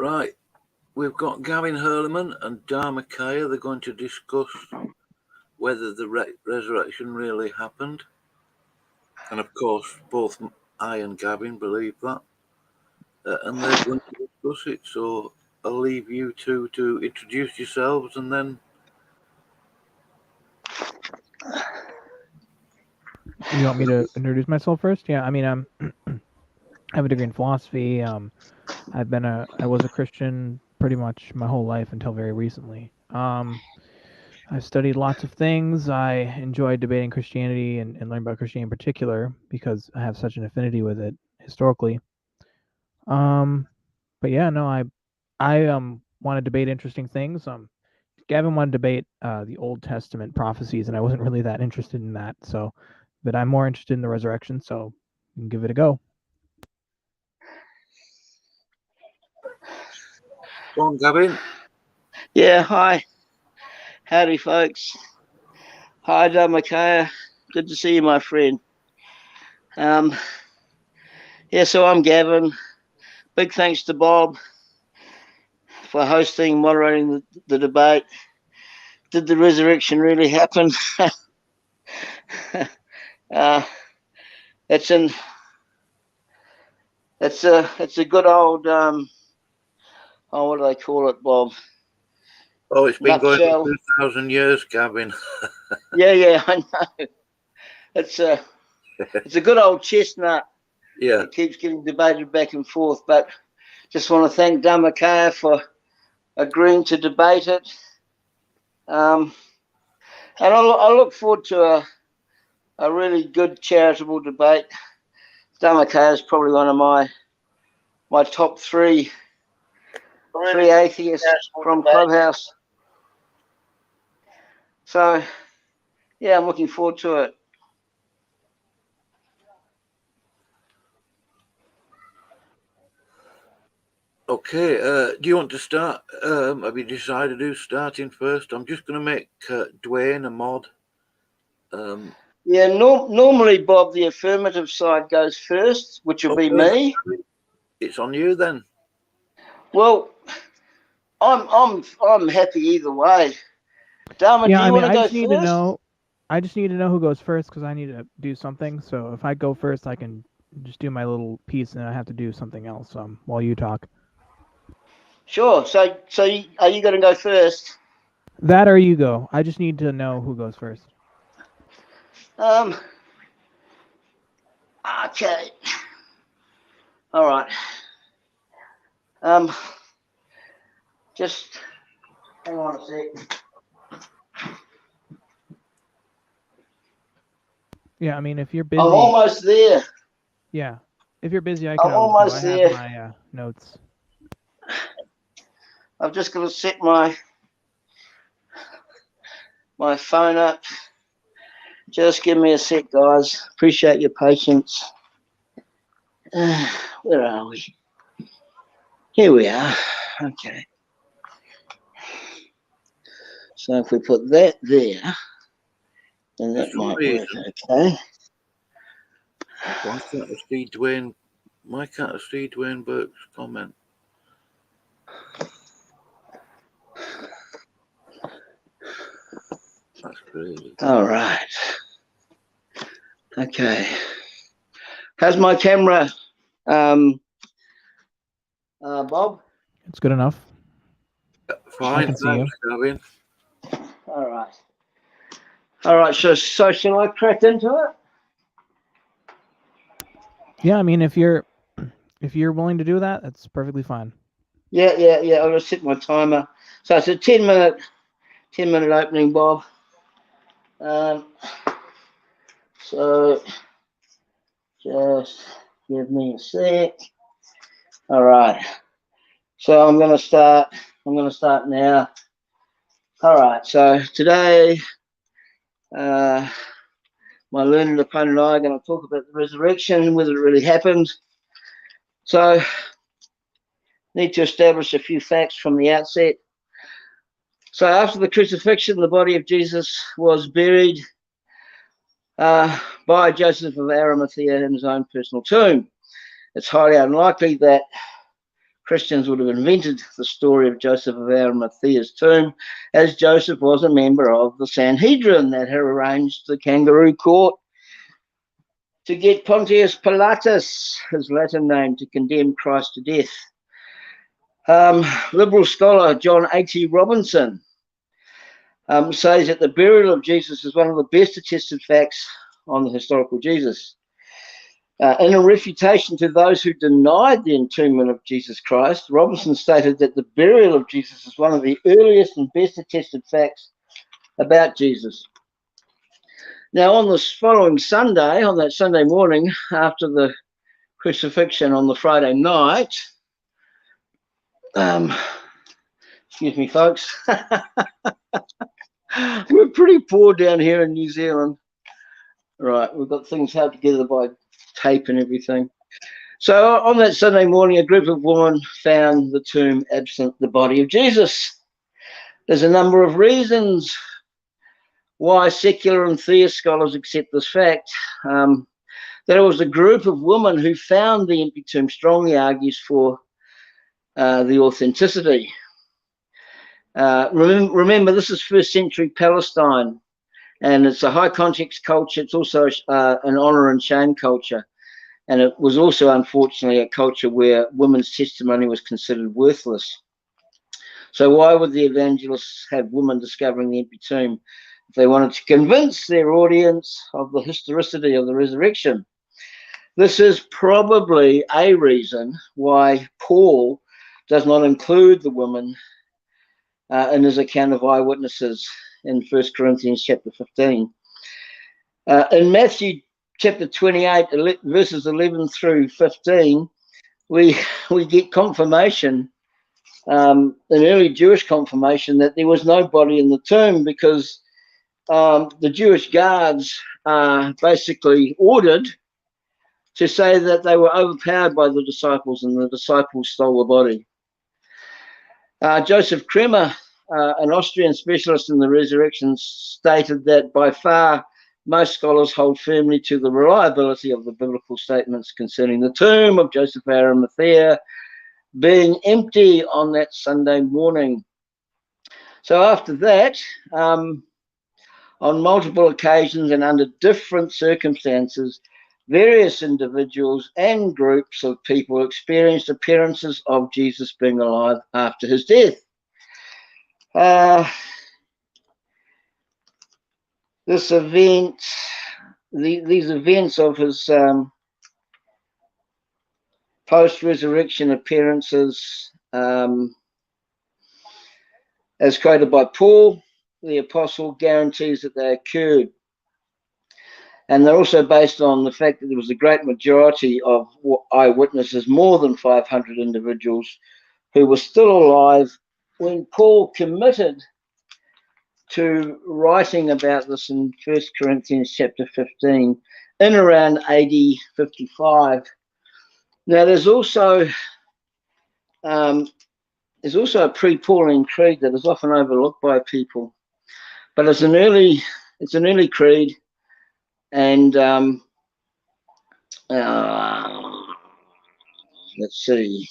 Right, we've got Gavin Hurlimann and Dharmakaya. They're going to discuss whether the resurrection really happened. And of course, both I and Gavin believe that. And they're going to discuss it. So I'll leave you two to introduce yourselves and then... You want me to introduce myself first? Yeah, I mean, I have a degree in philosophy. I was a Christian pretty much my whole life until very recently. I've studied lots of things. I enjoy debating Christianity and learning about Christianity in particular because I have such an affinity with it historically. But yeah, no, I want to debate interesting things. Gavin wanted to debate the Old Testament prophecies, and I wasn't really that interested in that. So, but I'm more interested in the resurrection, so we can give it a go. Go on, Gavin. Yeah, hi. Howdy, folks. Hi, Dharmakaya. Good to see you, my friend. Yeah, so I'm Gavin. Big thanks to Bob for hosting, moderating the debate. Did the resurrection really happen? It's a good old what do they call it, Bob? Oh, it's been Nutshell. going for 2,000 years, Gavin. Yeah, I know. It's a good old chestnut. Yeah. It keeps getting debated back and forth, but just want to thank Dharmakaya for agreeing to debate it. And I look forward to a really good charitable debate. Dharmakaya is probably one of my top three atheists from Clubhouse. So, yeah, I'm looking forward to it. Okay, do you want to start? Have you decided who's starting first? I'm just going to make Dwayne a mod. Yeah, normally, Bob, the affirmative side goes first, which will be me. It's on you then. Well, I'm happy either way. Dharma, Yeah, do you want to go I just need to know who goes first because I need to do something. So if I go first, I can just do my little piece, and I have to do something else while you talk. Sure. So are you going to go first? That or you go. I just need to know who goes first. Okay. All right. Just hang on a sec. Yeah, I mean, if you're busy. I'm almost there. Yeah, if you're busy, I'm almost there. I have my notes. I'm just going to set my phone up. Just give me a sec, guys. Appreciate your patience. Where are we? Here we are. Okay. So if we put that there, then that might work. Okay. Why can't I see Dwayne Burke's comment? That's crazy. All right. Okay. How's my camera Bob? It's good enough. Fine, can see you. thanks, Gavin. All right. All right, so shall I crack into it? Yeah, I mean, if you're willing to do that, that's perfectly fine. Yeah. I'm gonna set my timer. So it's a 10-minute opening, Bob. So just give me a sec. All right. So I'm gonna start now. All right. So today, my learned opponent and I are going to talk about the resurrection, whether it really happened. So, need to establish a few facts from the outset. So, after the crucifixion, the body of Jesus was buried by Joseph of Arimathea in his own personal tomb. It's highly unlikely that Christians would have invented the story of Joseph of Arimathea's tomb, as Joseph was a member of the Sanhedrin that had arranged the kangaroo court to get Pontius Pilatus, his Latin name, to condemn Christ to death. Liberal scholar John A.T. Robinson says that the burial of Jesus is one of the best attested facts on the historical Jesus. In a refutation to those who denied the entombment of Jesus Christ, Robinson stated that the burial of Jesus is one of the earliest and best attested facts about Jesus. Now, on this following Sunday, on that Sunday morning after the crucifixion on the Friday night, excuse me, folks, we're pretty poor down here in New Zealand. Right, we've got things held together by tape and everything. So on that Sunday morning, a group of women found the tomb absent the body of Jesus. There's a number of reasons why secular and theist scholars accept this fact. That it was a group of women who found the empty tomb strongly argues for the authenticity. Remember, this is first century Palestine, and it's a high context culture. It's also an honor and shame culture. And it was also, unfortunately, a culture where women's testimony was considered worthless. So why would the evangelists have women discovering the empty tomb if they wanted to convince their audience of the historicity of the resurrection? This is probably a reason why Paul does not include the women in his account of eyewitnesses in 1 Corinthians chapter 15. In Matthew chapter 28, verses 11 through 15, we get confirmation, an early Jewish confirmation, that there was no body in the tomb, because the Jewish guards are basically ordered to say that they were overpowered by the disciples and the disciples stole the body. Joseph Kremer, an Austrian specialist in the resurrection, stated that by far most scholars hold firmly to the reliability of the biblical statements concerning the tomb of Joseph of Arimathea being empty on that Sunday morning. So after that, on multiple occasions and under different circumstances, various individuals and groups of people experienced appearances of Jesus being alive after his death. These events of his post-resurrection appearances, as quoted by Paul, the apostle, guarantees that they occurred. And they're also based on the fact that there was a great majority of eyewitnesses, more than 500 individuals, who were still alive when Paul committed to writing about this in 1 Corinthians chapter 15 in around AD 55. Now, there's also a pre-Pauline creed that is often overlooked by people, but it's an early creed, and let's see,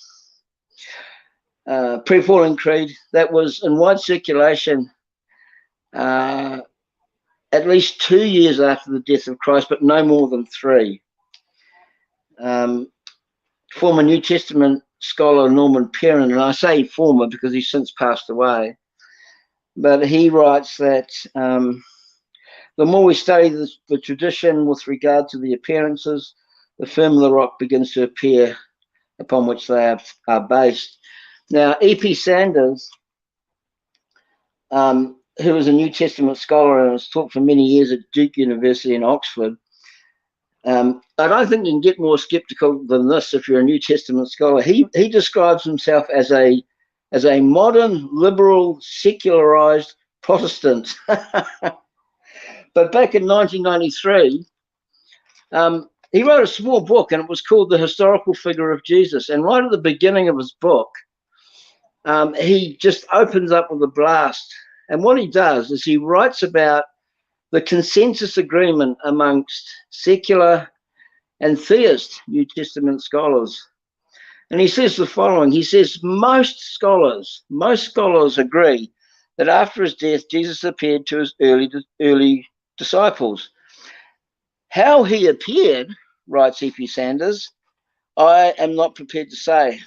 pre-Pauline creed that was in wide circulation at least 2 years after the death of Christ, but no more than 3. Former New Testament scholar Norman Perrin, and I say former because he's since passed away, but he writes that the more we study the tradition with regard to the appearances, the firmer the rock begins to appear upon which they are based. Now, E.P. Sanders, who was a New Testament scholar and has taught for many years at Duke University in Oxford, I don't think you can get more skeptical than this if you're a New Testament scholar. He describes himself as a modern, liberal, secularized Protestant. But back in 1993, he wrote a small book, and it was called The Historical Figure of Jesus. And right at the beginning of his book, he just opens up with a blast. And what he does is he writes about the consensus agreement amongst secular and theist New Testament scholars. And he says the following. He says, most scholars agree that after his death, Jesus appeared to his early disciples. How he appeared, writes E.P. Sanders, I am not prepared to say.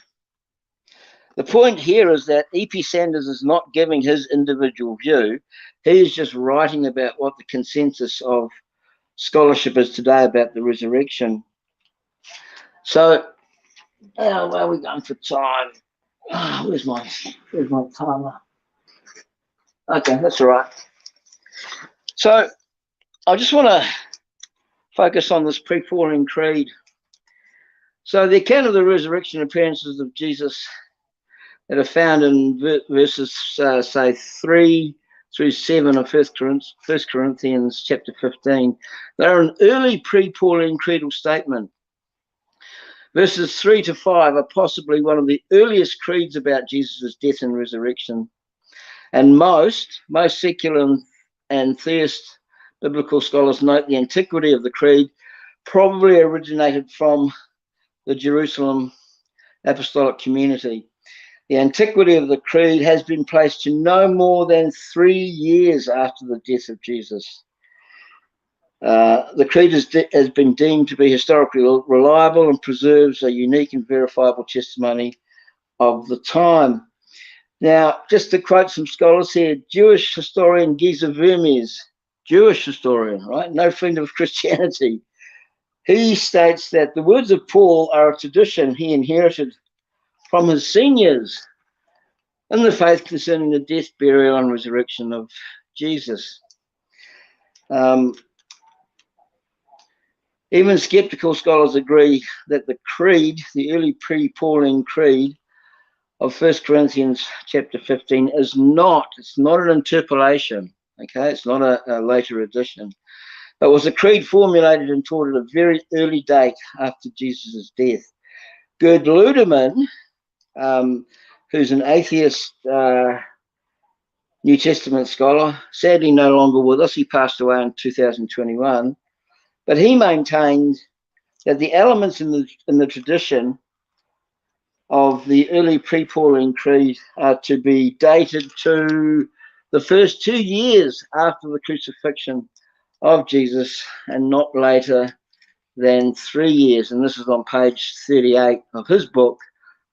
The point here is that E.P. Sanders is not giving his individual view. He is just writing about what the consensus of scholarship is today about the resurrection. So, where are we going for time? Where's my timer? Okay, that's all right. So, I just want to focus on this pre-Pauline creed. So, the account of the resurrection appearances of Jesus that are found in verses, say, 3 through 7 of 1 Corinthians chapter 15, they're an early pre-Pauline creedal statement. Verses 3 to 5 are possibly one of the earliest creeds about Jesus' death and resurrection. And most secular and theist biblical scholars note the antiquity of the creed probably originated from the Jerusalem apostolic community. The antiquity of the creed has been placed to no more than 3 years after the death of Jesus. The creed has been deemed to be historically reliable and preserves a unique and verifiable testimony of the time. Now, just to quote some scholars here, Jewish historian Giza Vermes, Jewish historian, right? No friend of Christianity. He states that the words of Paul are a tradition he inherited from his seniors in the faith concerning the death, burial, and resurrection of Jesus. Even skeptical scholars agree that the creed, the early pre-Pauline creed of 1 Corinthians chapter 15 it's not an interpolation, okay? It's not a later addition, but was a creed formulated and taught at a very early date after Jesus' death. Gerd Ludemann, who's an atheist New Testament scholar, sadly no longer with us, he passed away in 2021, but he maintained that the elements in the tradition of the early pre-Pauline creed are to be dated to the first 2 years after the crucifixion of Jesus and not later than 3 years. And this is on page 38 of his book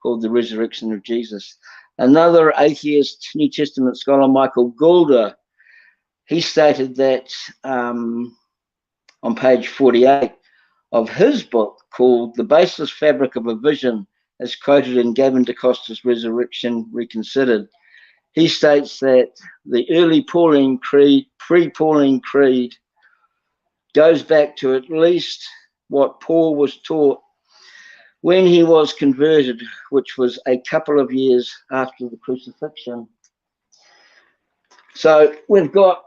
called The Resurrection of Jesus. Another atheist New Testament scholar, Michael Goulder, he stated that on page 48 of his book called The Baseless Fabric of a Vision, as quoted in Gavin DaCosta's Resurrection Reconsidered. He states that the early Pauline creed, pre-Pauline creed, goes back to at least what Paul was taught when he was converted, which was a couple of years after the crucifixion. So we've got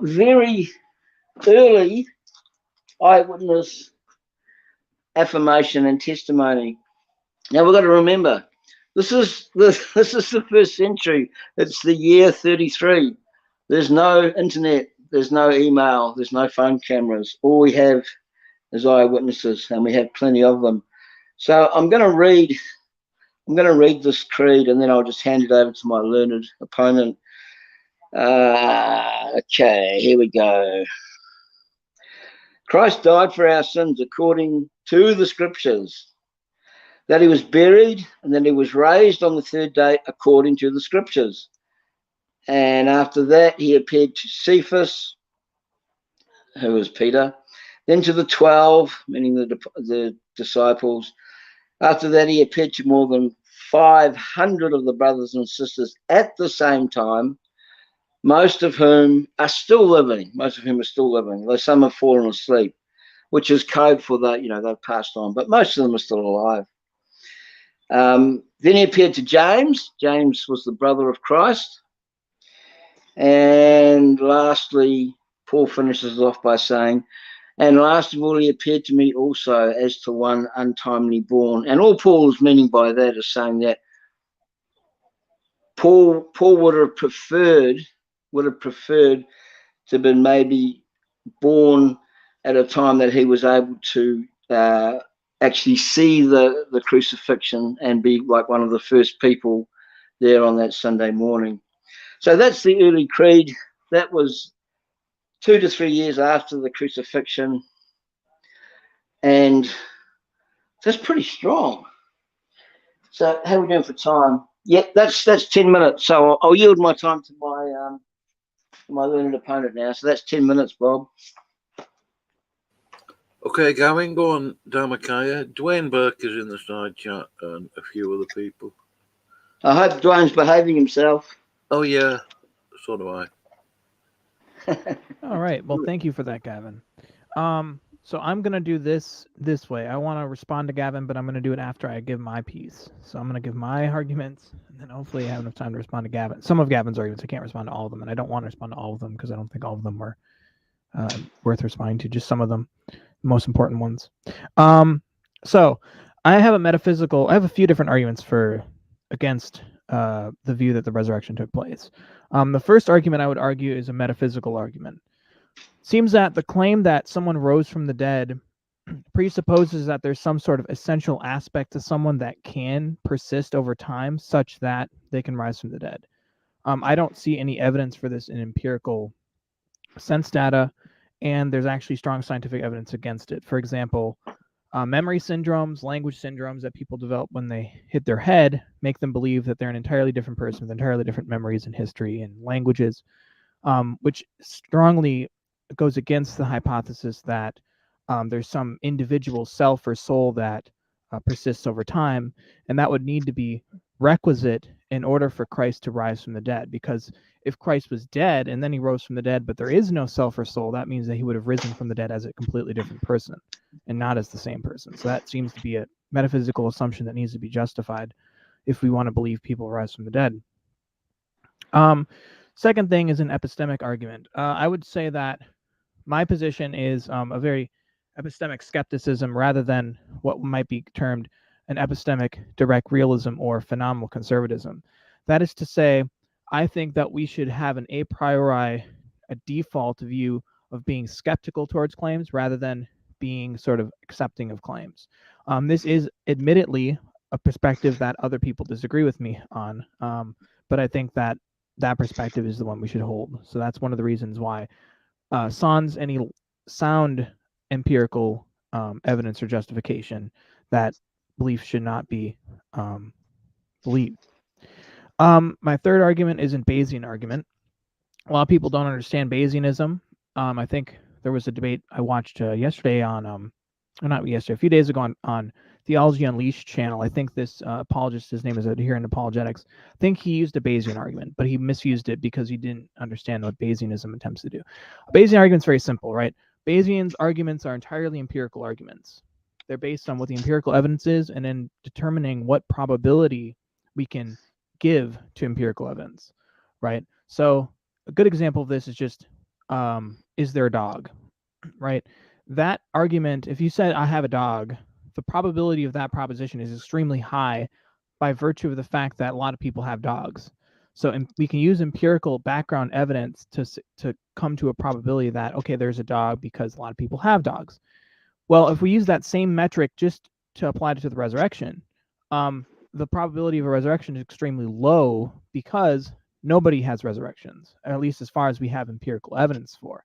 very early eyewitness affirmation and testimony. Now we've got to remember, this is the first century. It's the year 33. There's no internet, there's no email, there's no phone cameras. All we have is eyewitnesses, and we have plenty of them. So I'm going to read this creed, and then I'll just hand it over to my learned opponent. Okay, here we go. Christ died for our sins according to the scriptures. that he was buried, and then he was raised on the third day according to the scriptures. And after that, he appeared to Cephas, who was Peter, then to the 12, meaning the disciples. After that, he appeared to more than 500 of the brothers and sisters at the same time, most of whom are still living. Though some have fallen asleep, which is code for that, they've passed on, but most of them are still alive. Then he appeared to James. James was the brother of Christ. And lastly, Paul finishes off by saying, and last of all, he appeared to me also as to one untimely born. And all Paul is meaning by that is saying that Paul would have preferred to have been maybe born at a time that he was able to actually see the crucifixion and be like one of the first people there on that Sunday morning. So that's the early creed. That was 2 to 3 years after the crucifixion, and that's pretty strong. So how are we doing for time? Yeah, that's 10 minutes. So I'll yield my time to my learned opponent now. So that's 10 minutes, Bob. Okay, Gavin, go on, Dharmakaya. Dwayne Burke is in the side chat and a few other people. I hope Dwayne's behaving himself. Oh, yeah, so do I. All right. Well, thank you for that, Gavin. So I'm going to do this way. I want to respond to Gavin, but I'm going to do it after I give my piece. So I'm going to give my arguments, and then hopefully I have enough time to respond to Gavin. Some of Gavin's arguments, I can't respond to all of them, and I don't want to respond to all of them because I don't think all of them were worth responding to, just some of them, the most important ones. So I have a few different arguments against the view that the resurrection took place. The first argument I would argue is a metaphysical argument. It seems that the claim that someone rose from the dead presupposes that there's some sort of essential aspect to someone that can persist over time such that they can rise from the dead. I don't see any evidence for this in empirical sense data, and there's actually strong scientific evidence against it. For example, memory syndromes, language syndromes that people develop when they hit their head make them believe that they're an entirely different person with entirely different memories and history and languages, which strongly goes against the hypothesis that there's some individual self or soul that persists over time, and that would need to be requisite in order for Christ to rise from the dead. Because if Christ was dead and then he rose from the dead, but there is no self or soul, that means that he would have risen from the dead as a completely different person and not as the same person. So that seems to be a metaphysical assumption that needs to be justified if we want to believe people rise from the dead. Second thing is an epistemic argument. I would say that my position is a very epistemic skepticism rather than what might be termed an epistemic direct realism or phenomenal conservatism. That is to say, I think that we should have an a priori, a default view of being skeptical towards claims rather than being sort of accepting of claims. This is admittedly a perspective that other people disagree with me on, but I think that that perspective is the one we should hold. So that's one of the reasons why sans any sound empirical evidence or justification, that belief should not be believed. My third argument is an Bayesian argument. A lot of people don't understand Bayesianism. I think there was a debate I watched yesterday on, not yesterday, a few days ago on Theology Unleashed channel. I think this apologist, his name is Adherent Apologetics, I think he used a Bayesian argument, but he misused it because he didn't understand what Bayesianism attempts to do. A Bayesian argument is very simple, right? Bayesian's arguments are entirely empirical arguments. They're based on what the empirical evidence is and then determining what probability we can give to empirical evidence, right? So a good example of this is just, is there a dog, right? That argument, if you said, I have a dog, the probability of that proposition is extremely high by virtue of the fact that a lot of people have dogs. So we can use empirical background evidence to come to a probability that, okay, there's a dog because a lot of people have dogs. Well, if we use that same metric just to apply it to the resurrection, the probability of a resurrection is extremely low because nobody has resurrections, at least as far as we have empirical evidence for.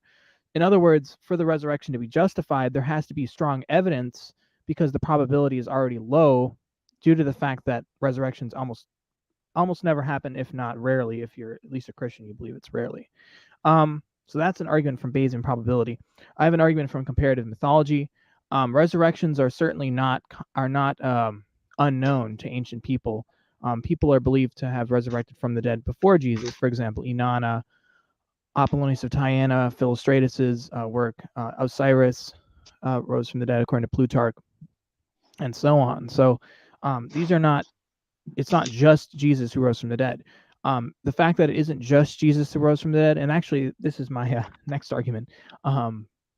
In other words, for the resurrection to be justified, there has to be strong evidence because the probability is already low due to the fact that resurrections almost never happen, if not rarely. If you're at least a Christian, you believe it's rarely. So that's an argument from Bayesian probability. I have an argument from comparative mythology. Resurrections are certainly not unknown to ancient people. People are believed to have resurrected from the dead before Jesus. For example, Inanna, Apollonius of Tyana, Philostratus's work, Osiris rose from the dead according to Plutarch, and so on. So these are not. It's not just Jesus who rose from the dead. The fact that it isn't just Jesus who rose from the dead, and actually, this is my next argument.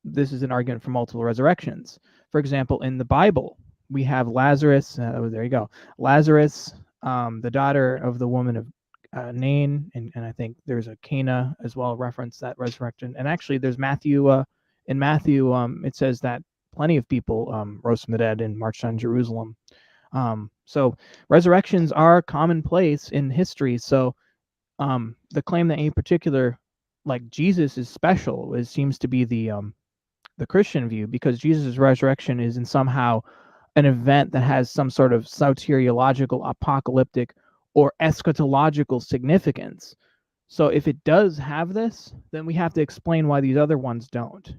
This is an argument for multiple resurrections. For example, in the Bible, we have Lazarus. There you go. Lazarus, the daughter of the woman of Nain, and I think there's a Cana as well, reference that resurrection. And actually, there's Matthew. In Matthew, it says that plenty of people rose from the dead and marched on Jerusalem. So resurrections are commonplace in history. So the claim that any particular, like Jesus, is special seems to be the Christian view, because Jesus' resurrection is in somehow an event that has some sort of soteriological, apocalyptic, or eschatological significance. So if it does have this, then we have to explain why these other ones don't,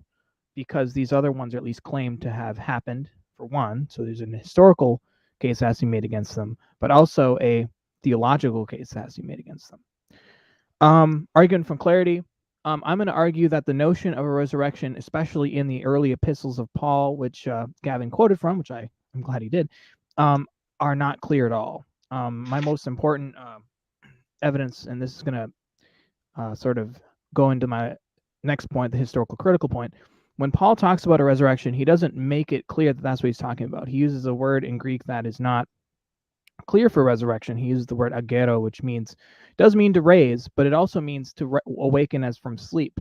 because these other ones are at least claimed to have happened, for one. So there's an historical case that has to be made against them, but also a theological case that has to be made against them. Argument from clarity. I'm going to argue that the notion of a resurrection, especially in the early epistles of Paul, which Gavin quoted from, which I'm glad he did, are not clear at all. My most important evidence, and this is going to sort of go into my next point, the historical critical point. When Paul talks about a resurrection, he doesn't make it clear that that's what he's talking about. He uses a word in Greek that is not clear for resurrection. He uses the word agero, which does mean to raise, but it also means to awaken as from sleep.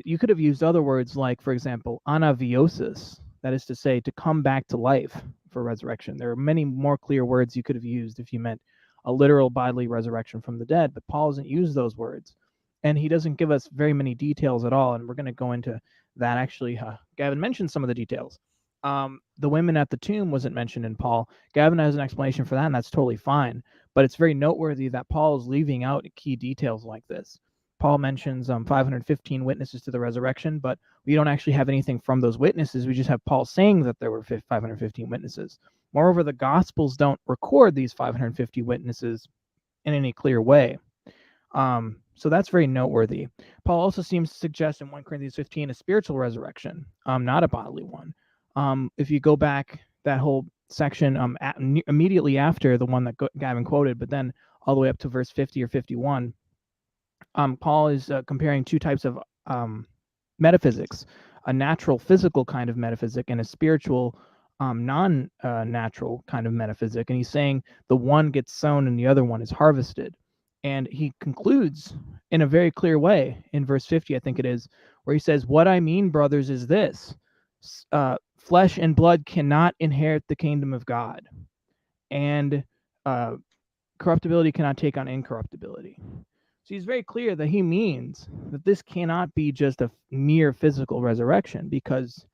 You could have used other words like, for example, anaviosis, that is to say, to come back to life for resurrection. There are many more clear words you could have used if you meant a literal bodily resurrection from the dead, but Paul doesn't use those words. And he doesn't give us very many details at all, and we're going to go into that. Actually, Gavin mentioned some of the details. The women at the tomb wasn't mentioned in Paul. Gavin has an explanation for that, and that's totally fine. But it's very noteworthy that Paul is leaving out key details like this. Paul mentions 515 witnesses to the resurrection, but we don't actually have anything from those witnesses. We just have Paul saying that there were 515 witnesses. Moreover, the Gospels don't record these 550 witnesses in any clear way. So that's very noteworthy. Paul also seems to suggest in 1 Corinthians 15 a spiritual resurrection, not a bodily one. If you go back that whole section immediately after the one that Gavin quoted, but then all the way up to verse 50 or 51, Paul is comparing two types of metaphysics, a natural physical kind of metaphysic and a spiritual non-natural kind of metaphysic. And he's saying the one gets sown and the other one is harvested. And he concludes in a very clear way in verse 50, I think it is, where he says, "What I mean, brothers, is this. Flesh and blood cannot inherit the kingdom of God, and corruptibility cannot take on incorruptibility." So he's very clear that he means that this cannot be just a mere physical resurrection, because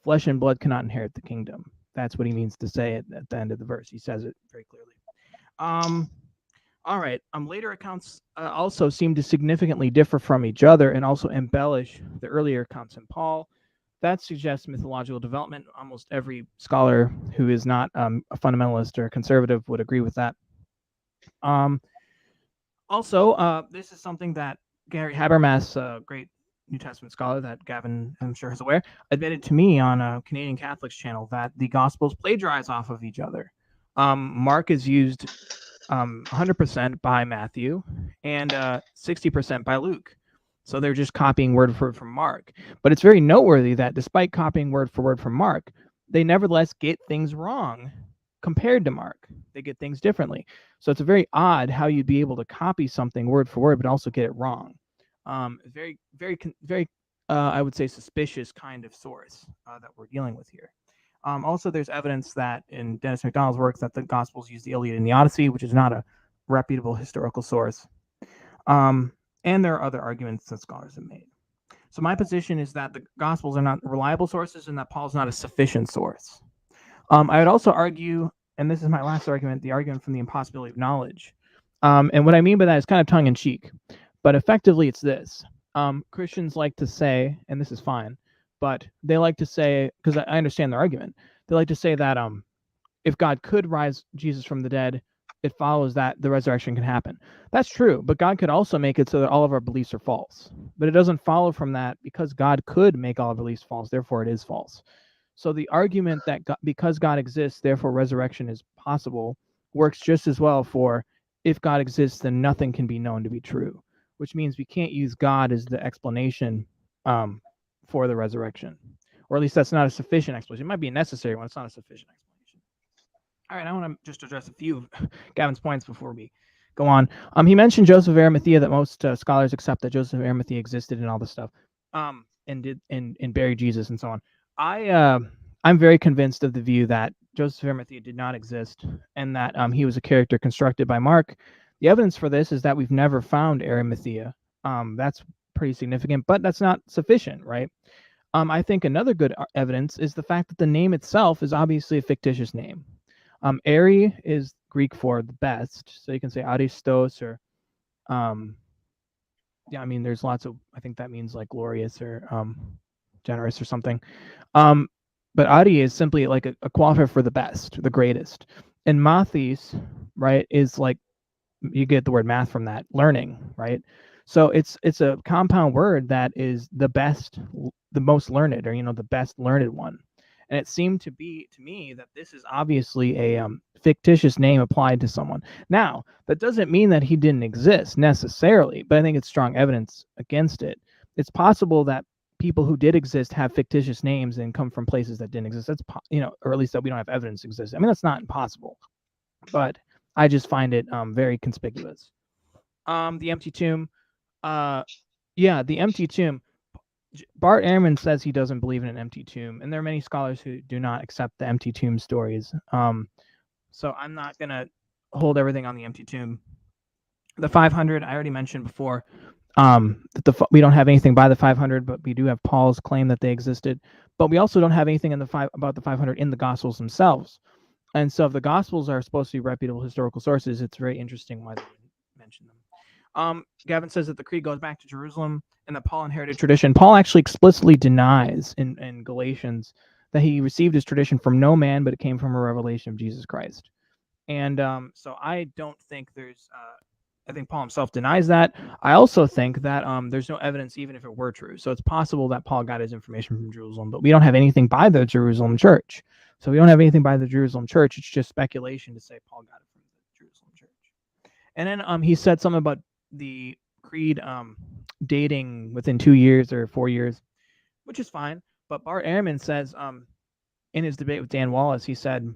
flesh and blood cannot inherit the kingdom. That's what he means to say at the end of the verse. He says it very clearly. All right. Later accounts also seem to significantly differ from each other and also embellish the earlier accounts in Paul. That suggests mythological development. Almost every scholar who is not a fundamentalist or conservative would agree with that. Also, this is something that Gary Habermas, a great New Testament scholar that Gavin, I'm sure, is aware, admitted to me on a Canadian Catholics channel, that the Gospels plagiarize off of each other. Mark is used 100% by Matthew and 60% by Luke. So they're just copying word for word from Mark. But it's very noteworthy that despite copying word for word from Mark, they nevertheless get things wrong compared to Mark. They get things differently. So it's very odd how you'd be able to copy something word for word but also get it wrong. Very, I would say, suspicious kind of source that we're dealing with here. Also, there's evidence that in Dennis MacDonald's work that the Gospels use the Iliad and the Odyssey, which is not a reputable historical source. And there are other arguments that scholars have made. So my position is that the Gospels are not reliable sources and that Paul's not a sufficient source. I would also argue and this is my last argument, the argument from the impossibility of knowledge. And what I mean by that is kind of tongue-in-cheek, but effectively it's this. Christians like to say, and this is fine, but they like to say, because I understand their argument, they like to say that if God could rise Jesus from the dead, it follows that the resurrection can happen. That's true, but God could also make it so that all of our beliefs are false. But it doesn't follow from that because God could make all beliefs false, therefore it is false. So the argument that because God exists, therefore resurrection is possible, works just as well for if God exists, then nothing can be known to be true, which means we can't use God as the explanation for the resurrection. Or at least that's not a sufficient explanation. It might be a necessary one. It's not a sufficient explanation. All right, I want to just address a few of Gavin's points before we go on. He mentioned Joseph of Arimathea, that most scholars accept that Joseph of Arimathea existed and all this stuff, and buried Jesus and so on. I'm very convinced of the view that Joseph of Arimathea did not exist and that he was a character constructed by Mark. The evidence for this is that we've never found Arimathea. That's pretty significant, but that's not sufficient, right? I think another good evidence is the fact that the name itself is obviously a fictitious name. Ari is Greek for the best, so you can say Aristos or, yeah, I mean, there's lots of, I think that means like glorious or generous or something. But Ari is simply like a qualifier for the best, the greatest. And Mathis, right, is like, you get the word math from that, learning, right? So it's a compound word that is the best, the most learned, or, the best learned one. And it seemed to be to me that this is obviously a fictitious name applied to someone. Now, that doesn't mean that he didn't exist necessarily, but I think it's strong evidence against it. It's possible that people who did exist have fictitious names and come from places that didn't exist. That's or at least that we don't have evidence exists. I mean, that's not impossible, but I just find it very conspicuous. The empty tomb. Yeah, the empty tomb. Bart Ehrman says he doesn't believe in an empty tomb, and there are many scholars who do not accept the empty tomb stories. So I'm not going to hold everything on the empty tomb. The 500, I already mentioned before, that we don't have anything by the 500, but we do have Paul's claim that they existed. But we also don't have anything about the 500 in the Gospels themselves. And so if the Gospels are supposed to be reputable historical sources, it's very interesting why they didn't mention them. Gavin says that the creed goes back to Jerusalem and that Paul inherited tradition. Paul actually explicitly denies in Galatians that he received his tradition from no man, but it came from a revelation of Jesus Christ. And so I don't think there's, I think Paul himself denies that. I also think that there's no evidence even if it were true. So it's possible that Paul got his information from Jerusalem, but we don't have anything by the Jerusalem church. So we don't have anything by the Jerusalem church. It's just speculation to say Paul got it from the Jerusalem church. And then he said something about the creed dating within 2 years or 4 years, which is fine. But Bart Ehrman says in his debate with Dan Wallace, he said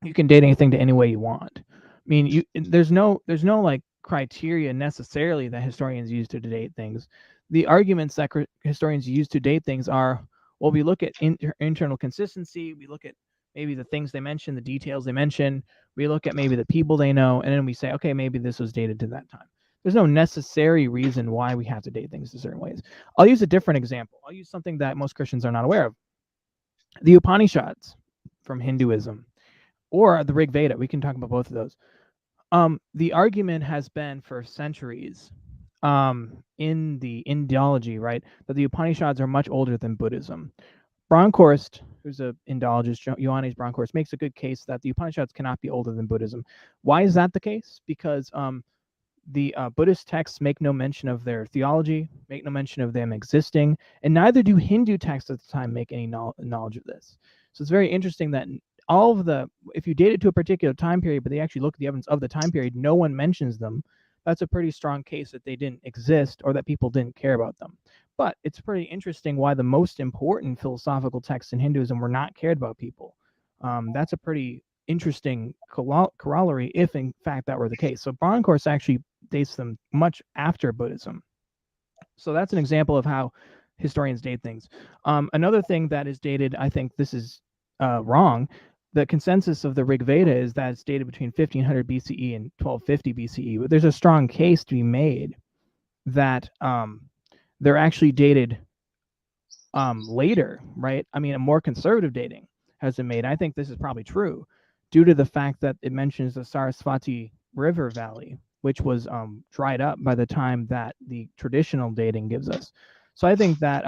you can date anything to any way you want. I mean, there's no like criteria necessarily that historians use to date things. The arguments that historians use to date things are, well, we look at internal consistency, we look at maybe the things they mention, the details they mention, we look at maybe the people they know, and then we say, okay, maybe this was dated to that time. There's no necessary reason why we have to date things in certain ways. I'll use a different example. I'll use something that most Christians are not aware of. The Upanishads from Hinduism, or the Rig Veda. We can talk about both of those. The argument has been for centuries in the Indology, right, that the Upanishads are much older than Buddhism. Bronkhorst, who's an Indologist, Ioannis Bronkhorst, makes a good case that the Upanishads cannot be older than Buddhism. Why is that the case? Because the Buddhist texts make no mention of their theology, make no mention of them existing, and neither do Hindu texts at the time make any knowledge of this. So it's very interesting that all of if you date it to a particular time period, but they actually look at the evidence of the time period, no one mentions them. That's a pretty strong case that they didn't exist or that people didn't care about them. But it's pretty interesting why the most important philosophical texts in Hinduism were not cared about people. That's a pretty interesting corollary if in fact that were the case. So Bronkhorst actually dates them much after Buddhism. So that's an example of how historians date things. Another thing that is dated, I think this is wrong. The consensus of the Rig Veda is that it's dated between 1500 BCE and 1250 BCE. But there's a strong case to be made that they're actually dated later, right? I mean, a more conservative dating has been made. I think this is probably true, due to the fact that it mentions the Sarasvati River Valley, which was dried up by the time that the traditional dating gives us. So I think that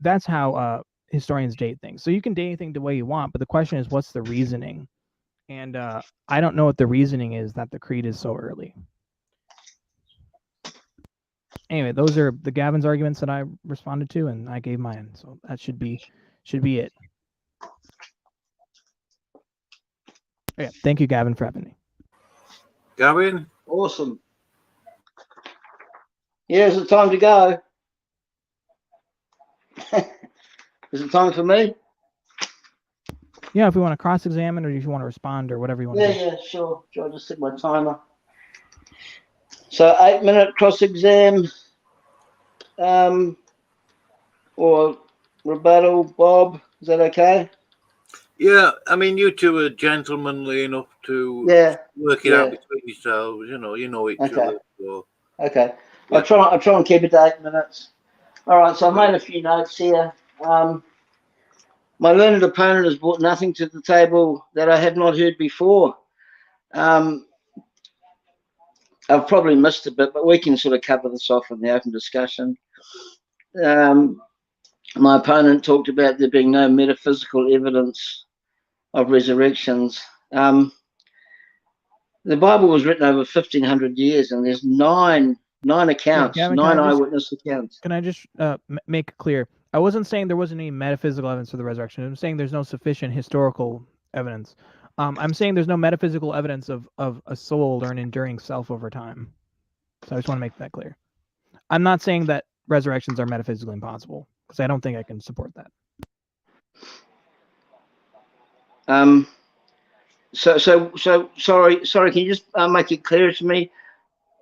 that's how historians date things. So you can date anything the way you want, but the question is, what's the reasoning? And I don't know what the reasoning is that the creed is so early. Anyway, those are the Gavin's arguments that I responded to, and I gave mine. So that should be it. Yeah, thank you, Gavin, for having me. Gavin? Awesome. Yeah, is it time to go? Is it time for me? Yeah, if we want to cross-examine, or if you want to respond, or whatever you want to do. Yeah, sure. I'll just set my timer. So 8-minute cross-exam, or rebuttal. Bob, is that okay? Yeah, I mean, you two are gentlemanly enough to work it out between yourselves. You know each other. So. Okay. Yeah. I'll try and keep it to 8 minutes. All right. So I've made a few notes here. My learned opponent has brought nothing to the table that I have not heard before. I've probably missed a bit, but we can sort of cover this off in the open discussion. My opponent talked about there being no metaphysical evidence of resurrections. The Bible was written over 1,500 years, and there's nine accounts, Gavin, nine eyewitness accounts. Can I just make it clear? I wasn't saying there wasn't any metaphysical evidence for the resurrection. I'm saying there's no sufficient historical evidence. I'm saying there's no metaphysical evidence of a soul or an enduring self over time. So I just want to make that clear. I'm not saying that resurrections are metaphysically impossible, because I don't think I can support that. So sorry. Can you just make it clear to me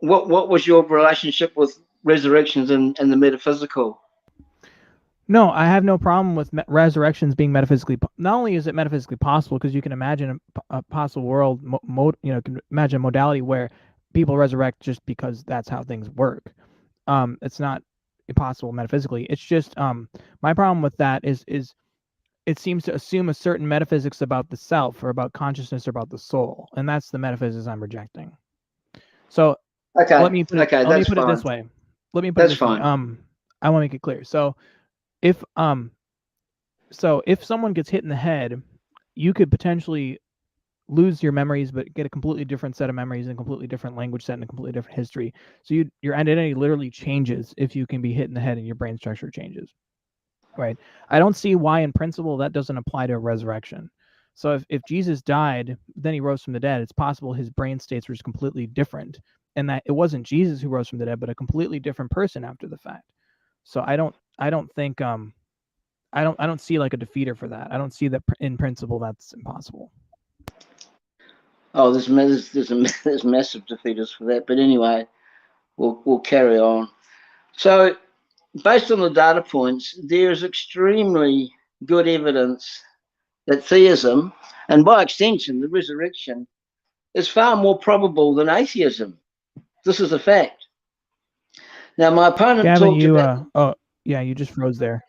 what was your relationship with resurrections and the metaphysical? No, I have no problem with resurrections being metaphysically. Not only is it metaphysically possible, because you can imagine a possible world, can imagine a modality where people resurrect just because that's how things work. It's not impossible metaphysically. It's just my problem with that is it seems to assume a certain metaphysics about the self, or about consciousness, or about the soul, and that's the metaphysics I'm rejecting. So let me put it this way. I want to make it clear. So if someone gets hit in the head, you could potentially lose your memories, but get a completely different set of memories and a completely different language set and a completely different history. So your identity literally changes if you can be hit in the head and your brain structure changes. Right. I don't see why in principle that doesn't apply to a resurrection. So if Jesus died, then he rose from the dead, it's possible his brain states were just completely different, and that it wasn't Jesus who rose from the dead, but a completely different person after the fact. So I don't think I don't see like a defeater for that. I don't see that in principle that's impossible. Oh, there's massive defeaters for that. But anyway, we'll carry on. So based on the data points, there is extremely good evidence that theism, and by extension the resurrection, is far more probable than atheism. This is a fact. Now, my opponent Gavin, talked you just froze there.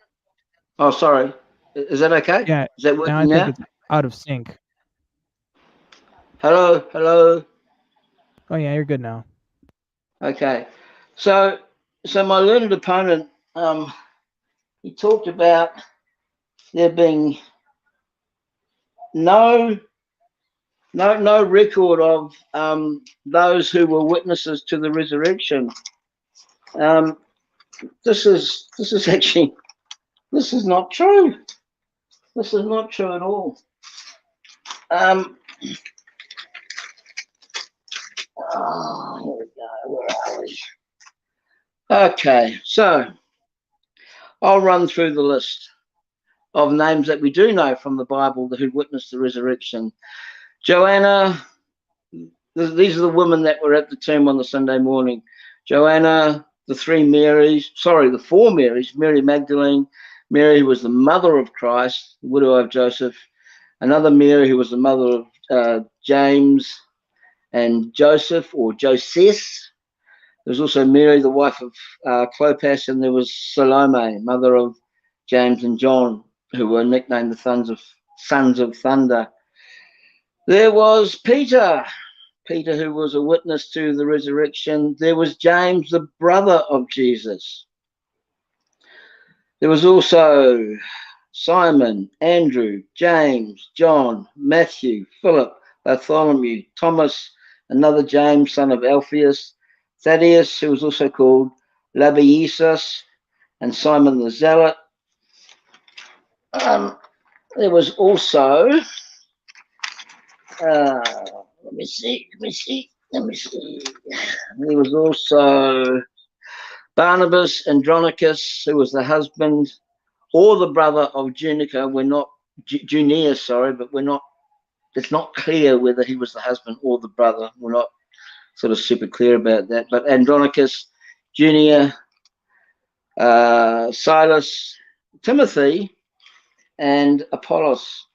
Oh, sorry. Is that okay? Yeah. Is that working now? I think it's out of sync. Hello. Oh yeah, you're good now. Okay. So my learned opponent, he talked about there being no record of those who were witnesses to the resurrection. This is not true. This is not true at all. Here we go. Where are we? Okay, so I'll run through the list of names that we do know from the Bible who witnessed the resurrection. Joanna, these are the women that were at the tomb on the Sunday morning. Joanna, the four Marys, Mary Magdalene, Mary who was the mother of Christ, the widow of Joseph, another Mary who was the mother of James and Joseph, or Joses. There's also Mary, the wife of Clopas, and there was Salome, mother of James and John, who were nicknamed the sons of thunder. There was Peter, who was a witness to the resurrection. There was James, the brother of Jesus. There was also Simon, Andrew, James, John, Matthew, Philip, Bartholomew, Thomas, another James, son of Alphaeus, Thaddeus, who was also called Labiasus, and Simon the Zealot. There was also, let me see. There was also Barnabas, Andronicus, who was the husband or the brother of Junica. Junius, but it's not clear whether he was the husband or the brother. We're not sort of super clear about that. But Andronicus, Junia, Silas, Timothy, and Apollos.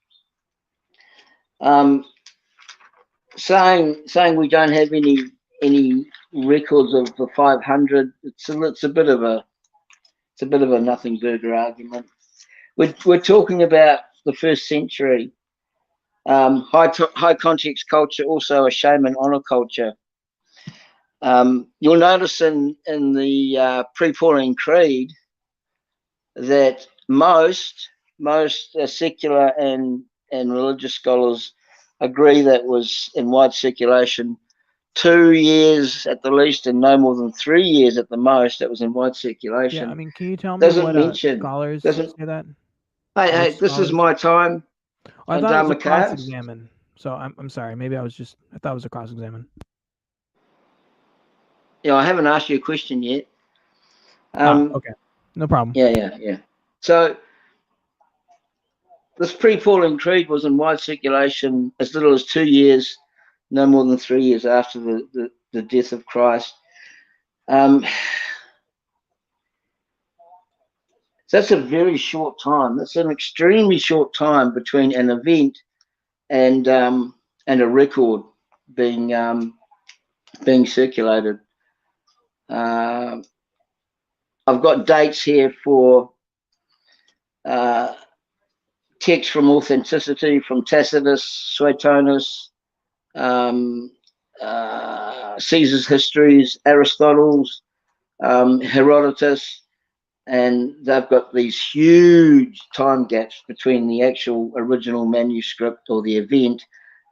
Saying we don't have any records of the 500. It's a bit of a nothing burger argument. We're talking about the first century. High context culture, also a shame and honor culture. You'll notice in the pre-Pauline Creed that most secular and religious scholars agree that was in wide circulation 2 years at the least and no more than 3 years at the most. That was in wide circulation. Yeah, I mean, can you tell me what scholars say that? Hey, this is my time. I thought it was a cross-examine. So I'm sorry. Maybe I thought it was a cross-examine. Yeah, I haven't asked you a question yet. Okay, no problem. Yeah. So this pre-Pauline Creed was in wide circulation as little as 2 years, no more than 3 years after the death of Christ. That's a very short time. That's an extremely short time between an event and a record being circulated. I've got dates here for text from authenticity from Tacitus, Suetonius, Caesar's histories, Aristotle's, Herodotus, and they've got these huge time gaps between the actual original manuscript or the event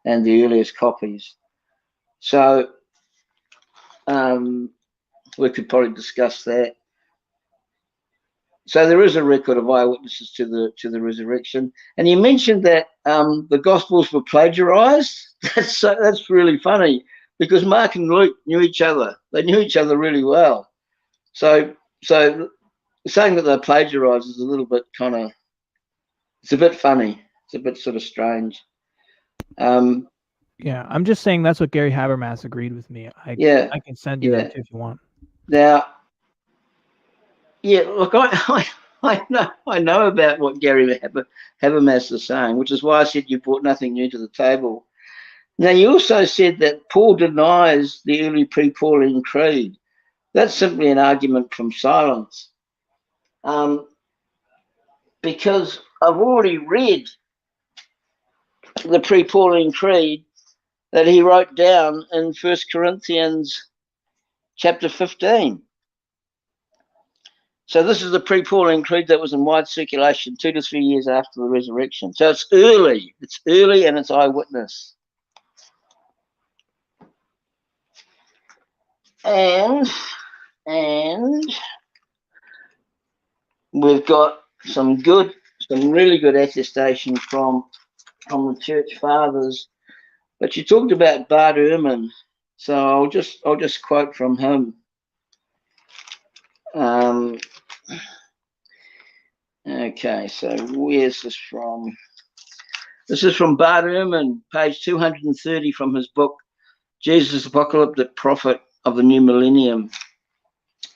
and the earliest copies. So we could probably discuss that. So there is a record of eyewitnesses to the resurrection. And you mentioned that the Gospels were plagiarized. That's really funny because Mark and Luke knew each other. They knew each other really well. So saying that they're plagiarized is a little bit it's a bit funny. It's a bit sort of strange. Yeah, I'm just saying that's what Gary Habermas agreed with me. I can send you that too if you want. Now, yeah, look, I know about what Gary Habermas is saying, which is why I said you brought nothing new to the table. Now, you also said that Paul denies the early pre-Pauline Creed. That's simply an argument from silence. Because I've already read the pre-Pauline Creed that he wrote down in 1 Corinthians chapter 15. So this is the pre-Pauline Creed that was in wide circulation 2 to 3 years after the resurrection. So it's early. It's early and it's eyewitness. And we've got some really good attestation from the church fathers. But you talked about Hurlimann, so I'll just quote from him. Okay, so where's this from? This is from Hurlimann, page 230 from his book, Jesus, Apocalyptic Prophet of the New Millennium.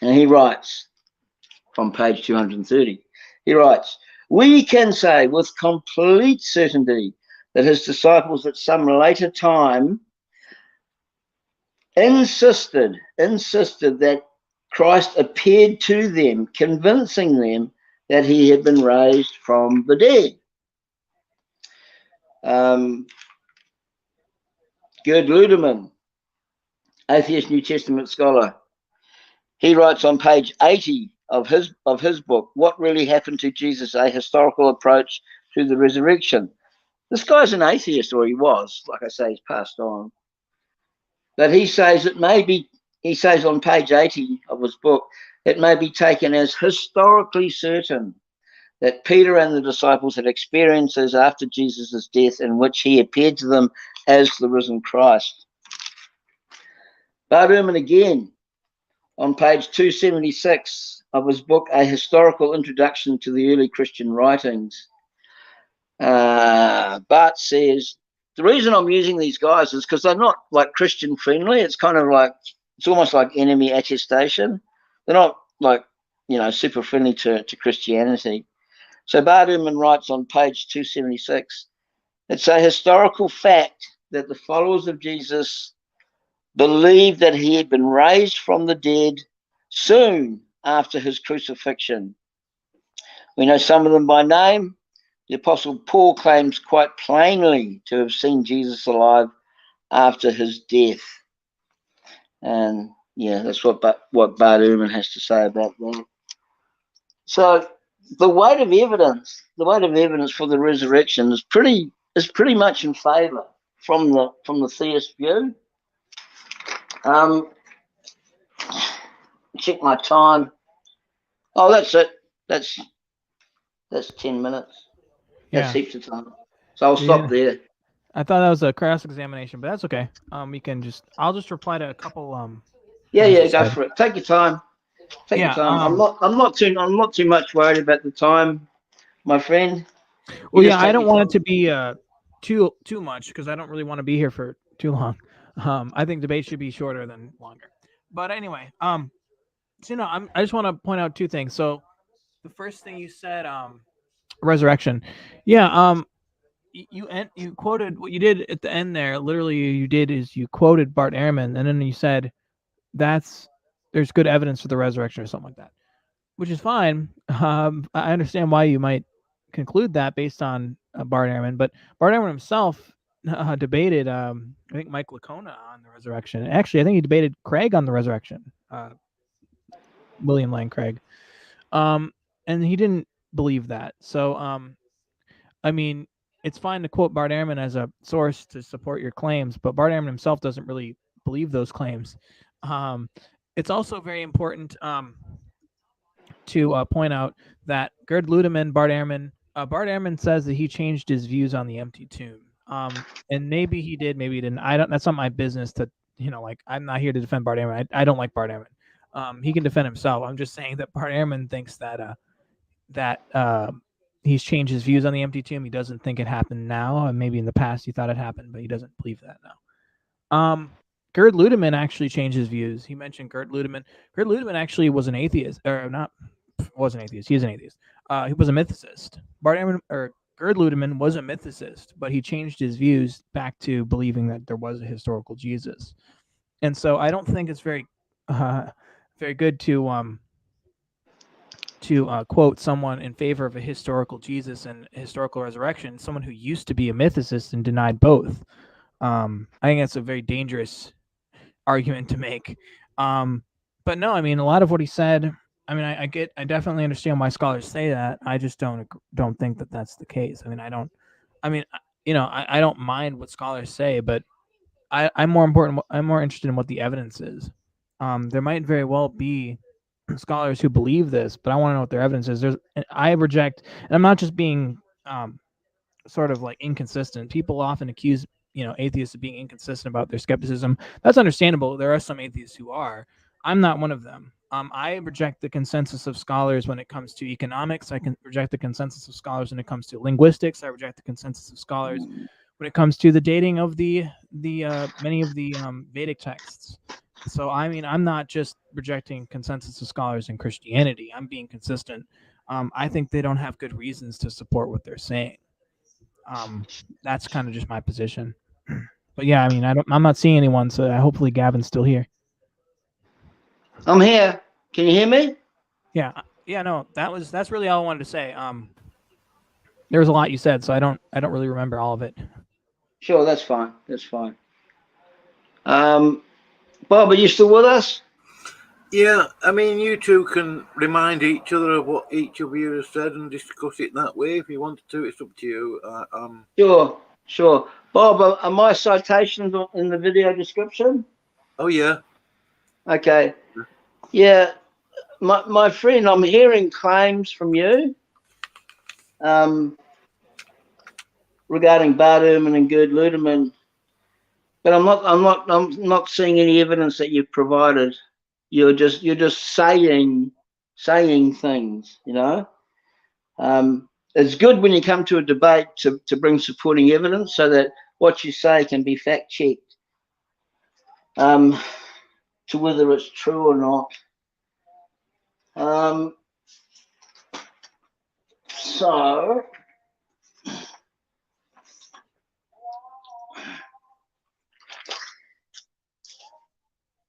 And he writes from page 230, he writes, "We can say with complete certainty that his disciples at some later time insisted that Christ appeared to them, convincing them that he had been raised from the dead." Gerd Ludemann, atheist New Testament scholar. He writes on page 80 of his book, What Really Happened to Jesus, a Historical Approach to the Resurrection. This guy's an atheist, or he was. Like I say, he's passed on. But he says on page 80 of his book, it may be taken as historically certain that Peter and the disciples had experiences after Jesus' death in which he appeared to them as the risen Christ. Bart Ehrman again, on page 276 of his book, A Historical Introduction to the Early Christian Writings, Bart says, the reason I'm using these guys is because they're not like Christian friendly. It's kind of like, it's almost like enemy attestation. They're not like, super friendly to Christianity. So Bart Ehrman writes on page 276, it's a historical fact that the followers of Jesus believed that he had been raised from the dead soon after his crucifixion. We know some of them by name. The Apostle Paul claims quite plainly to have seen Jesus alive after his death. And yeah, that's what Bart Ehrman has to say about that. So the weight of evidence for the resurrection is pretty much in favour from the theist view. Check my time. Oh, that's it. That's 10 minutes. That's heaps of time. So I'll stop there. I thought that was a cross-examination, but that's okay. I'll just reply to a couple. Go for it. Take your time. Take your time. I'm not too much worried about the time, my friend. I don't want it to be too much because I don't really want to be here for too long. I think debates should be shorter than longer. But anyway, I just want to point out two things. So the first thing you said, resurrection. Yeah. You quoted what you did at the end there. Literally, you quoted Bart Ehrman, and then you said there's good evidence for the resurrection or something like that, which is fine. I understand why you might conclude that based on Bart Ehrman, but Bart Ehrman himself debated, I think, Mike Licona on the resurrection. Actually, I think he debated Craig on the resurrection, William Lane Craig, and he didn't believe that. So, it's fine to quote Bart Ehrman as a source to support your claims, but Bart Ehrman himself doesn't really believe those claims. It's also very important to point out that Gerd Ludemann, Bart Ehrman says that he changed his views on the empty tomb. And maybe he did, maybe he didn't. That's not my business to, I'm not here to defend Bart Ehrman. I don't like Bart Ehrman. He can defend himself. I'm just saying that Bart Ehrman thinks that he's changed his views on the empty tomb. He doesn't think it happened now. Maybe in the past he thought it happened, but he doesn't believe that now. Gerd Ludemann actually changed his views. He mentioned Gerd Ludemann. Gerd Ludemann actually was an atheist, or not was an atheist. He is an atheist. He was a mythicist. Gerd Ludemann was a mythicist, but he changed his views back to believing that there was a historical Jesus. And so I don't think it's very good to quote someone in favor of a historical Jesus and historical resurrection, someone who used to be a mythicist and denied both. I think that's a very dangerous argument to make. But no, a lot of what he said, I definitely understand why scholars say that. I just don't think that that's the case. I don't mind what scholars say, but I'm more interested in what the evidence is. There might very well be scholars who believe this, but I want to know what their evidence is. I reject, and I'm not just being sort of like inconsistent. People often accuse atheists of being inconsistent about their skepticism. That's understandable. There are some atheists who are. I'm not one of them. I reject the consensus of scholars when it comes to economics. I can reject the consensus of scholars when it comes to linguistics. I reject the consensus of scholars when it comes to the dating of the many of the Vedic texts. So I'm not just rejecting consensus of scholars in Christianity. I'm being consistent. I think they don't have good reasons to support what they're saying. That's kind of just my position. But yeah, I'm not seeing anyone, so hopefully Gavin's still here. I'm here. Can you hear me? Yeah. No, that's really all I wanted to say. There was a lot you said, so I don't really remember all of it. Sure, that's fine. That's fine. Bob, are you still with us? Yeah, I mean, you two can remind each other of what each of you has said and discuss it that way if you want to. It's up to you. Sure. Bob, are my citations in the video description? Oh, yeah. Okay. Yeah, my friend, I'm hearing claims from you regarding Bart Ehrman and Gerd Ludemann, but I'm not seeing any evidence that you've provided. You're just saying things, you know. It's good when you come to a debate to bring supporting evidence so that what you say can be fact checked to whether it's true or not. So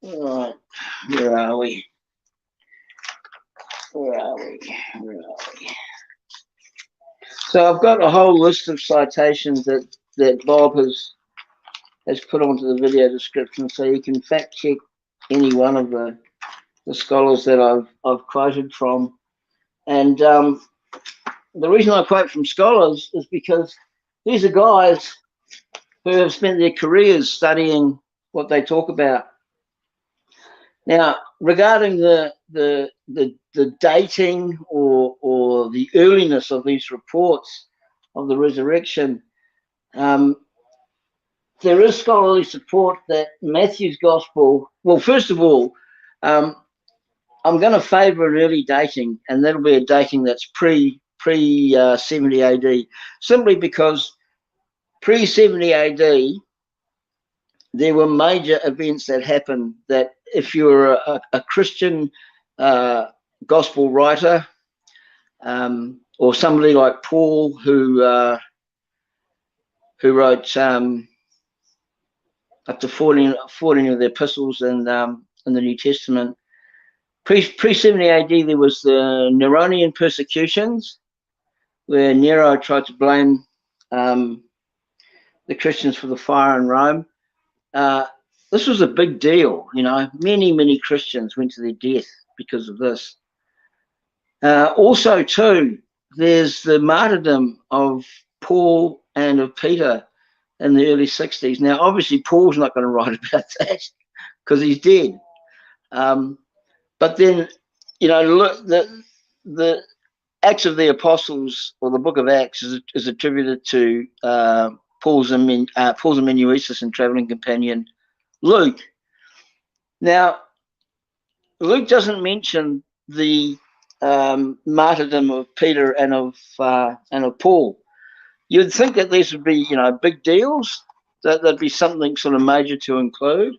all right, where are we? So I've got a whole list of citations that Bob has put onto the video description, so you can fact check any one of the scholars that I've quoted from. And the reason I quote from scholars is because these are guys who have spent their careers studying what they talk about. Now, regarding the dating or the earliness of these reports of the resurrection, there is scholarly support that Matthew's gospel. Well, first of all, I'm going to favour an early dating, and that'll be a dating that's pre 70 AD, simply because pre 70 AD there were major events that happened that if you were a Christian gospel writer, or somebody like Paul who wrote up to 14 of the epistles in the New Testament. Pre 70 AD, there was the Neronian persecutions, where Nero tried to blame the Christians for the fire in Rome. This was a big deal, you know. Many Christians went to their death because of this. Also, too, there's the martyrdom of Paul and of Peter in the early 60s. Now, obviously, Paul's not going to write about that because he's dead. But then, you know, look, the Acts of the Apostles, or the Book of Acts, is attributed to Paul's amanuensis and traveling companion Luke. Now, Luke doesn't mention the martyrdom of Peter and of Paul. You'd think that these would be, you know, big deals. That there'd be something sort of major to include.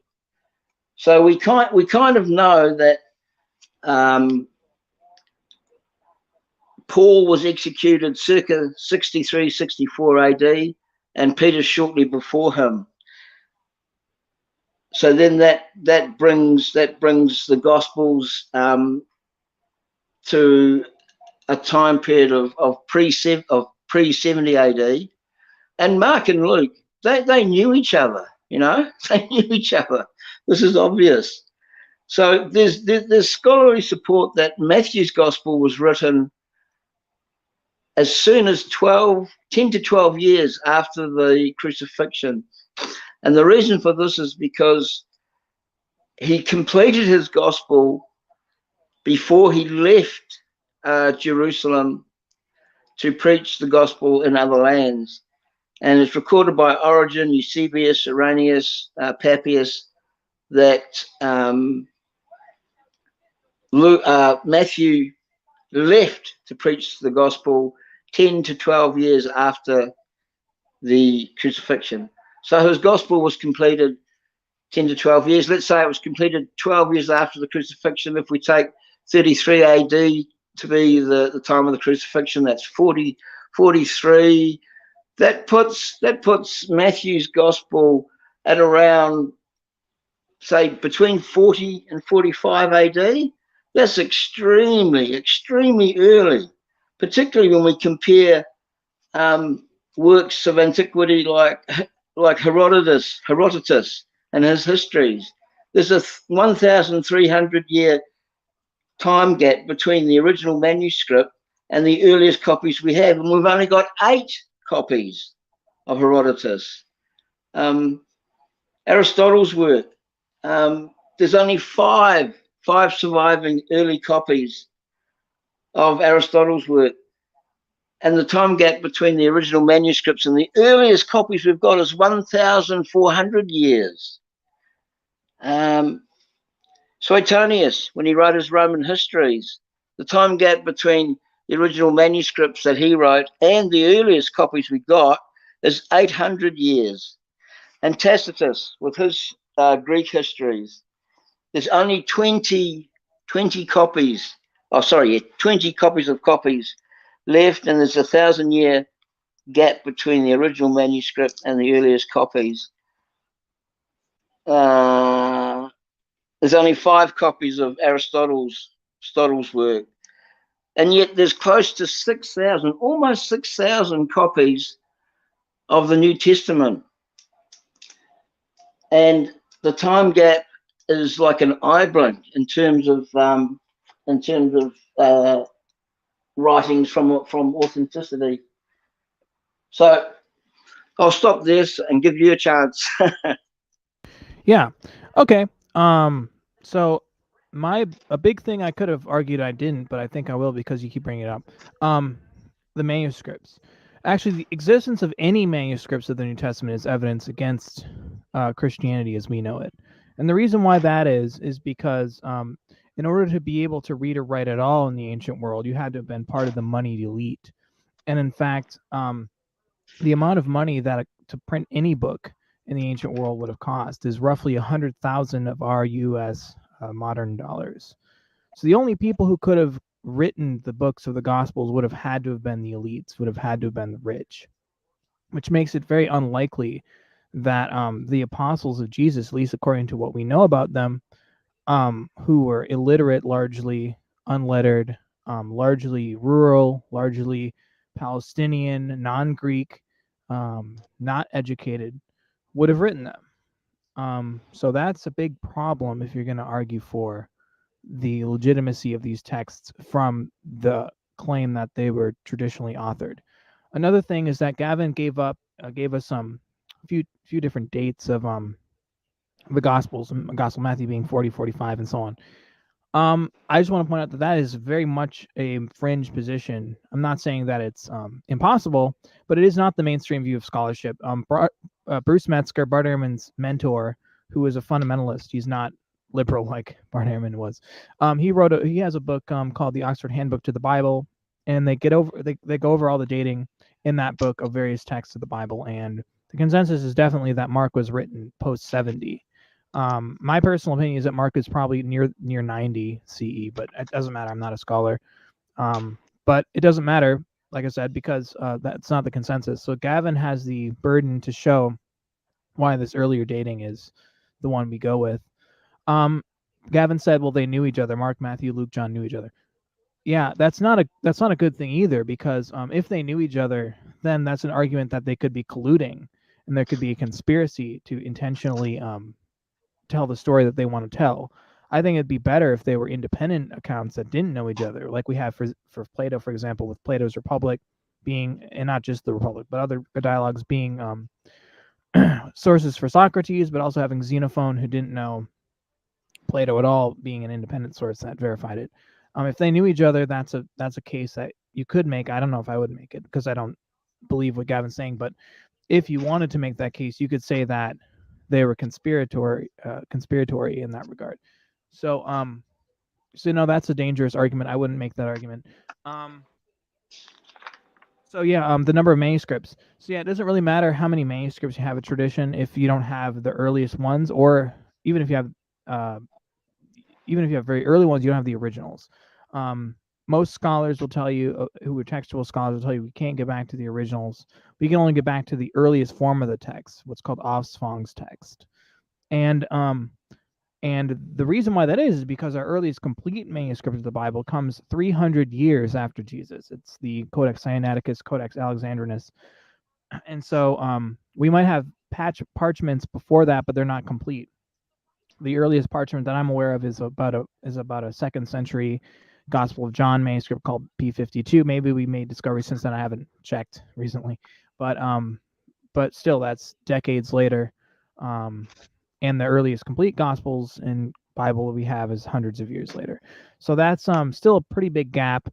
So we kind of know that Paul was executed circa 63, 64 AD, and Peter shortly before him. So then that brings the Gospels to a time period of pre 70 AD, and Mark and Luke, they knew each other, you know, they knew each other. This is obvious. So there's scholarly support that Matthew's Gospel was written as soon as 10 to 12 years after the crucifixion. And the reason for this is because he completed his gospel before he left Jerusalem to preach the gospel in other lands. And it's recorded by Origen, Eusebius, Irenaeus, Papias, that Matthew left to preach the gospel 10 to 12 years after the crucifixion. So his gospel was completed 10 to 12 years. Let's say it was completed 12 years after the crucifixion. If we take 33 AD to be the time of the crucifixion, that's 43. That puts Matthew's gospel at around, say, between 40 and 45 AD. That's extremely early, particularly when we compare works of antiquity like Herodotus, and his histories. There's a 1,300 year time gap between the original manuscript and the earliest copies we have, and we've only got 8 copies of Herodotus. Aristotle's work, there's only five surviving early copies of Aristotle's work, and the time gap between the original manuscripts and the earliest copies we've got is 1,400 years. Suetonius, when he wrote his Roman histories, the time gap between the original manuscripts that he wrote and the earliest copies we got is 800 years. And Tacitus, with his Greek histories, there's only 20 copies. 20 copies of copies left, and there's a 1,000-year gap between the original manuscript and the earliest copies. There's only 5 copies of Aristotle's work, and yet there's close to 6,000, almost 6,000 copies of the New Testament, and the time gap is like an eye blink in terms of writings from authenticity. So I'll stop this and give you a chance. Yeah. Okay. So a big thing I could have argued I didn't, but I think I will because you keep bringing it up. The manuscripts. Actually, the existence of any manuscripts of the New Testament is evidence against Christianity as we know it. And the reason why that is because in order to be able to read or write at all in the ancient world, you had to have been part of the moneyed elite. And in fact, the amount of money that to print any book in the ancient world would have cost is roughly 100,000 of our U.S. Modern dollars. So the only people who could have written the books of the Gospels would have had to have been the elites, would have had to have been the rich, which makes it very unlikely that the apostles of Jesus, at least according to what we know about them, who were illiterate, largely unlettered, largely rural, largely Palestinian, non-Greek, not educated, would have written them. So that's a big problem if you're going to argue for the legitimacy of these texts from the claim that they were traditionally authored. Another thing is that Gavin gave us few different dates of the Gospels, Gospel Matthew being 40, 45, and so on. I just want to point out that is very much a fringe position. I'm not saying that it's impossible, but it is not the mainstream view of scholarship. Bruce Metzger, Bart Ehrman's mentor, who is a fundamentalist, he's not liberal like Bart Ehrman was. He has a book called The Oxford Handbook to the Bible, and they go over all the dating in that book of various texts of the Bible, and the consensus is definitely that Mark was written post 70. My personal opinion is that Mark is probably near 90 CE, but it doesn't matter. I'm not a scholar. But it doesn't matter, like I said, because that's not the consensus. So Gavin has the burden to show why this earlier dating is the one we go with. Gavin said, well, they knew each other. Mark, Matthew, Luke, John knew each other. Yeah, that's not a good thing either, because if they knew each other, then that's an argument that they could be colluding, and there could be a conspiracy to intentionally tell the story that they want to tell. I think it'd be better if they were independent accounts that didn't know each other, like we have for Plato, for example, with Plato's Republic being, and not just the Republic, but other dialogues being sources for Socrates, but also having Xenophon, who didn't know Plato at all, being an independent source that verified it. If they knew each other, that's a case that you could make. I don't know if I would make it because I don't believe what Gavin's saying, but if you wanted to make that case, you could say that they were conspiratory in that regard. So no, that's a dangerous argument. I wouldn't make that argument. So yeah, the number of manuscripts. So yeah, it doesn't really matter how many manuscripts you have a tradition if you don't have the earliest ones, or even if you have very early ones, you don't have the originals. Most scholars will tell you, who are textual scholars, will tell you we can't get back to the originals. We can only get back to the earliest form of the text, what's called Aufsfangstext. And the reason why that is because our earliest complete manuscript of the Bible comes 300 years after Jesus. It's the Codex Sinaiticus, Codex Alexandrinus. And so we might have parchments before that, but they're not complete. The earliest parchment that I'm aware of is about a 2nd century Gospel of John manuscript called P52. Maybe we made discoveries since then. I haven't checked recently, but still, that's decades later. And the earliest complete Gospels and Bible we have is hundreds of years later. So that's still a pretty big gap.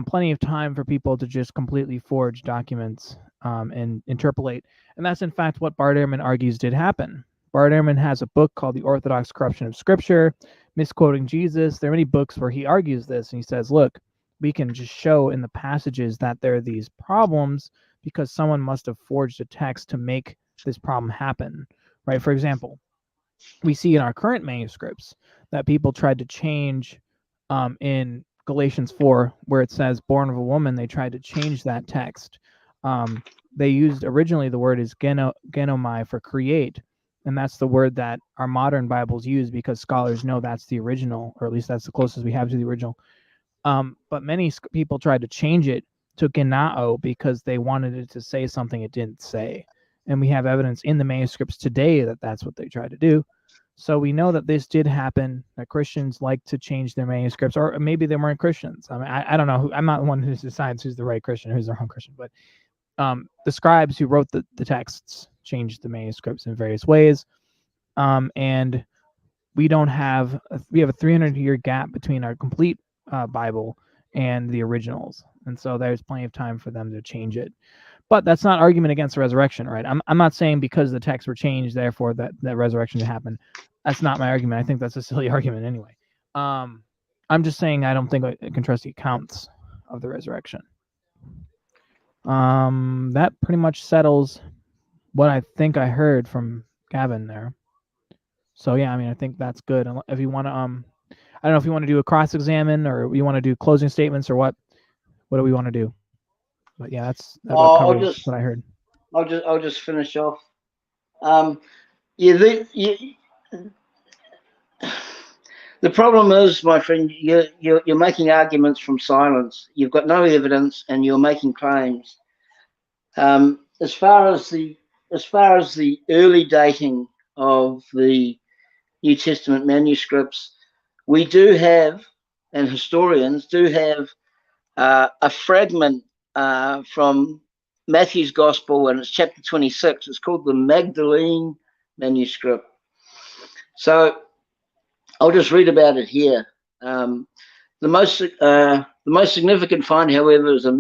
Plenty of time for people to just completely forge documents and interpolate. And that's in fact what Bart Ehrman argues did happen. Bart Ehrman has a book called The Orthodox Corruption of Scripture, misquoting Jesus. There are many books where he argues this, and he says, look, we can just show in the passages that there are these problems because someone must have forged a text to make this problem happen, right? For example, we see in our current manuscripts that people tried to change in Galatians 4, where it says born of a woman, they tried to change that text. They used originally the word is genomai for create, and that's the word that our modern Bibles use because scholars know that's the original, or at least that's the closest we have to the original. But many people tried to change it to genao because they wanted it to say something it didn't say. And we have evidence in the manuscripts today that that's what they tried to do. So we know that this did happen, that Christians like to change their manuscripts, or maybe they weren't Christians. I mean, I don't know. I'm not the one who decides who's the right Christian, who's the wrong Christian, but the scribes who wrote the texts changed the manuscripts in various ways. And we have a 300-year gap between our complete Bible and the originals. And so there's plenty of time for them to change it. But that's not argument against the resurrection, right? I'm not saying because the texts were changed, therefore that resurrection did happen. That's not my argument. I think that's a silly argument anyway. I'm just saying I don't think I can trust the accounts of the resurrection. That pretty much settles what I think I heard from Gavin there. So yeah, I mean, I think that's good. If you want to, I don't know if you want to do a cross-examine or you want to do closing statements or what do we want to do? But yeah, that covers what I heard. I'll just finish off. The problem is, my friend, you're making arguments from silence. You've got no evidence, and you're making claims. As far as the early dating of the New Testament manuscripts, we do have, and historians do have, a fragment from Matthew's Gospel, and it's chapter 26. It's called the Magdalene manuscript. So I'll just read about it here. The most significant find, however, is a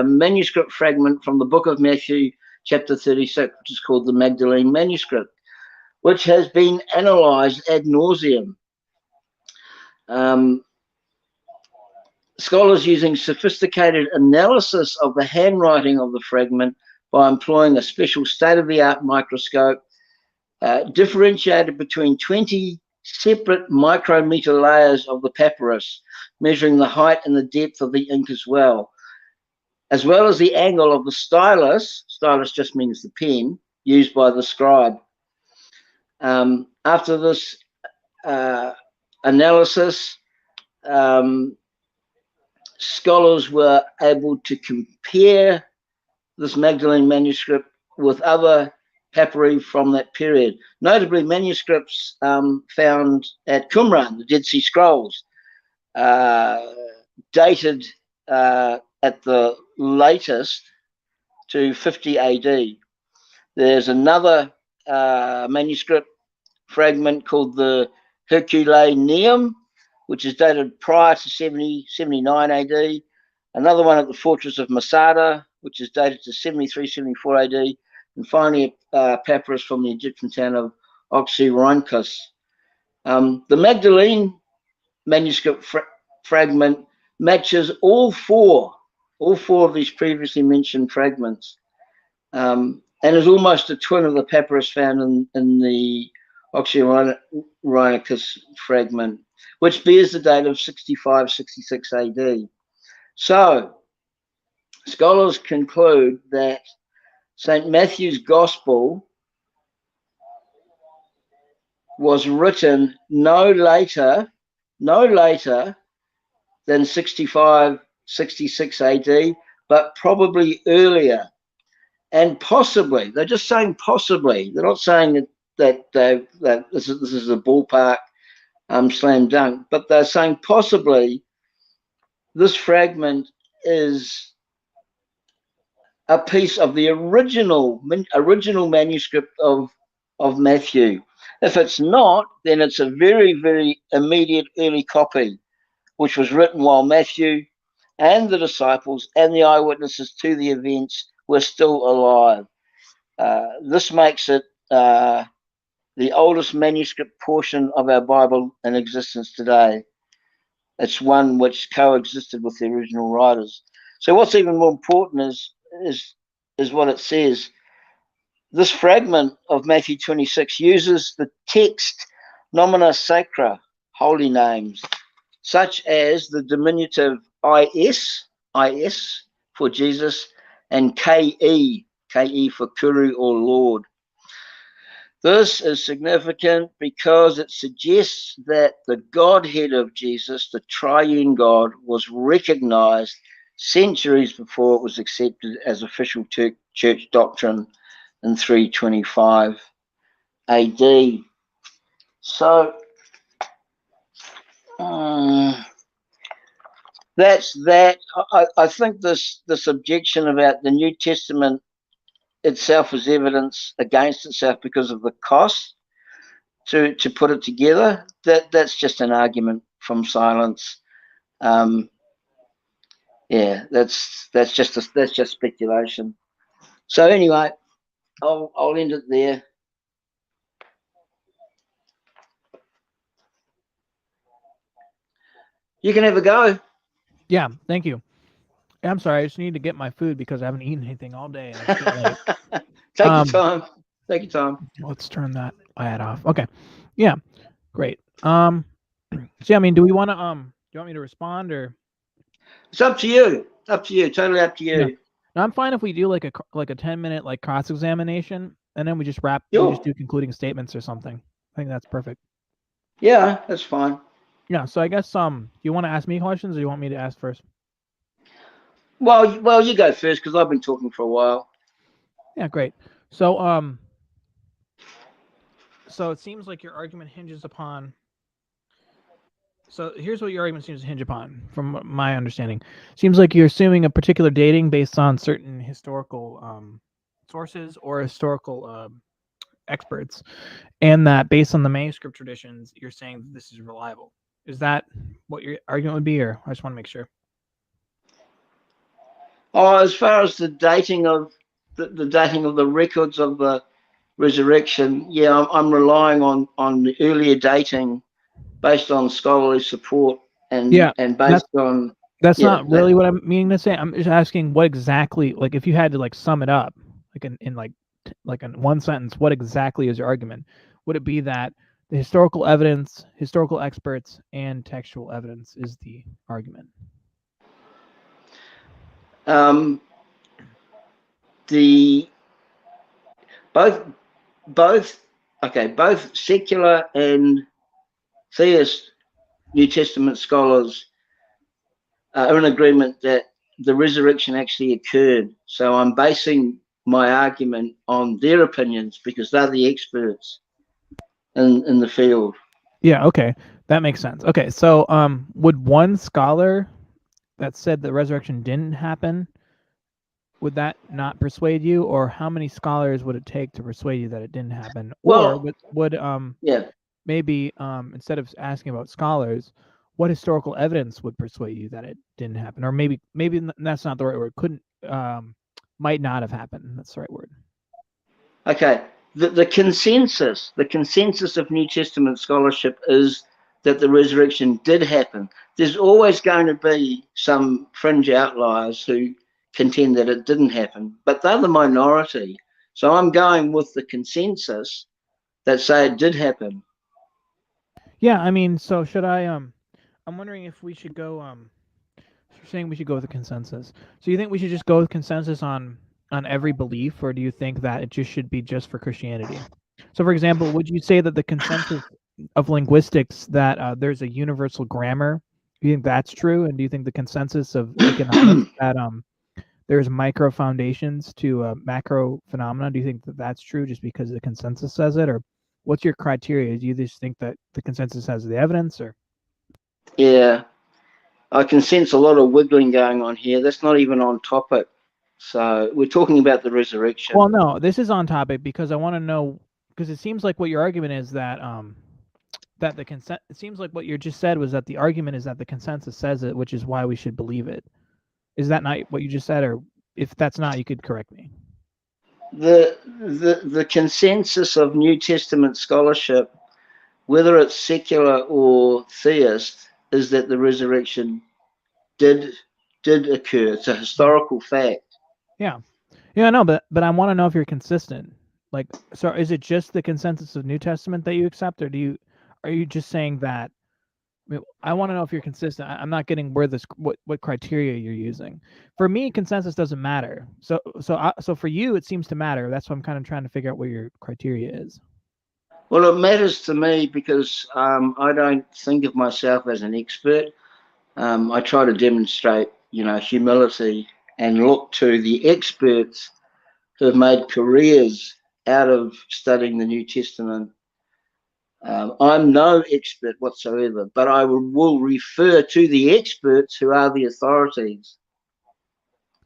manuscript fragment from the book of Matthew, chapter 36, which is called the Magdalene manuscript, which has been analysed ad nauseum. Scholars using sophisticated analysis of the handwriting of the fragment by employing a special state-of-the-art microscope differentiated between 20 separate micrometer layers of the papyrus, measuring the height and the depth of the ink as well as the angle of the stylus just means the pen, used by the scribe. After this analysis, scholars were able to compare this Magdalene manuscript with other papyri from that period, notably manuscripts found at Qumran, the Dead Sea Scrolls, dated at the latest to 50 AD. There's another manuscript fragment called the Herculaneum, which is dated prior to 79 AD. Another one at the fortress of Masada, which is dated to 73, 74 AD. And finally, a papyrus from the Egyptian town of Oxyrhynchus. The Magdalene manuscript fragment matches all four of these previously mentioned fragments, and is almost a twin of the papyrus found in the Oxyrhynchus fragment, which bears the date of 65, 66 AD. So, scholars conclude that St. Matthew's Gospel was written no later than 65, 66 AD, but probably earlier, and possibly, they're just saying possibly. They're not saying that this is a ballpark slam dunk, but they're saying possibly this fragment is a piece of the original manuscript of Matthew. If it's not, then it's a very, very immediate early copy, which was written while Matthew and the disciples and the eyewitnesses to the events were still alive. This makes it the oldest manuscript portion of our Bible in existence today. It's one which coexisted with the original writers. So what's even more important is what it says. This fragment of Matthew 26 uses the text nomina sacra, holy names, such as the diminutive is for Jesus, and ke for Kuru or Lord. This is significant because it suggests that the Godhead of Jesus, the triune God, was recognized centuries before it was accepted as official church doctrine in 325 AD. So that's that. I think this objection about the New Testament itself is evidence against itself because of the cost to put it together. That's just an argument from silence. Yeah, that's just speculation. So anyway, I'll end it there. You can have a go. Yeah, thank you. I'm sorry, I just need to get my food because I haven't eaten anything all day. And it's getting late. Take your time. Take your time. Let's turn that ad off. Okay. Yeah. Great. So yeah, I mean, do you want me to respond or? It's up to you. Up to you. Totally up to you. Yeah. No, I'm fine if we do like a 10-minute like cross-examination and then we just wrap. Sure. We just do concluding statements or something. I think that's perfect. Yeah, that's fine. Yeah. So I guess do you want to ask me questions or you want me to ask first? Well, you go first because I've been talking for a while. Yeah, great. So so it seems like your argument hinges upon. So here's what your argument seems to hinge upon, from my understanding. Seems like you're assuming a particular dating based on certain historical sources or historical experts, and that based on the manuscript traditions, you're saying that this is reliable. Is that what your argument would be, or I just want to make sure? Oh, as far as the dating of the records of the resurrection, yeah, I'm relying on the earlier dating based on scholarly support and based on. That's not really what I'm meaning to say. I'm just asking what exactly, like, if you had to like sum it up, like in one sentence, what exactly is your argument? Would it be that the historical evidence, historical experts, and textual evidence is the argument? Both secular and theist New Testament scholars are in agreement that the resurrection actually occurred. So I'm basing my argument on their opinions because they're the experts in the field. Yeah, okay. That makes sense. Okay, so would one scholar that said the resurrection didn't happen, would that not persuade you, or how many scholars would it take to persuade you that it didn't happen? Well, or would maybe instead of asking about scholars, what historical evidence would persuade you that it didn't happen? Or maybe that's not the right word. Might not have happened. That's the right word. Okay. The consensus of New Testament scholarship is that the resurrection did happen. There's always going to be some fringe outliers who contend that it didn't happen, but they're the minority. So I'm going with the consensus that say it did happen. Yeah, I mean, so should I? I'm wondering if we should go. You're saying we should go with the consensus. So you think we should just go with consensus on every belief, or do you think that it just should be just for Christianity? So, for example, would you say that the consensus of linguistics that there's a universal grammar? Do you think that's true? And do you think the consensus of economics there's micro foundations to macro phenomena? Do you think that that's true just because the consensus says it, or what's your criteria? Do you just think that the consensus has the evidence, or? Yeah, I can sense a lot of wiggling going on here. That's not even on topic. So we're talking about the resurrection. Well, no, this is on topic because I want to know, because it seems like what your argument is that that the consent. It seems like what you just said was that the argument is that the consensus says it, which is why we should believe it. Is that not what you just said, or if that's not, you could correct me. The consensus of New Testament scholarship, whether it's secular or theist, is that the resurrection did occur. It's a historical fact. Yeah, no, but I want to know if you're consistent. Like, so is it just the consensus of New Testament that you accept, or are you just saying that? I want to know if you're consistent. I'm not getting where what criteria you're using. For me, consensus doesn't matter. So for you, it seems to matter. That's why I'm kind of trying to figure out what your criteria is. Well, it matters to me because I don't think of myself as an expert. I try to demonstrate, humility and look to the experts who have made careers out of studying the New Testament. I'm no expert whatsoever, but I will refer to the experts who are the authorities.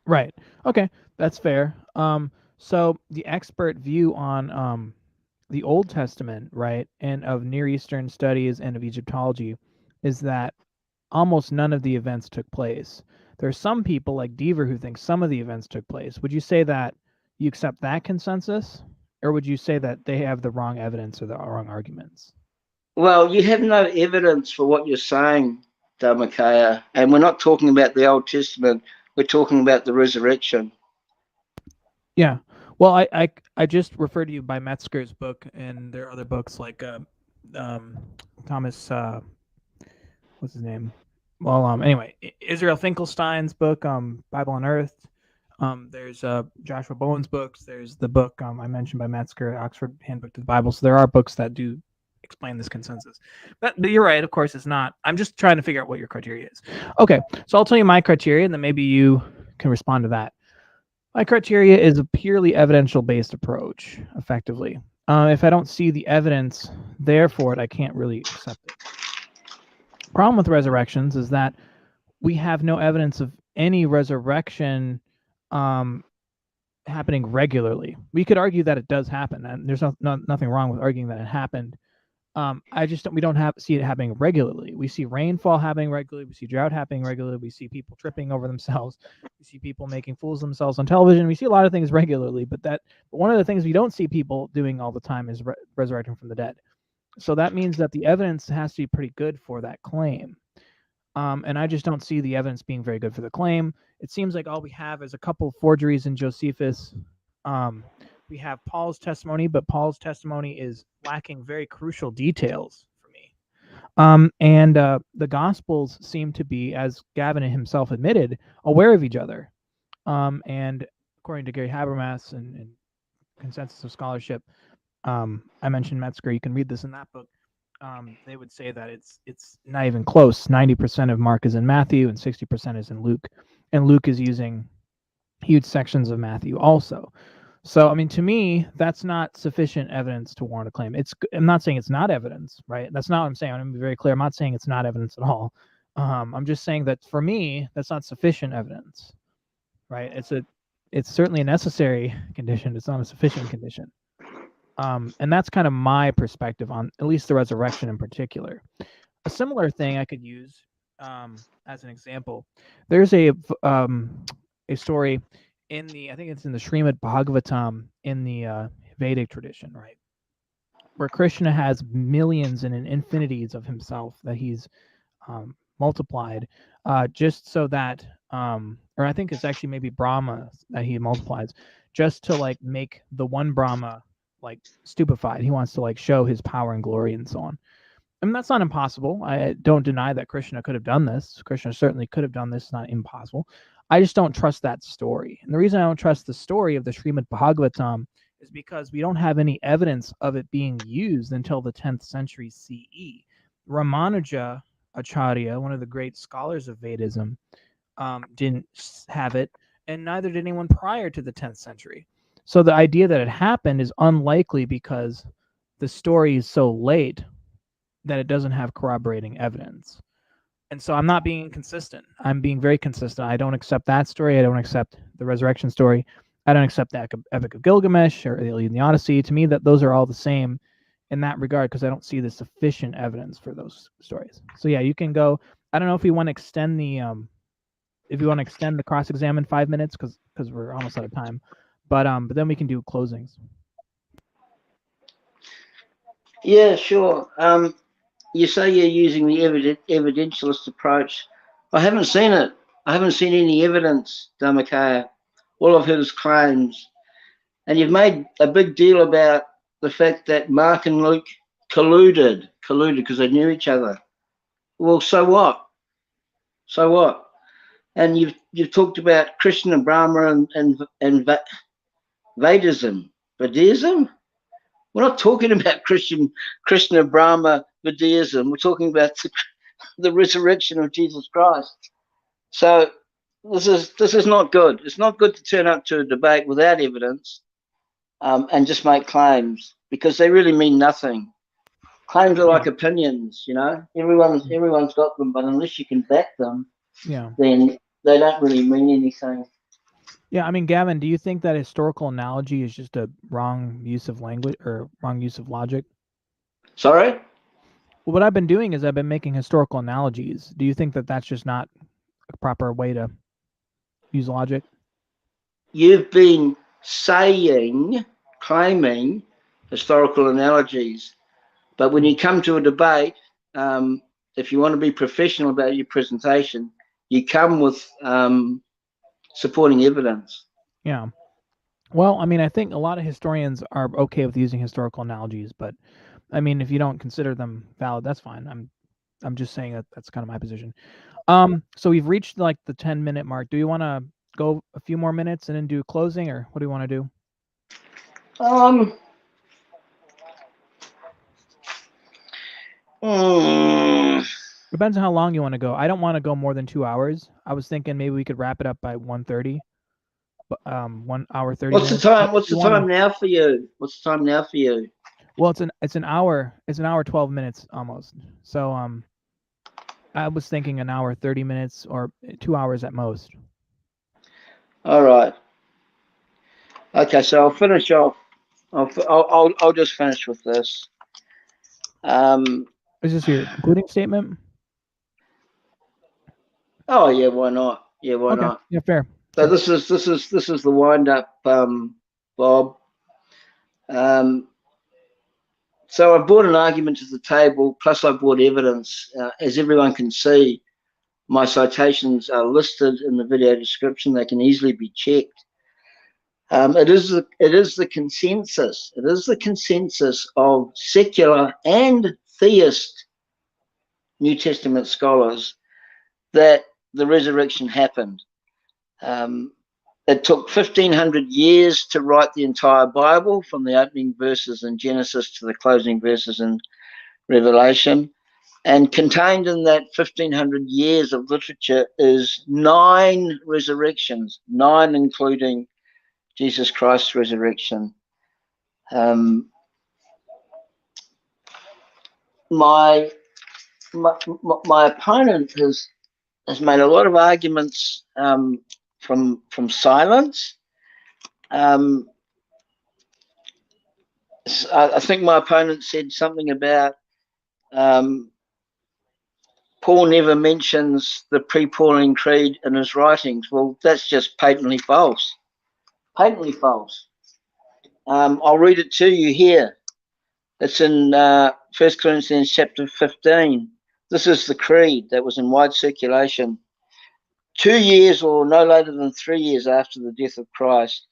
Right. Okay, that's fair. So the expert view on the Old Testament, right, and of Near Eastern studies and of Egyptology, is that almost none of the events took place. There are some people like Deaver who think some of the events took place. Would you say that you accept that consensus, or would you say that they have the wrong evidence or the wrong arguments? Well, you have no evidence for what you're saying, Dharmakaya, and we're not talking about the Old Testament. We're talking about the resurrection. Yeah. Well, I just referred to you by Metzger's book, and there are other books like Thomas, what's his name? Well, anyway, Israel Finkelstein's book, Bible on Earth. There's Joshua Bowen's books. There's the book I mentioned by Metzger, Oxford Handbook to the Bible. So there are books that do explain this consensus. But you're right. Of course, it's not. I'm just trying to figure out what your criteria is. Okay, so I'll tell you my criteria, and then maybe you can respond to that. My criteria is a purely evidential-based approach, effectively. If I don't see the evidence there for it, I can't really accept it. Problem with resurrections is that we have no evidence of any resurrection happening regularly. We could argue that it does happen, and there's nothing wrong with arguing that it happened. We don't see it happening regularly. We see rainfall happening regularly. We see drought happening regularly. We see people tripping over themselves. We see people making fools of themselves on television. We see a lot of things regularly, but one of the things we don't see people doing all the time is resurrecting from the dead. So that means that the evidence has to be pretty good for that claim. And I just don't see the evidence being very good for the claim. It seems like all we have is a couple of forgeries in Josephus. We have Paul's testimony, but Paul's testimony is lacking very crucial details for me. And the Gospels seem to be, as Gavin himself admitted, aware of each other. And according to Gary Habermas and Consensus of Scholarship, I mentioned Metzger. You can read this in that book. They would say that it's not even close. 90% of Mark is in Matthew, and 60% is in Luke. And Luke is using huge sections of Matthew also. So, I mean, to me, that's not sufficient evidence to warrant a claim. I'm not saying it's not evidence, right? That's not what I'm saying. I'm going to be very clear. I'm not saying it's not evidence at all. I'm just saying that for me, that's not sufficient evidence, right? It's certainly a necessary condition. It's not a sufficient condition. And that's kind of my perspective on at least the resurrection in particular. A similar thing I could use as an example. There's a story I think it's in the Srimad Bhagavatam in the Vedic tradition, right? Where Krishna has millions and infinities of himself that he's multiplied just so that, or I think it's actually maybe Brahma that he multiplies just to like make the one Brahma like stupefied. He wants to like show his power and glory and so on. I mean, that's not impossible. I don't deny that Krishna could have done this. Krishna certainly could have done this. It's not impossible. I just don't trust that story. And the reason I don't trust the story of the Srimad Bhagavatam is because we don't have any evidence of it being used until the 10th century CE. Ramanuja Acharya, one of the great scholars of Vedism, didn't have it and neither did anyone prior to the 10th century. So the idea that it happened is unlikely because the story is so late that it doesn't have corroborating evidence. And so I'm not being inconsistent. I'm being very consistent. I don't accept that story. I don't accept the resurrection story. I don't accept the Epic of Gilgamesh or the Iliad and the Odyssey. To me, that those are all the same in that regard, because I don't see the sufficient evidence for those stories. So yeah, you can go. I don't know if you want to extend the cross-examine 5 minutes, because we're almost out of time. But then we can do closings. Yeah, sure. You say you're using the evidentialist approach. I haven't seen it. I haven't seen any evidence, Dharmakaya. All I've heard is claims. And you've made a big deal about the fact that Mark and Luke colluded because they knew each other. Well, so what? So what? And you've talked about Krishna, Brahma, and Vedism. Vedism? We're not talking about Krishna, Brahma, Vedism. We're talking about the resurrection of Jesus Christ. So this is not good. It's not good to turn up to a debate without evidence and just make claims, because they really mean nothing. Claims are like opinions, you know. Everyone's got them, but unless you can back them, then they don't really mean anything. Yeah, I mean, Gavin, do you think that historical analogy is just a wrong use of language or wrong use of logic? Sorry? Well, what I've been doing is I've been making historical analogies. Do you think that that's just not a proper way to use logic? You've been claiming historical analogies, but when you come to a debate, if you want to be professional about your presentation, you come with supporting evidence. Yeah. Well, I mean, I think a lot of historians are okay with using historical analogies, but I mean, if you don't consider them valid, that's fine. I'm just saying that that's kind of my position. So we've reached like the 10-minute mark. Do you want to go a few more minutes and then do closing, or what do you want to do? Depends on how long you want to go. I don't want to go more than 2 hours. I was thinking maybe we could wrap it up by 1:30. 1 hour 30 What's minutes. the time? What's the time now for you? What's the time now for you? Well, it's an hour 12 minutes almost. So I was thinking an hour 30 minutes or 2 hours at most. All right. Okay, so I'll finish off. I'll just finish with this. Is this your concluding statement? Oh yeah, why not? Yeah, why not? Yeah, fair. So this is the wind up, Bob. So I brought an argument to the table, plus I brought evidence. As everyone can see, my citations are listed in the video description. They can easily be checked. It is the consensus. It is the consensus of secular and theist New Testament scholars that the resurrection happened. It took 1,500 years to write the entire Bible, from the opening verses in Genesis to the closing verses in Revelation. And contained in that 1,500 years of literature is 9 resurrections, 9 including Jesus Christ's resurrection. My opponent has made a lot of arguments from silence. I think my opponent said something about Paul never mentions the pre-Pauline creed in his writings. Well, that's just patently false. Patently false. I'll read it to you here. It's in 1 Corinthians chapter 15. This is the creed that was in wide circulation 2 years or no later than 3 years after the death of Christ.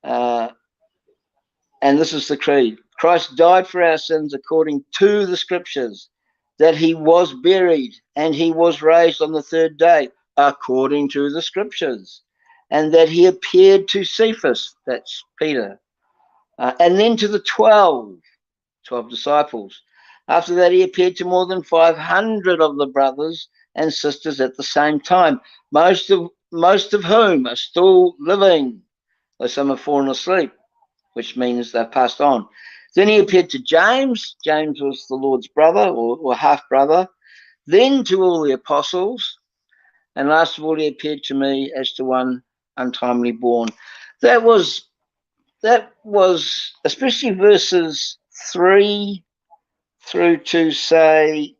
And this is the creed. Christ died for our sins according to the scriptures, that he was buried and he was raised on the 3rd day according to the scriptures, and that he appeared to Cephas, that's Peter, and then to the 12 disciples. After that, he appeared to more than 500 of the brothers and sisters at the same time, most of most of whom are still living, though some have fallen asleep, which means they've passed on. Then he appeared to James. James was the Lord's brother or half-brother. Then to all the apostles. And last of all, he appeared to me as to one untimely born. That was especially verses 3 through to, say,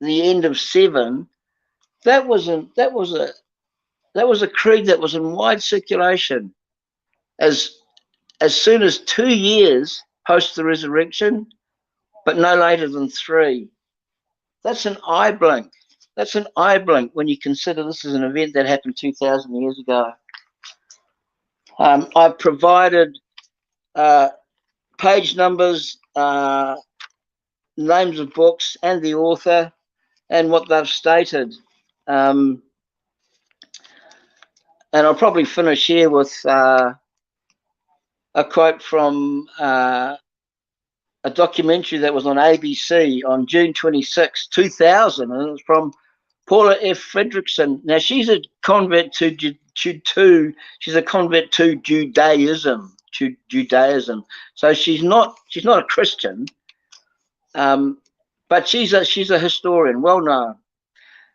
the end of 7. That was a creed that was in wide circulation as soon as 2 years post the resurrection, but no later than 3. That's an eye blink. That's an eye blink when you consider this is an event that happened 2,000 years ago. I've provided page numbers, names of books, and the author, and what they've stated. And I'll probably finish here with a quote from a documentary that was on ABC on June 26, 2000, and it was from Paula F. Fredrickson. Now, she's a convert to she's a convert to Judaism. So she's not a Christian, but she's a historian, well known.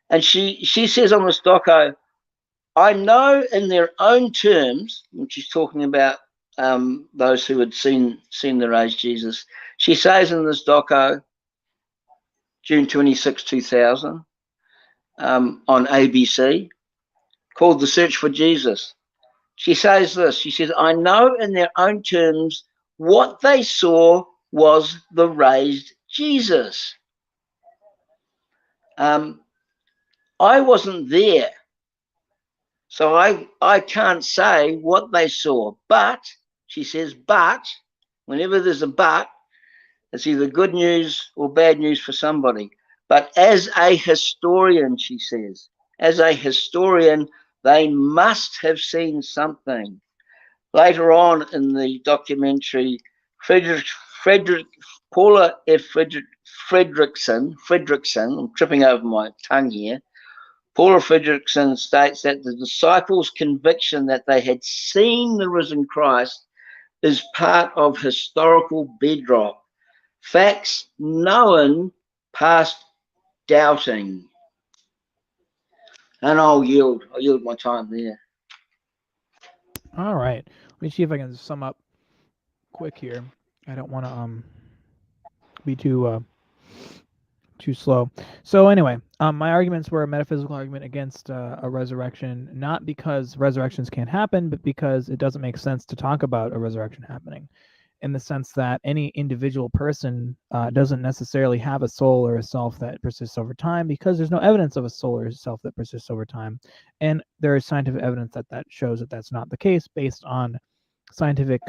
And she says on this doco, I know in their own terms, when she's talking about those who had seen the raised Jesus, she says in this doco, June 26, 2000, on ABC, called The Search for Jesus. She says this, she says, I know in their own terms what they saw was the raised Jesus. I wasn't there, so I can't say what they saw, but, she says, but, whenever there's a but, it's either good news or bad news for somebody. But as a historian, she says, as a historian, they must have seen something. Later on in the documentary, Paula F. Fredrickson, I'm tripping over my tongue here, Paula Fredrickson states that the disciples' conviction that they had seen the risen Christ is part of historical bedrock. Facts known past doubting. And I'll yield my time there. All right. Let me see if I can sum up quick here. I don't want to be too slow. So anyway, my arguments were a metaphysical argument against a resurrection, not because resurrections can't happen, but because it doesn't make sense to talk about a resurrection happening, in the sense that any individual person doesn't necessarily have a soul or a self that persists over time, because there's no evidence of a soul or a self that persists over time. And there is scientific evidence that shows that that's not the case, based on scientific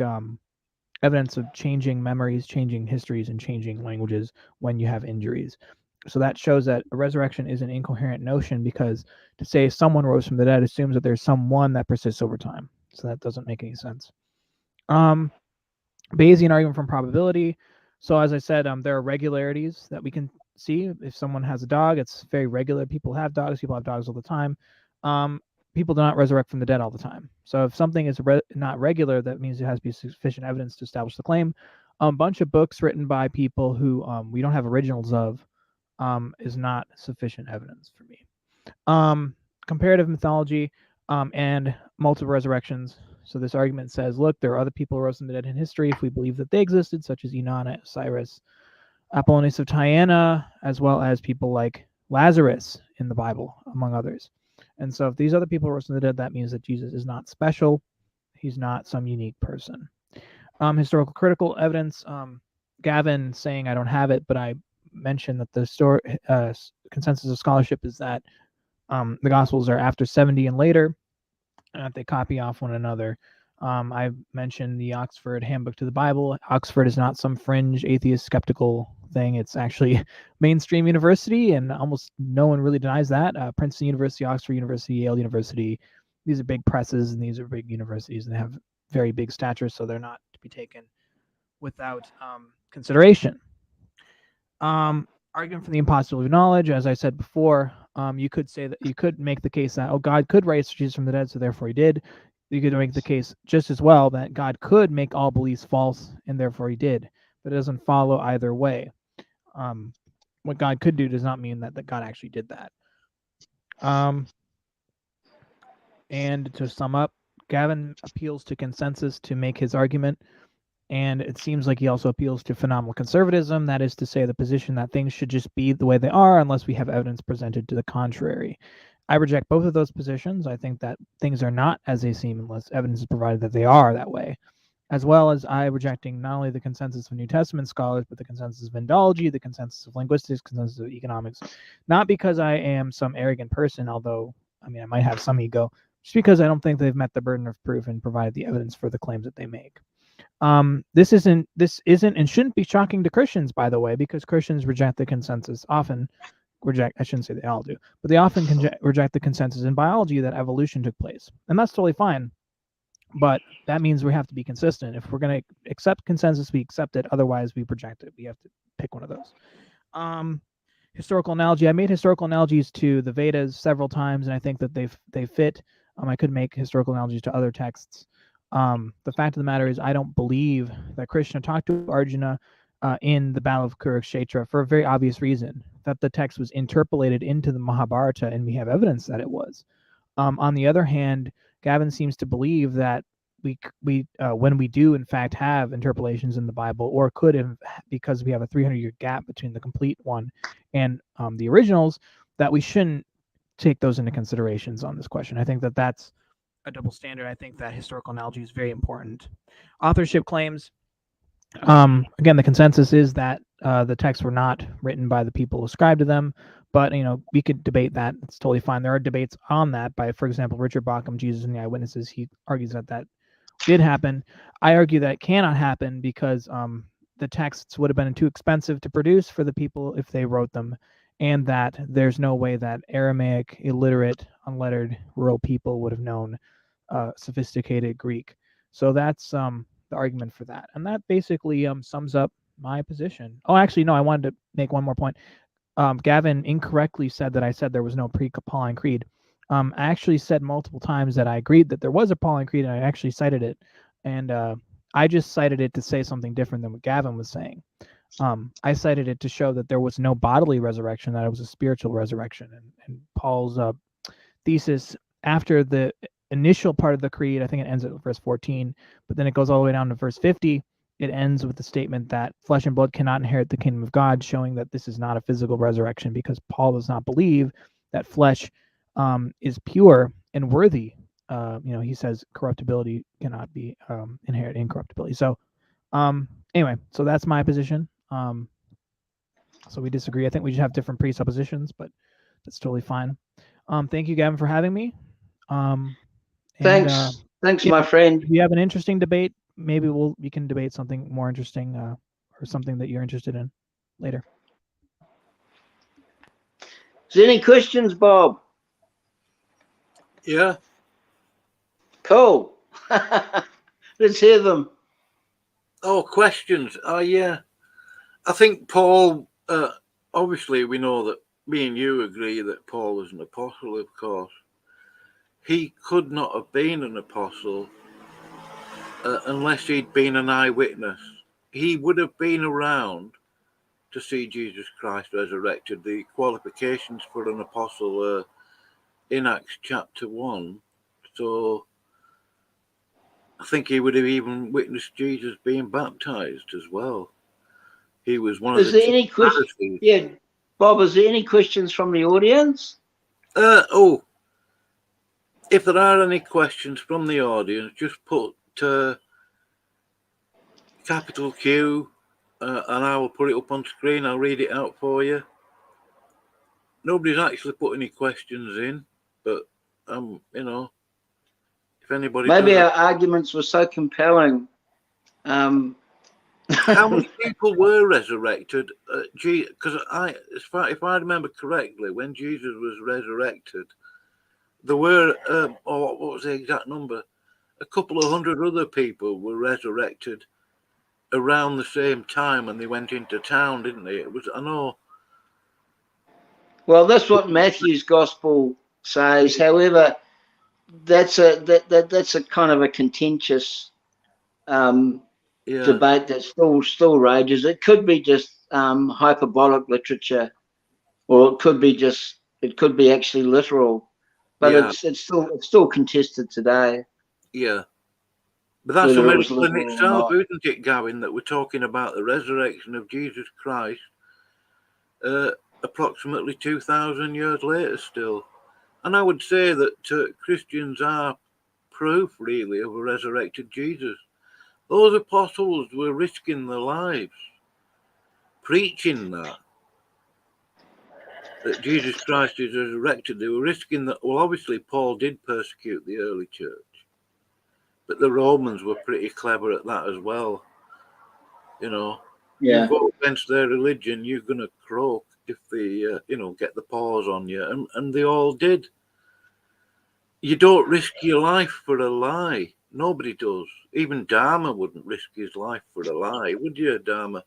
evidence of changing memories, changing histories, and changing languages when you have injuries. So that shows that a resurrection is an incoherent notion, because to say someone rose from the dead assumes that there's someone that persists over time. So that doesn't make any sense. Bayesian argument from probability. So as I said, there are regularities that we can see. If someone has a dog, it's very regular. People have dogs. People have dogs all the time. People do not resurrect from the dead all the time. So if something is not regular, that means it has to be sufficient evidence to establish the claim. A bunch of books written by people who we don't have originals of is not sufficient evidence for me. Comparative mythology and multiple resurrections. So this argument says, look, there are other people who rose from the dead in history if we believe that they existed, such as Inanna, Osiris, Apollonius of Tyana, as well as people like Lazarus in the Bible, among others. And so if these other people rose from the dead, that means that Jesus is not special. He's not some unique person. Historical critical evidence. Gavin saying I don't have it, but I mentioned that the consensus of scholarship is that the Gospels are after 70 and later, and that they copy off one another. I mentioned the Oxford Handbook to the Bible. Oxford is not some fringe atheist skeptical thing. It's actually mainstream university, and almost no one really denies that. Princeton University, Oxford University, Yale University, these are big presses, and these are big universities, and they have very big stature, so they're not to be taken without consideration. Argument for the impossibility of knowledge. As I said before, You could say that you could make the case that, oh, God could raise Jesus from the dead, so therefore he did. You could make the case just as well that God could make all beliefs false, and therefore he did. But it doesn't follow either way. What God could do does not mean that God actually did that. And to sum up, Gavin appeals to consensus to make his argument, and it seems like he also appeals to phenomenal conservatism, that is to say the position that things should just be the way they are unless we have evidence presented to the contrary. I reject both of those positions. I think that things are not as they seem unless evidence is provided that they are that way, as well as I rejecting not only the consensus of New Testament scholars, but the consensus of Indology, the consensus of linguistics, consensus of economics, not because I am some arrogant person, although, I mean, I might have some ego, just because I don't think they've met the burden of proof and provided the evidence for the claims that they make. This isn't and shouldn't be shocking to Christians, by the way, because Christians reject the consensus, often reject, I shouldn't say they all do, but they often reject the consensus in biology that evolution took place. And that's totally fine. But that means we have to be consistent. If we're going to accept consensus, we accept it. Otherwise, we reject it. We have to pick one of those. Historical analogy. I made historical analogies to the Vedas several times, and I think that they fit. I could make historical analogies to other texts. The fact of the matter is, I don't believe that Krishna talked to Arjuna in the Battle of Kurukshetra for a very obvious reason, that the text was interpolated into the Mahabharata, and we have evidence that it was. On the other hand, Gavin seems to believe that we when we do in fact have interpolations in the Bible, or could have, because we have a 300-year gap between the complete one and the originals, that we shouldn't take those into considerations on this question. I think that that's a double standard. I think that historical analogy is very important. Authorship claims. Again, the consensus is that the texts were not written by the people ascribed to them, but we could debate that. It's totally fine. There are debates on that by, for example, Richard Bauckham, Jesus and the Eyewitnesses. He argues that did happen. I argue that it cannot happen because the texts would have been too expensive to produce for the people if they wrote them, and that there's no way that Aramaic, illiterate, unlettered, rural people would have known sophisticated Greek. So that's the argument for that. And that basically sums up my position. Oh, actually, no, I wanted to make one more point. Gavin incorrectly said that I said there was no pre-Pauline creed. I actually said multiple times that I agreed that there was a Pauline creed, and I actually cited it. And I just cited it to say something different than what Gavin was saying. I cited it to show that there was no bodily resurrection, that it was a spiritual resurrection. And Paul's thesis after the initial part of the creed, I think it ends at verse 14, but then it goes all the way down to verse 50. It ends with the statement that flesh and blood cannot inherit the kingdom of God, showing that this is not a physical resurrection, because Paul does not believe that flesh is pure and worthy. He says corruptibility cannot be inherit incorruptibility. So anyway, so that's my position. So we disagree. I think we should have different presuppositions, but that's totally fine. Thank you, Gavin, for having me. Thanks, my friend. If you have an interesting debate, maybe we can debate something more interesting or something that you're interested in later. Is there any questions, Bob? Yeah. Cool. Let's hear them. Oh, questions. Oh, yeah. I think Paul, obviously we know that me and you agree that Paul was an apostle, of course. He could not have been an apostle unless he'd been an eyewitness. He would have been around to see Jesus Christ resurrected. The qualifications for an apostle are in Acts chapter 1. So I think he would have even witnessed Jesus being baptized as well. He was one of the any questions? Yeah, Bob, is there any questions from the audience? If there are any questions from the audience, just put capital Q, and I will put it up on screen. I'll read it out for you. Nobody's actually put any questions in, but if anybody maybe our arguments were so compelling. How many people were resurrected? Because if I remember correctly, when Jesus was resurrected, there were, what was the exact number? A couple of hundred other people were resurrected around the same time, and they went into town, didn't they? It was, I know. Well, that's what Matthew's gospel says. However, that's a kind of a contentious debate that still rages. It could be just hyperbolic literature, or it could be actually literal, but it's still contested today. Yeah. But that's a miracle in itself, isn't it, Gavin, that we're talking about the resurrection of Jesus Christ approximately 2,000 years later still. And I would say that Christians are proof, really, of a resurrected Jesus. Those apostles were risking their lives preaching that Jesus Christ is resurrected. They were risking that. Well, obviously, Paul did persecute the early church, but the Romans were pretty clever at that as well. You know, you go against their religion, you're going to croak if they, get the paws on you. And they all did. You don't risk your life for a lie. Nobody does. Even Dharma wouldn't risk his life for a lie, would you, Dharma?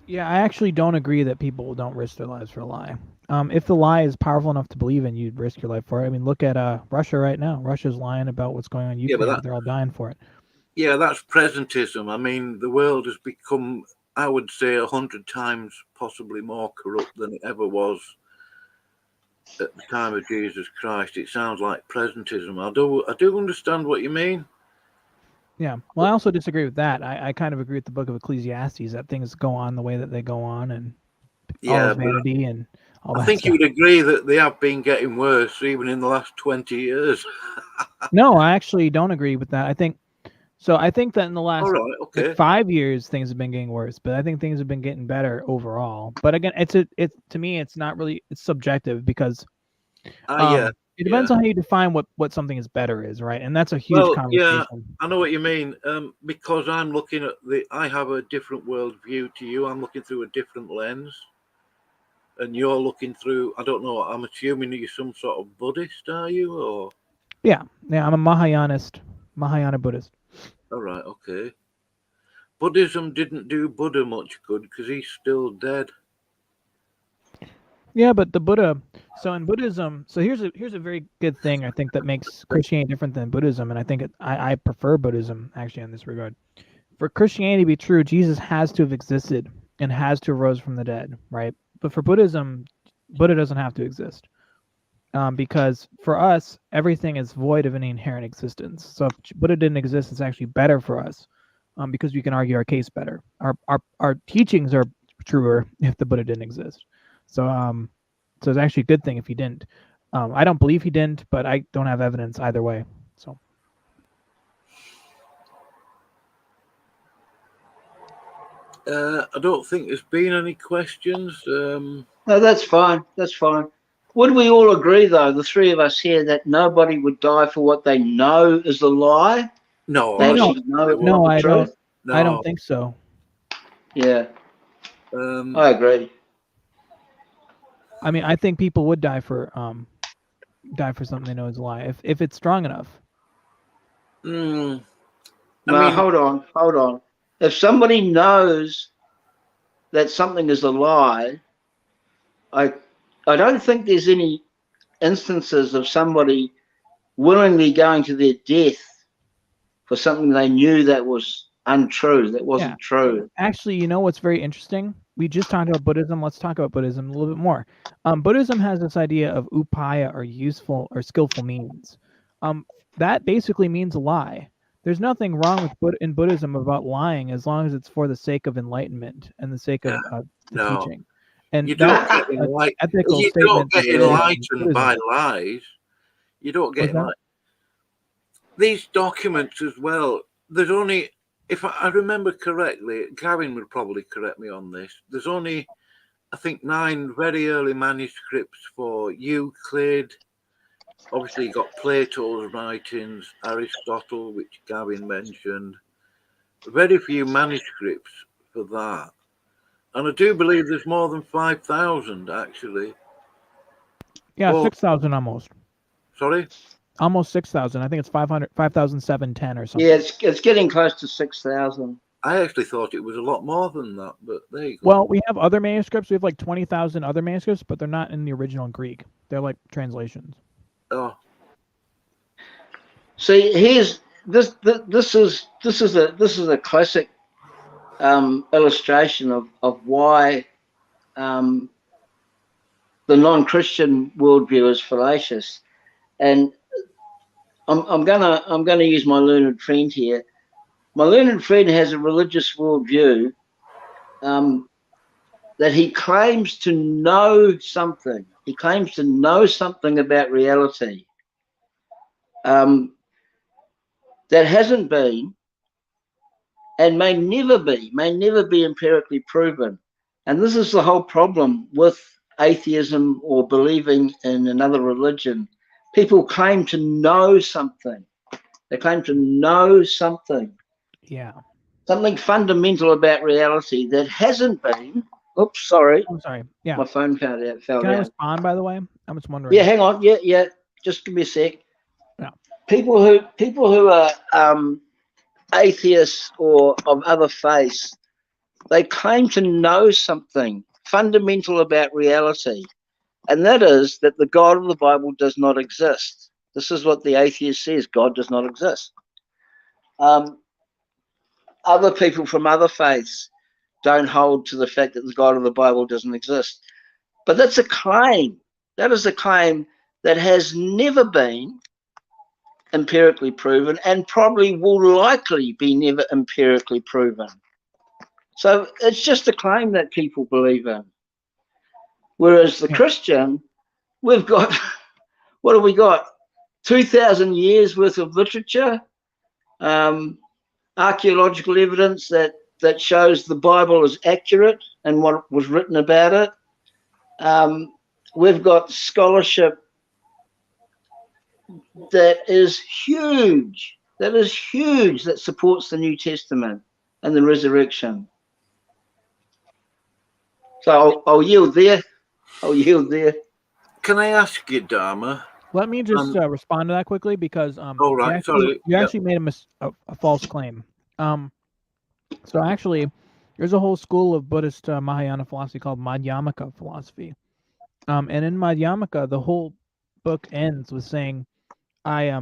Yeah, I actually don't agree that people don't risk their lives for a lie. If the lie is powerful enough to believe in, you'd risk your life for it. I mean, look at Russia right now. Russia's lying about what's going on in Ukraine. They're all dying for it. Yeah, that's presentism. I mean, the world has become, I would say, 100 times possibly more corrupt than it ever was at the time of Jesus Christ. It sounds like presentism. I do understand what you mean. Yeah. Well, I also disagree with that. I kind of agree with the book of Ecclesiastes that things go on the way that they go on, and all vanity and all that. I think you would agree that they have been getting worse even in the last 20 years. No, I actually don't agree with that. I think that in the last 5 years things have been getting worse, but I think things have been getting better overall. But again, to me, it's not really, it's subjective because it depends on how you define what something is better is, right? And that's a huge conversation. Yeah, I know what you mean. Because I'm looking at I have a different worldview to you. I'm looking through a different lens, and you're looking through, I don't know. I'm assuming you're some sort of Buddhist, are you? Or yeah, I'm a Mahayana Buddhist. All right, okay. Buddhism didn't do Buddha much good because he's still dead. Yeah, but the Buddha. So in Buddhism, here's a very good thing I think that makes Christianity different than Buddhism, and I think I prefer Buddhism actually in this regard. For Christianity to be true, Jesus has to have existed and has to have rose from the dead, right? But for Buddhism, Buddha doesn't have to exist, because for us, everything is void of any inherent existence. So if Buddha didn't exist, it's actually better for us, because we can argue our case better. Our teachings are truer if the Buddha didn't exist. So it's actually a good thing if he didn't. I don't believe he didn't, but I don't have evidence either way. So. I don't think there's been any questions. No, that's fine. That's fine. Would we all agree, though, the three of us here, that nobody would die for what they know is a lie? No, I don't. I don't think so. Yeah, I agree. I mean, I think people would die for something they know is a lie if it's strong enough. No, hold on. If somebody knows that something is a lie, I don't think there's any instances of somebody willingly going to their death for something they knew that was untrue, that wasn't true. Actually, you know what's very interesting? We just talked about Buddhism. Let's talk about Buddhism a little bit more. Buddhism has this idea of upaya, or useful or skillful means. That basically means a lie. There's nothing wrong in Buddhism about lying as long as it's for the sake of enlightenment and the sake of the teaching. And you don't get enlightened by lies. You don't get enlightened. These documents as well, there's only, if I remember correctly, Gavin would probably correct me on this, there's only, I think, 9 very early manuscripts for Euclid. Obviously, you got Plato's writings, Aristotle, which Gavin mentioned. Very few manuscripts for that. And I do believe there's more than 5,000, actually. Yeah, 6,000 almost. Sorry? Almost 6,000. I think it's 5,710 or something. Yeah, it's getting close to 6,000. I actually thought it was a lot more than that, but there you go. Well, we have other manuscripts. We have like 20,000 other manuscripts, but they're not in the original Greek. They're like translations. Oh, See, here's this. This is a classic illustration of why the non-Christian worldview is fallacious. And I'm gonna use my learned friend here. My learned friend has a religious worldview that he claims to know something. He claims to know something about reality that hasn't been and may never be empirically proven. And this is the whole problem with atheism or believing in another religion. People claim to know something. They claim to know something. Yeah. Something fundamental about reality that hasn't been. Oops, sorry. I'm sorry. Yeah. My phone fell down. Can I respond, by the way? I'm just wondering. Yeah, hang on. Yeah. Just give me a sec. Yeah. People who are atheists or of other faiths, they claim to know something fundamental about reality, and that is that the God of the Bible does not exist. This is what the atheist says: God does not exist. Other people from other faiths don't hold to the fact that the God of the Bible doesn't exist. But that's a claim. That is a claim that has never been empirically proven and probably will likely be never empirically proven. So it's just a claim that people believe in. Whereas the Christian, we've got, what have we got? 2,000 years worth of literature, archaeological evidence that shows the Bible is accurate and what was written about it. We've got scholarship that is huge, that supports the New Testament and the resurrection. So I'll yield there. can I ask you, Dharma? Let me just respond to that quickly because you actually made a false claim. So actually, there's a whole school of Buddhist Mahayana philosophy called Madhyamaka philosophy. And in Madhyamaka, the whole book ends with saying, I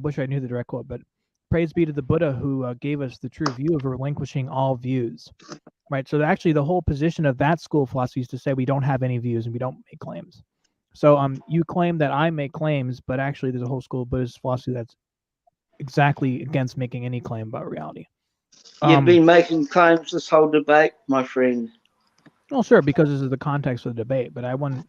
wish I knew the direct quote, but praise be to the Buddha who gave us the true view of relinquishing all views. Right. So actually, the whole position of that school of philosophy is to say we don't have any views and we don't make claims. So you claim that I make claims, but actually there's a whole school of Buddhist philosophy that's exactly against making any claim about reality. You've been making claims this whole debate, my friend. Well, sure, because this is the context of the debate, but I wouldn't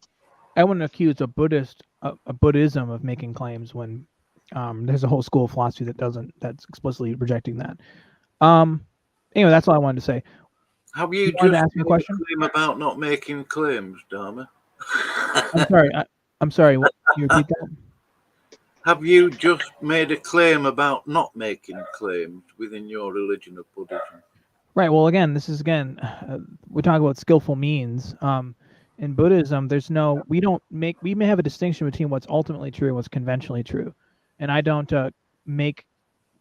accuse a Buddhism of making claims when there's a whole school of philosophy that's explicitly rejecting that. Anyway, that's all I wanted to say. Have you just asked me a question about not making claims, Dharma? I'm sorry. What, you repeat that? Have you just made a claim about not making claims within your religion of Buddhism? Right. Well, again, we talk about skillful means. In Buddhism, we may have a distinction between what's ultimately true and what's conventionally true. And I don't make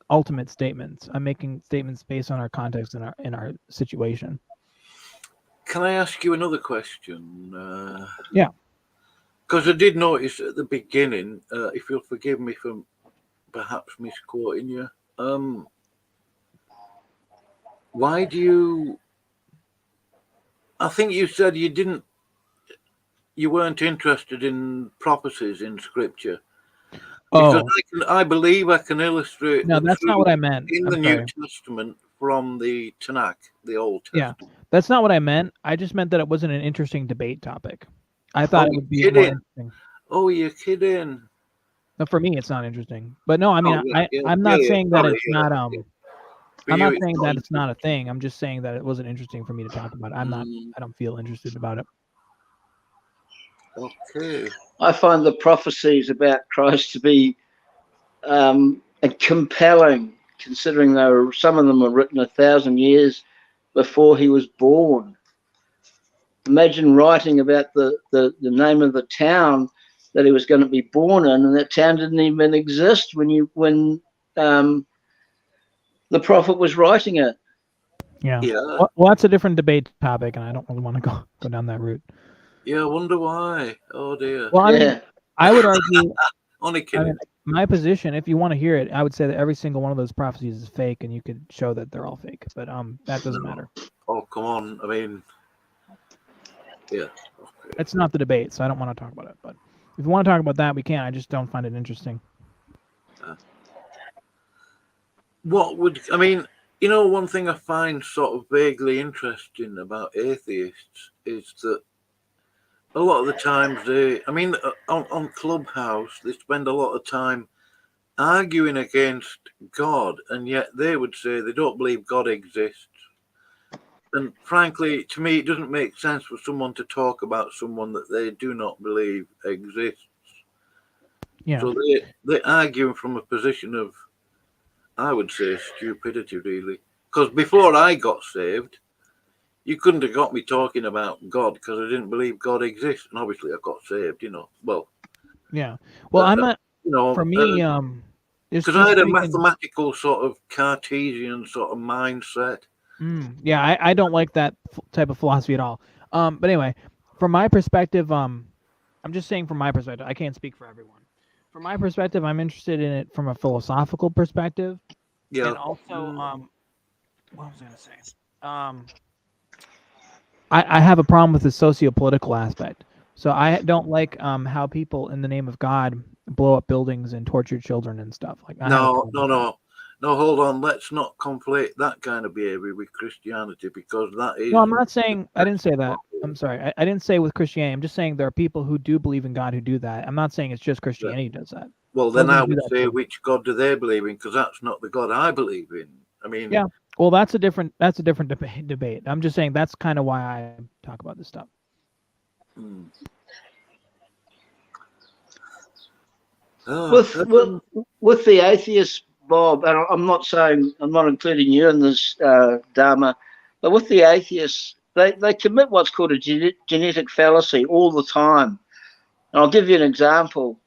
ultimate statements. I'm making statements based on our context and in our situation. Can I ask you another question? Yeah. Because I did notice at the beginning, if you'll forgive me for perhaps misquoting you, why do you? I think you said you weren't interested in prophecies in Scripture. Because I believe I can illustrate. No, that's not what I meant. In the New Testament from the Tanakh, the Old Testament. Yeah, that's not what I meant. I just meant that it wasn't an interesting debate topic. I thought it would be more interesting. Oh, you're kidding. No, for me, it's not interesting. But no, I mean, I'm not saying that it's not. I'm not saying that it's not a thing. I'm just saying that it wasn't interesting for me to talk about. I don't feel interested about it. Okay. I find the prophecies about Christ to be compelling, considering some of them were written 1,000 years before he was born. Imagine writing about the name of the town that he was going to be born in, and that town didn't even exist when the prophet was writing it. Yeah. Yeah. Well, that's a different debate topic, and I don't really want to go down that route. Yeah, I wonder why. Oh dear. Well, I mean, Yeah. I would argue. Only I kidding. mean, my position, if you want to hear it, I would say that every single one of those prophecies is fake, and you could show that they're all fake. But that doesn't matter. Oh, come on. I mean, yeah. Okay. It's not the debate, so I don't want to talk about it. But if you want to talk about that, we can. I just don't find it interesting. What would, I mean, you know, one thing I find sort of vaguely interesting about atheists is that a lot of the times on Clubhouse, they spend a lot of time arguing against God, and yet they would say they don't believe God exists. And frankly, to me, it doesn't make sense for someone to talk about someone that they do not believe exists. Yeah. So they're arguing from a position of, I would say, stupidity, really. Because before I got saved, you couldn't have got me talking about God because I didn't believe God exists. And obviously I got saved, you know. Well, Yeah. Well, I'm not, you know, for me, it's because just I had a taken- mathematical sort of Cartesian sort of mindset. Yeah, I don't like that type of philosophy at all. But anyway, from my perspective, I'm just saying from my perspective, I can't speak for everyone. From my perspective, I'm interested in it from a philosophical perspective. Yeah. And also, what was I going to say? I have a problem with the socio-political aspect. So I don't like how people, in the name of God, blow up buildings and torture children and stuff. Like No, hold on. Let's not conflate that kind of behavior with Christianity, because that is. No, I'm not saying, I didn't say that. I'm sorry. I didn't say with Christianity. I'm just saying there are people who do believe in God who do that. I'm not saying it's just Christianity does that. Well, then Muslims I do would that say, too. which God do they believe in? Because that's not the God I believe in. I mean, Yeah. Well, that's a different debate. I'm just saying that's kind of why I talk about this stuff. With the atheists, Bob, and I'm not including you in this, Dharma, but with the atheists, they commit what's called a genetic fallacy all the time. And I'll give you an example.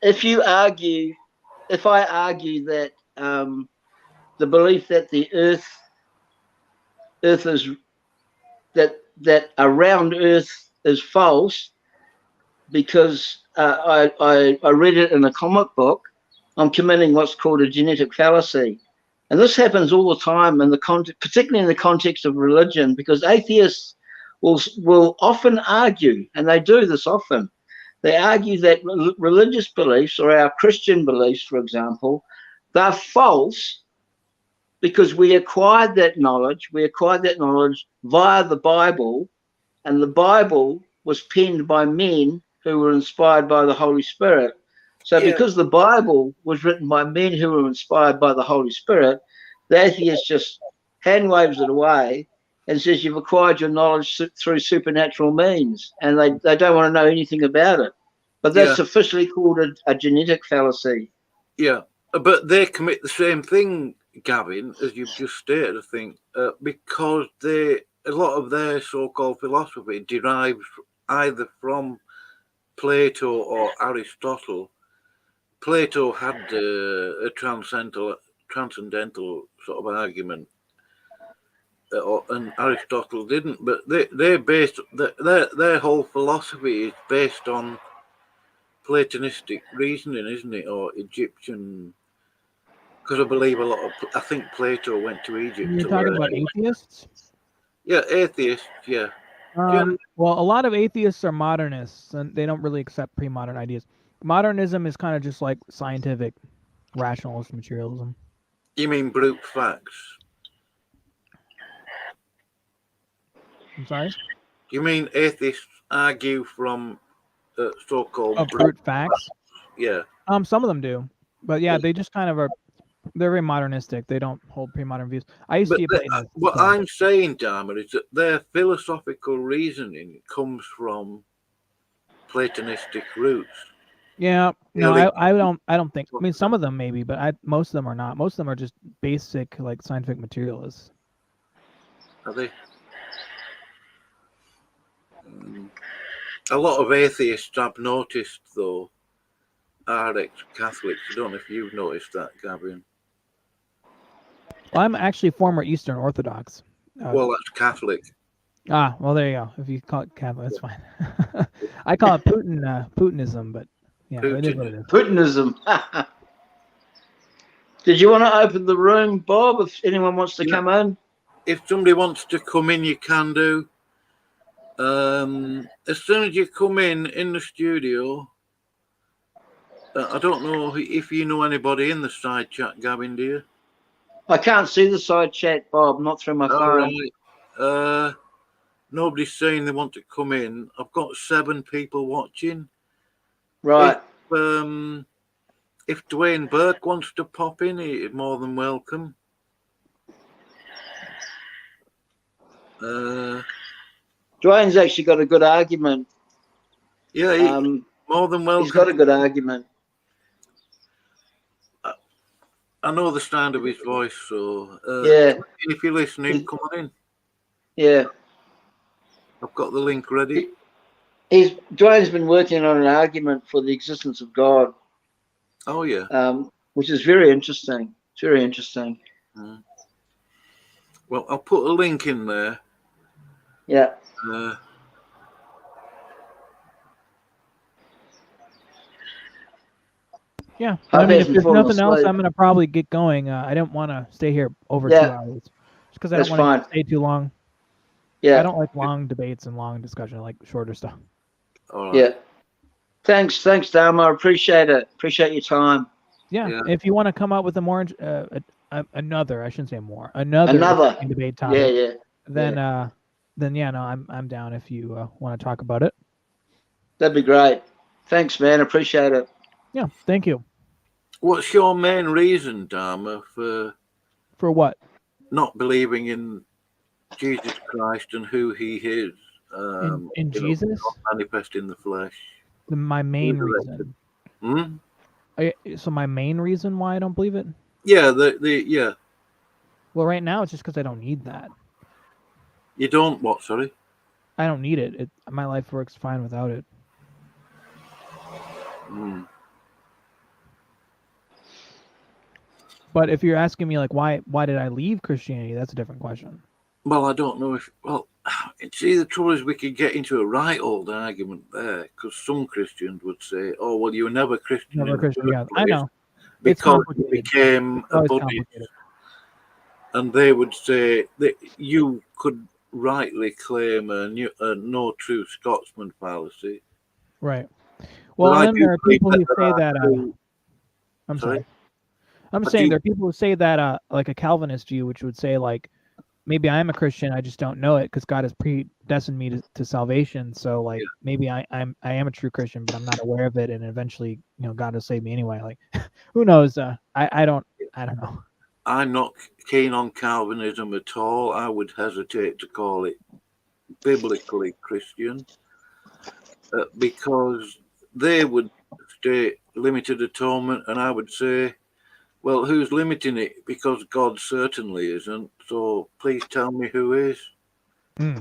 If I argue that the belief that the Earth is that a round Earth is false because I read it in a comic book, I'm committing what's called a genetic fallacy. And this happens all the time, particularly in the context of religion, because atheists will often argue, and they do this often. They argue that religious beliefs, or our Christian beliefs, for example, they're false because we acquired that knowledge via the Bible, and the Bible was penned by men who were inspired by the Holy Spirit. So because the Bible was written by men who were inspired by the Holy Spirit, the atheist just hand waves it away and says you've acquired your knowledge through supernatural means, and they don't want to know anything about it. But that's officially called a genetic fallacy. Yeah, but they commit the same thing, Gavin, as you've just stated, I think, because a lot of their so-called philosophy derives either from Plato or Aristotle. Plato had a transcendental sort of argument, and Aristotle didn't. But they based their whole philosophy is based on Platonistic reasoning, isn't it, or Egyptian? Because I think Plato went to Egypt. You're talking about atheists? Yeah, atheists. Yeah. Well, a lot of atheists are modernists, and they don't really accept pre-modern ideas. Modernism is kind of just like scientific rationalist materialism. You mean brute facts? I'm sorry? You mean atheists argue from so-called brute facts? Yeah. Some of them do, but yeah, they just kind of are. They're very modernistic. They don't hold pre-modern views. I used to be a Platonist. What I'm saying, Dharma, is that their philosophical reasoning comes from Platonistic roots. Yeah, no, I don't think. I mean, some of them maybe, but most of them are not. Most of them are just basic, like scientific materialists. Are they? A lot of atheists I've noticed, though, are ex-Catholics. I don't know if you've noticed that, Gavin. Well, I'm actually former Eastern Orthodox. Well, that's Catholic. Well, there you go. If you call it Catholic, that's fine. I call it Putinism, but yeah, it is what it is. Putinism. Did you want to open the room, Bob, if anyone wants to come in? If somebody wants to come in, you can do. As soon as you come in the studio, I don't know if you know anybody in the side chat, Gavin, do you? I can't see the side chat, Bob, not through my phone. Right. Nobody's saying they want to come in. I've got 7 people watching. Right. If Dwayne Burke wants to pop in, he's more than welcome. Dwayne's actually got a good argument. Yeah, more than welcome. He's got a good argument. I know the sound of his voice, so yeah. If you're listening, come on in. Yeah. I've got the link ready. Dwayne's been working on an argument for the existence of God. Oh yeah. Which is very interesting. It's very interesting. Well, I'll put a link in there. Yeah. Yeah. I mean, if there's nothing else, I'm gonna probably get going. I didn't want to stay here over 2 hours, just because I don't want to stay too long. Yeah. I don't like long debates and long discussion. I like shorter stuff. All right. Yeah. Thanks, Dharma. I appreciate it. Appreciate your time. Yeah. If you want to come up with a more another, I shouldn't say more, another debate topic. Yeah. Then yeah, no, I'm down if you want to talk about it. That'd be great. Thanks, man. Appreciate it. Yeah, thank you. What's your main reason, Dharma, for what? Not believing in Jesus Christ and who he is? In Jesus? Manifest in the flesh. My main reason. So my main reason why I don't believe it? Yeah, yeah. Well, right now it's just because I don't need that. You don't what? Sorry. I don't need it. My life works fine without it. But if you're asking me like why did I leave Christianity, that's a different question. Well, I don't know if see, the trouble is we could get into a right old argument there, because some Christians would say, "Oh, well, you were never Christian." Never Christian, yeah. I know. Because you became a buddy, and they would say that you could rightly claim a no true Scotsman fallacy. Right. Well, then there are people who say that. I'm sorry. I'm saying there are people who say that like a Calvinist view, which would say like, maybe I am a Christian, I just don't know it because God has predestined me to salvation. So like maybe I am a true Christian, but I'm not aware of it, and eventually God will save me anyway. Like who knows? I don't know. I'm not keen on Calvinism at all. I would hesitate to call it biblically Christian because they would state limited atonement, and I would say, well, who's limiting it? Because God certainly isn't. So please tell me who is. Yeah,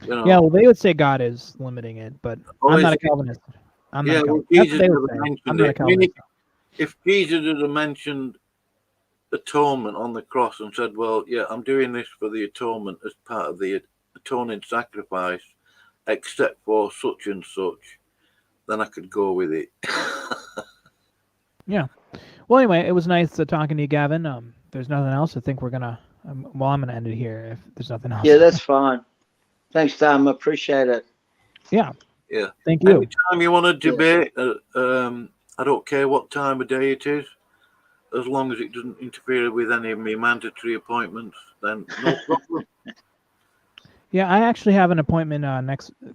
well, they would say God is limiting it, but I'm not a Calvinist. I'm not a Calvinist. If Jesus had mentioned atonement on the cross and said, well, yeah, I'm doing this for the atonement as part of the atoning sacrifice, except for such and such, then I could go with it. Yeah. Well, anyway, it was nice talking to you, Gavin. If there's nothing else, I think we're gonna. I'm gonna end it here if there's nothing else. Yeah, that's fine. Thanks, Tom. I appreciate it. Yeah. Yeah. Thank you. Anytime you want to debate, I don't care what time of day it is, as long as it doesn't interfere with any of my mandatory appointments, then no problem. Yeah, I actually have an appointment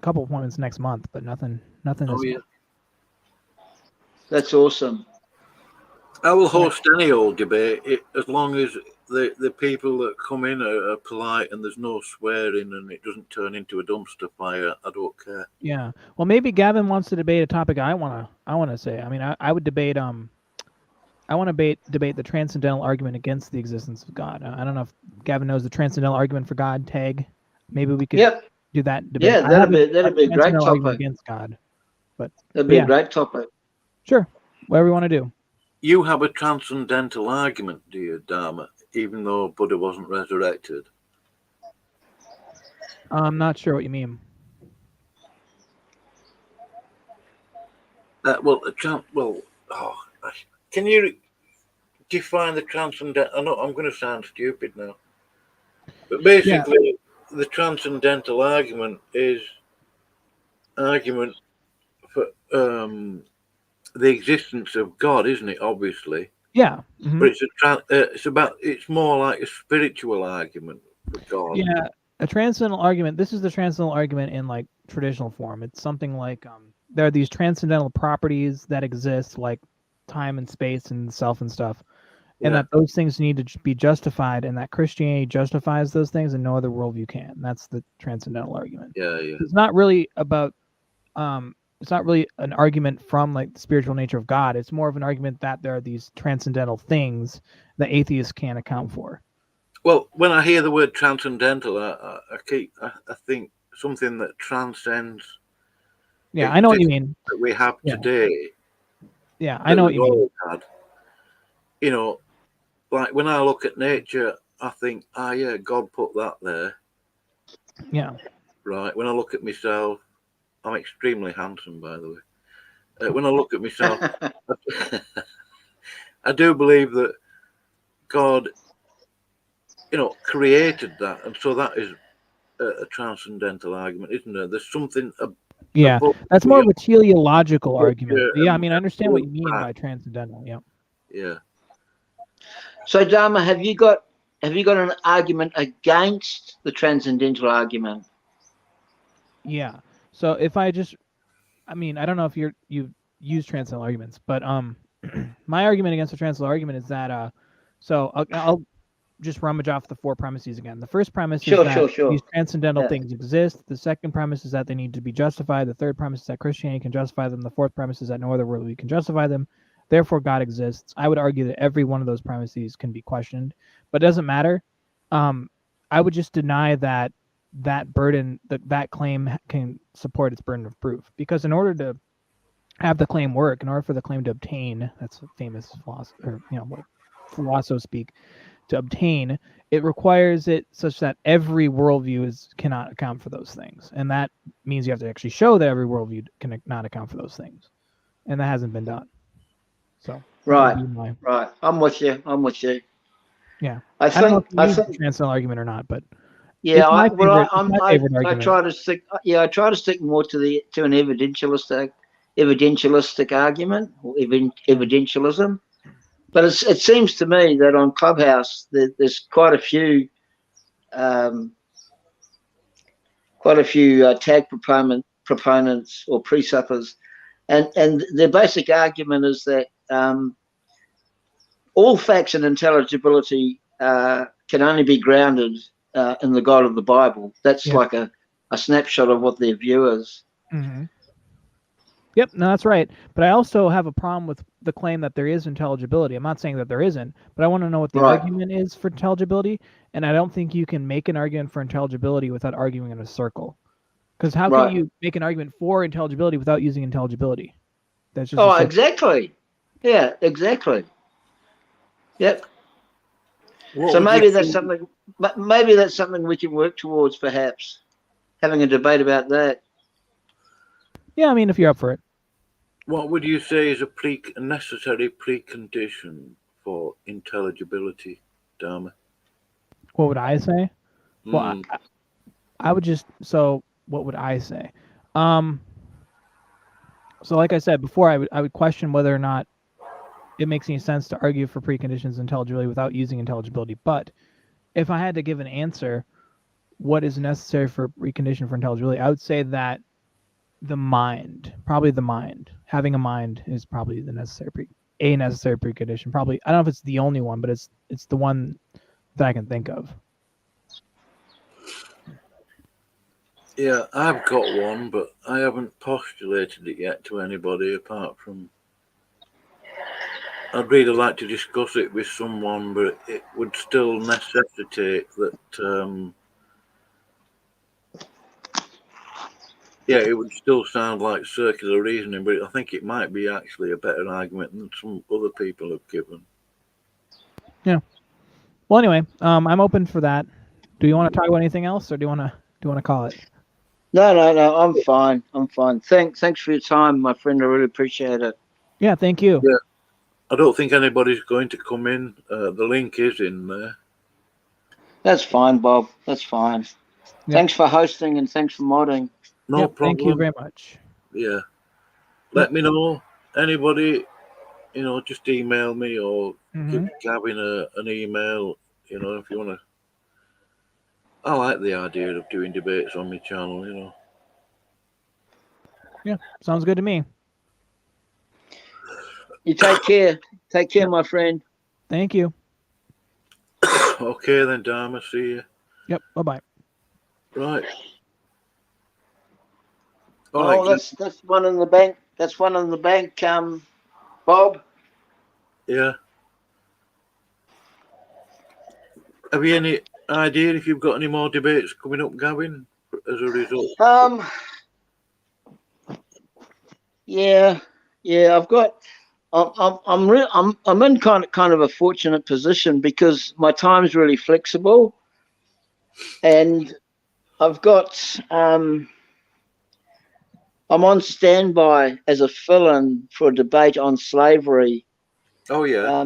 couple appointments next month, but nothing. Oh yeah. That's awesome. I will host any old debate as long as the people that come in are polite and there's no swearing and it doesn't turn into a dumpster fire. I don't care. Yeah. Well, maybe Gavin wants to debate a topic I wanna say. I mean, I would debate I want to debate the transcendental argument against the existence of God. I don't know if Gavin knows the transcendental argument for God tag. Maybe we could do that debate. Yeah, that'd be a great topic against God. But that'd be a great topic. Sure. Whatever you want to do. You have a transcendental argument, do you, Dharma? even though Buddha wasn't resurrected? I'm not sure what you mean. Can you define the transcendental? I know I'm going to sound stupid now, but basically, the transcendental argument is argument for the existence of God, isn't it? Obviously, Yeah. but it's more like a spiritual argument for God. Yeah, a transcendental argument. This is the transcendental argument in like traditional form. It's something like there are these transcendental properties that exist, like time and space and self and stuff, and that those things need to be justified, and that Christianity justifies those things, and no other worldview can. That's the transcendental argument. Yeah. It's not really about it's not really an argument from like the spiritual nature of God. It's more of an argument that there are these transcendental things that atheists can't account for. Well, when I hear the word transcendental, I think something that transcends. Yeah, I know what you mean. That we have today. Yeah, I know what you mean. Had. You know, like when I look at nature, I think, yeah, God put that there. Yeah. Right. When I look at myself, I'm extremely handsome, by the way. When I look at myself, I do believe that God, created that, and so that is a transcendental argument, isn't there? There's something. Yeah, that's more of a teleological argument. Yeah, I mean, I understand what you mean by transcendental. Yeah. Yeah. So, Dharma, have you got an argument against the transcendental argument? Yeah. So if I don't know if you've used transcendental arguments, but my argument against the transcendental argument is that so I'll just rummage off the four premises again. The first premise is that these transcendental things exist. The second premise is that they need to be justified. The third premise is that Christianity can justify them. The fourth premise is that no other worldview can justify them. Therefore, God exists. I would argue that every one of those premises can be questioned, but it doesn't matter. I would just deny that burden, that claim can support its burden of proof, because in order to have the claim work, in order for the claim to obtain, that's a famous philosopher, philosopher speak, to obtain, it requires it such that every worldview cannot account for those things, and that means you have to actually show that every worldview cannot account for those things, and that hasn't been done. So right, I'm with you. Yeah, I don't know if you use the transcendental argument or not, but yeah, I try to stick. Yeah, I try to stick more to an evidentialistic argument, or evidentialism. But it seems to me that on Clubhouse there's quite a few tag proponents or presuppers, and their basic argument is that all facts and intelligibility can only be grounded in the God of the Bible. That's like a snapshot of what their view is. Mm-hmm. Yep, no, that's right. But I also have a problem with the claim that there is intelligibility. I'm not saying that there isn't, but I want to know what the argument is for intelligibility, and I don't think you can make an argument for intelligibility without arguing in a circle. Because how can you make an argument for intelligibility without using intelligibility? That's just exactly. Yeah, exactly. Yep. So maybe that's something. Maybe that's something we can work towards, perhaps having a debate about that. Yeah, I mean, if you're up for it. What would you say is a necessary precondition for intelligibility, Dharma? What would I say? Well, I would just. So, what would I say? So, like I said before, I would question whether or not it makes any sense to argue for preconditions of intelligibility without using intelligibility. But if I had to give an answer, what is necessary for precondition for intelligibility, I would say that probably the mind. Having a mind is probably a necessary precondition. Probably, I don't know if it's the only one, but it's the one that I can think of. Yeah, I've got one, but I haven't postulated it yet to anybody apart from. I'd really like to discuss it with someone, but it would still necessitate that. It would still sound like circular reasoning, but I think it might be actually a better argument than some other people have given. Yeah. Well, anyway, I'm open for that. Do you want to talk about anything else, or do you want to call it? No, I'm fine. I'm fine. Thanks for your time, my friend. I really appreciate it. Yeah, thank you. Yeah. I don't think anybody's going to come in. The link is in there. That's fine, Bob. That's fine. Yeah. Thanks for hosting and thanks for modding. No problem. Thank you very much. Yeah. Let me know. Anybody, just email me or give Gavin an email, if you want to. I like the idea of doing debates on my channel, Yeah, sounds good to me. You take care. Take care, my friend. Thank you. Okay then, Dharma. See you. Yep. Bye-bye. Right. Oh, that's one in the bank. That's one in the bank, Bob. Yeah. Have you any idea if you've got any more debates coming up, Gavin, as a result? Yeah. I've got. I'm in kind of a fortunate position because my time's really flexible, and I've got. I'm on standby as a fill-in for a debate on slavery. Oh yeah.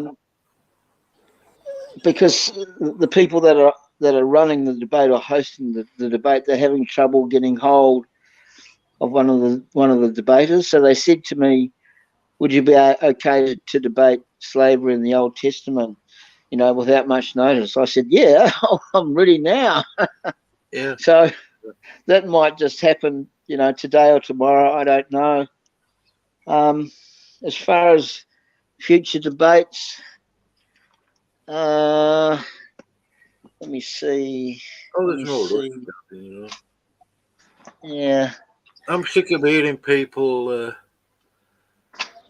Because the people that are running the debate or hosting the debate, they're having trouble getting hold of one of the debaters. So they said to me, "Would you be okay to debate slavery in the Old Testament, without much notice?" I said, "Yeah, I'm ready now." Yeah. So that might just happen, today or tomorrow. I don't know. As far as future debates, let me see. Oh, there's no rush, Yeah. I'm sick of hearing people.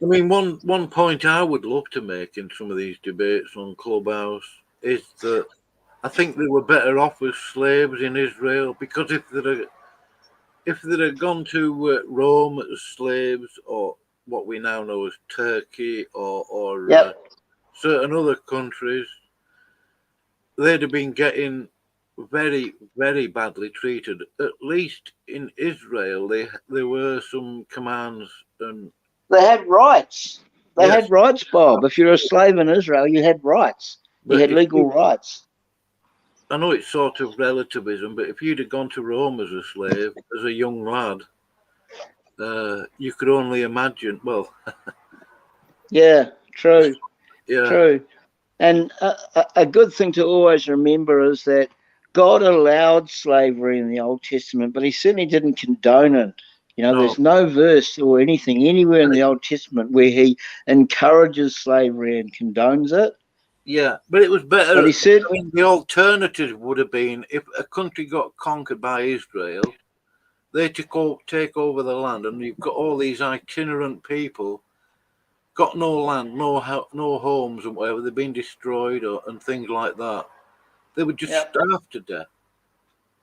One point I would love to make in some of these debates on Clubhouse is that I think they were better off as slaves in Israel, because if they'd have gone to Rome as slaves, or what we now know as Turkey, or certain other countries, they'd have been getting very, very badly treated. At least in Israel, there were some commands, and they had rights. They had rights, Bob. If you're a slave in Israel, you had rights. You had legal rights. I know it's sort of relativism, but if you'd have gone to Rome as a slave, as a young lad, you could only imagine. Well, yeah, true. Yeah, true. And a good thing to always remember is that God allowed slavery in the Old Testament, but he certainly didn't condone it. There's no verse or anything anywhere in the Old Testament where he encourages slavery and condones it. Yeah, but it was better. But he said, the alternative would have been if a country got conquered by Israel, they take over the land, and you've got all these itinerant people, got no land, no homes, and whatever. They've been destroyed, and things like that. They would just starve to death.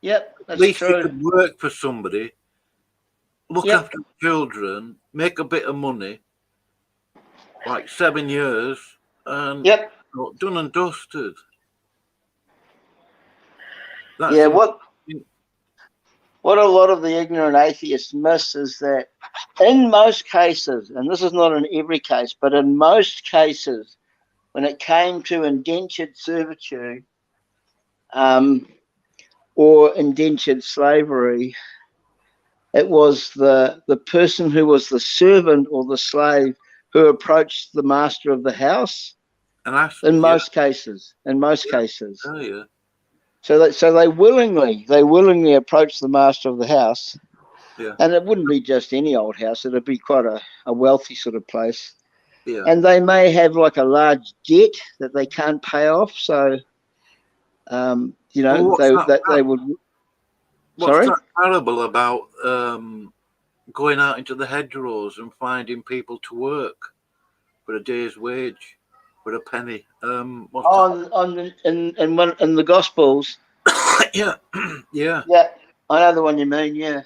Yep, that's At least true. you could work for somebody, look after children, make a bit of money, like 7 years, and done and dusted. What a lot of the ignorant atheists miss is that in most cases, and this is not in every case, but in most cases, when it came to indentured servitude or indentured slavery, it was the person who was the servant or the slave who approached the master of the house. And asked, in most cases. Oh yeah. So they willingly approach the master of the house. Yeah. And it wouldn't be just any old house. It'd be quite a wealthy sort of place. Yeah. And they may have like a large debt that they can't pay off. So, they would. What's that terrible about going out into the hedgerows and finding people to work for a day's wage, for a penny? In the Gospels. Yeah. Yeah, I know the one you mean. Yeah.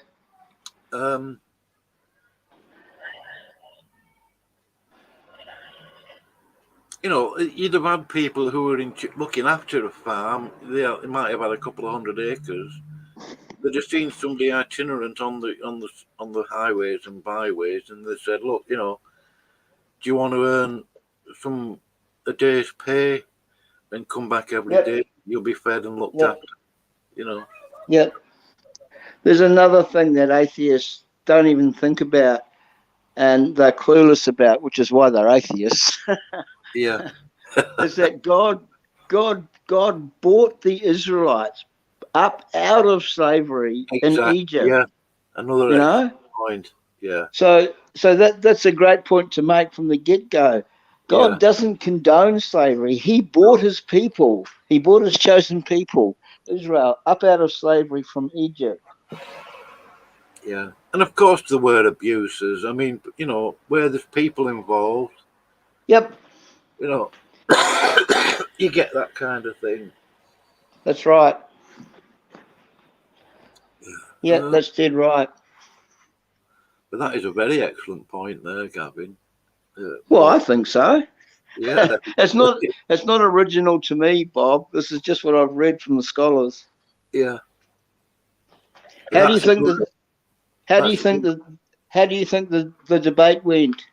you know, you'd have had people who were looking after a farm. They might have had a couple of 100 acres. They'd just seen somebody itinerant on the highways and byways, and they said, "Look, you know, do you want to earn a day's pay and come back every day? You'll be fed and looked after." You know. Yep. There's another thing that atheists don't even think about, and they're clueless about, which is why they're atheists. Yeah. Is that God brought the Israelites up out of slavery in Egypt. Yeah. Another point. Yeah. So that's a great point to make from the get-go. God doesn't condone slavery. He brought his people. He brought his chosen people, Israel, up out of slavery from Egypt. Yeah. And of course there were abuses. I mean, you know, where there's people involved. Yep. You know, you get that kind of thing. That's right. Yeah, that's dead right. But that is a very excellent point there, Gavin. Well, I think so. Yeah. It's not original to me, Bob. This is just what I've read from the scholars. Yeah. How do you think the debate went?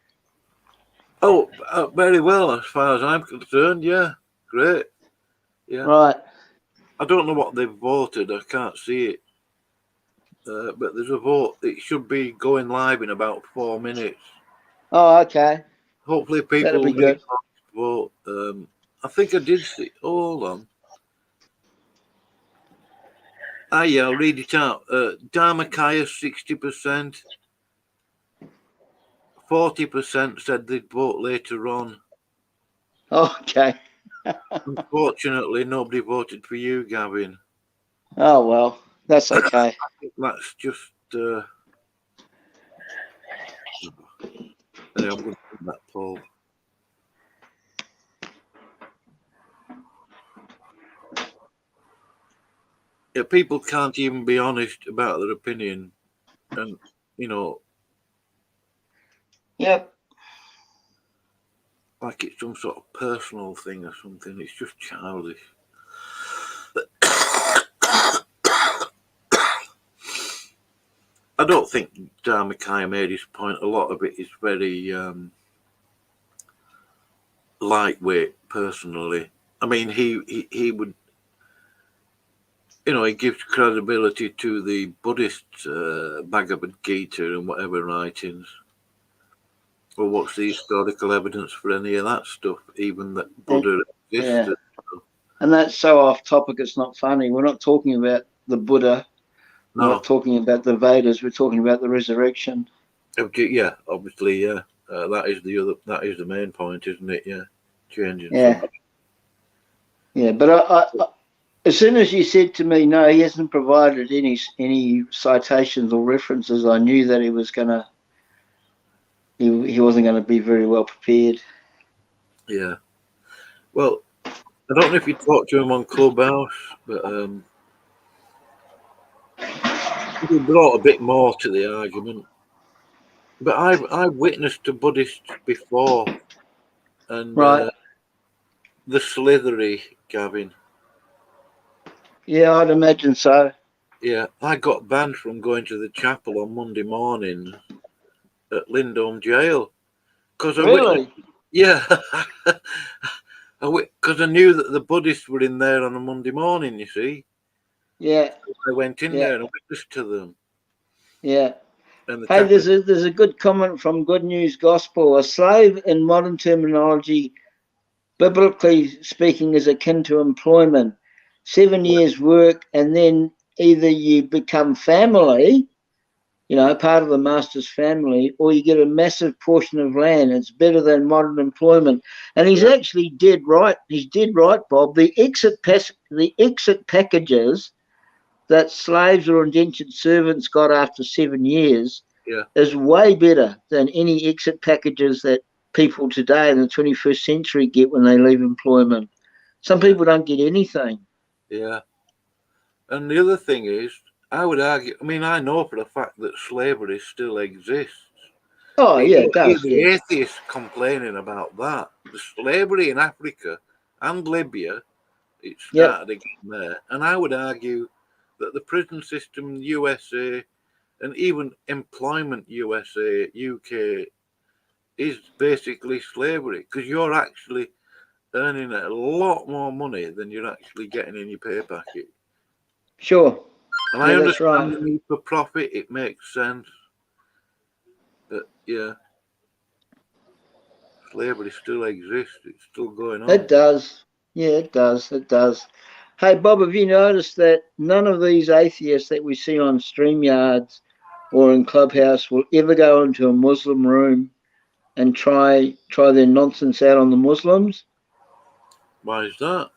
Oh, very well, as far as I'm concerned. Yeah, great. Yeah. Right. I don't know what they've voted. I can't see it. But there's a vote. It should be going live in about 4 minutes. Oh, okay. Hopefully people will read the vote. I think I did see. Hold on. Yeah, I'll read it out. Dharmakaya 60%. 40% said they'd vote later on. Okay. Unfortunately, nobody voted for you, Gavin. Oh, well, that's okay. I think that's just... Anyway, I'm going to put that poll. Yeah, people can't even be honest about their opinion. And, you know... Yep. Like it's some sort of personal thing or something. It's just childish. I don't think Dharmakaya made his point. A lot of it is very lightweight, personally. I mean, he would, you know, he gives credibility to the Buddhist Bhagavad Gita and whatever writings. Well, what's the historical evidence for any of that stuff? Even that Buddha existed. Yeah. And that's so off topic, it's not funny. We're not talking about the Buddha. No. We're not talking about the Vedas. We're talking about the resurrection. Yeah, obviously, yeah. That is the main point, isn't it? Yeah, changing. Yeah. Something. Yeah, but I, as soon as you said to me, no, he hasn't provided any citations or references, I knew that he was gonna. He wasn't going to be very well prepared. Yeah. Well, I don't know if you talked to him on Clubhouse, but he brought a bit more to the argument. But I've witnessed a Buddhist before, and right. The slithery, Gavin. Yeah, I'd imagine so. Yeah, I got banned from going to the chapel on Monday morning at Lindholm Jail because really? because I knew that the Buddhists were in there on a Monday morning. You see. Yeah. I went in there and witnessed to them. Yeah. Hey, there's a good comment from Good News Gospel. A slave in modern terminology, biblically speaking, is akin to employment. 7 years work, and then either you become family, you know, part of the master's family, or you get a massive portion of land. It's better than modern employment. And he's actually dead right. He's dead right, Bob. The exit packages that slaves or indentured servants got after 7 years is way better than any exit packages that people today in the 21st century get when they leave employment. Some people don't get anything. Yeah. And the other thing is, I would argue, I mean, I know for a fact that slavery still exists. Oh, yeah, it does. The atheists complaining about that. the slavery in Africa and Libya, it Yep. started again there. And I would argue that the prison system in the USA and even employment USA, UK, is basically slavery, because you're actually earning a lot more money than you're actually getting in your pay packet. Sure. And Yeah, I that's understand right. the need for profit, it makes sense. But yeah, slavery still exists, it's still going on. It does. Yeah, it does. It does. Hey, Bob, have you noticed that none of these atheists that we see on StreamYards or in Clubhouse will ever go into a Muslim room and try their nonsense out on the Muslims? Why is that?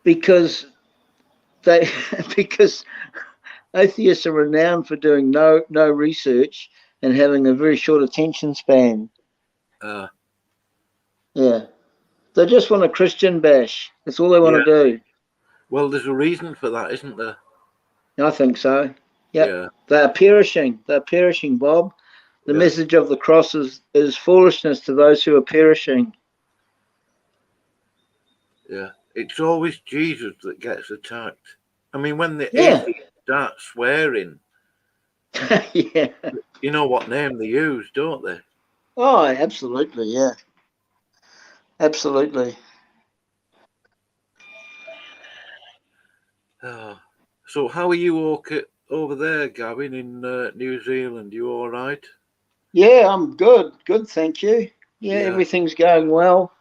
Because because atheists are renowned for doing no research and having a very short attention span. Yeah. They just want a Christian bash. That's all they want to do. Well, there's a reason for that, isn't there? I think so. Yep. Yeah. They are perishing. They're perishing, Bob. The message of the cross is foolishness to those who are perishing. Yeah. It's always Jesus that gets attacked. I mean, when the atheists start swearing, yeah. You know what name they use, don't they? Oh, absolutely, yeah. Absolutely. So how are you over there, Gavin, in New Zealand? You all right? Yeah, I'm good. Good, thank you. Yeah, everything's going well.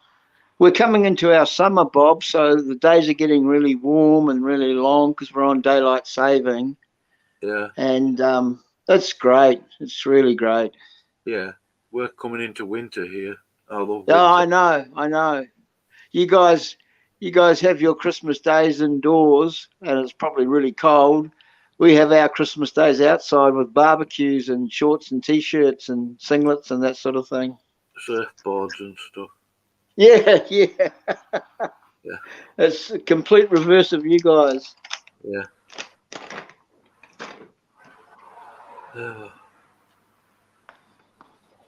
We're coming into our summer, Bob, so the days are getting really warm and really long because we're on daylight saving. Yeah. And that's great. It's really great. Yeah. We're coming into winter here. I love winter. Oh, I know. You guys have your Christmas days indoors and it's probably really cold. We have our Christmas days outside with barbecues and shorts and T-shirts and singlets and that sort of thing. Surfboards and stuff. Yeah. Yeah. It's a complete reverse of you guys. Yeah.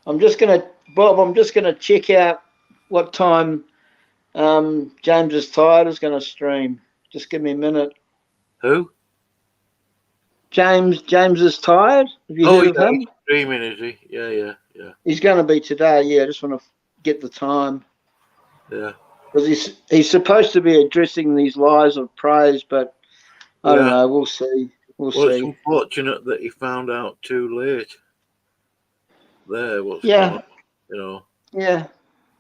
I'm just gonna check out what time James is tired is gonna stream. Just give me a minute. Who? James is tired. Have you heard of him? He's streaming, is he? Yeah. He's going to be today. Yeah, I just want to get the time. Yeah. Because he's supposed to be addressing these lies of praise, but I don't know. We'll see. We'll see. It's unfortunate that he found out too late. What's going on, you know. Yeah.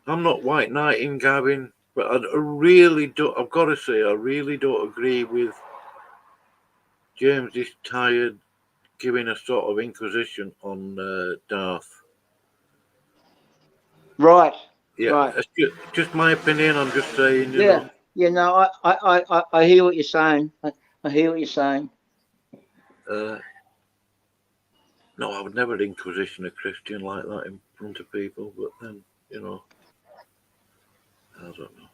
I'm not white knighting Gavin, but I really don't. I've got to say, I really don't agree with James is tired giving a sort of inquisition on Darth. Right. Yeah. Right. It's just my opinion. I'm just saying. You know. Yeah. No, I hear what you're saying. I hear what you're saying. No, I would never inquisition a Christian like that in front of people, but then, you know, I don't know.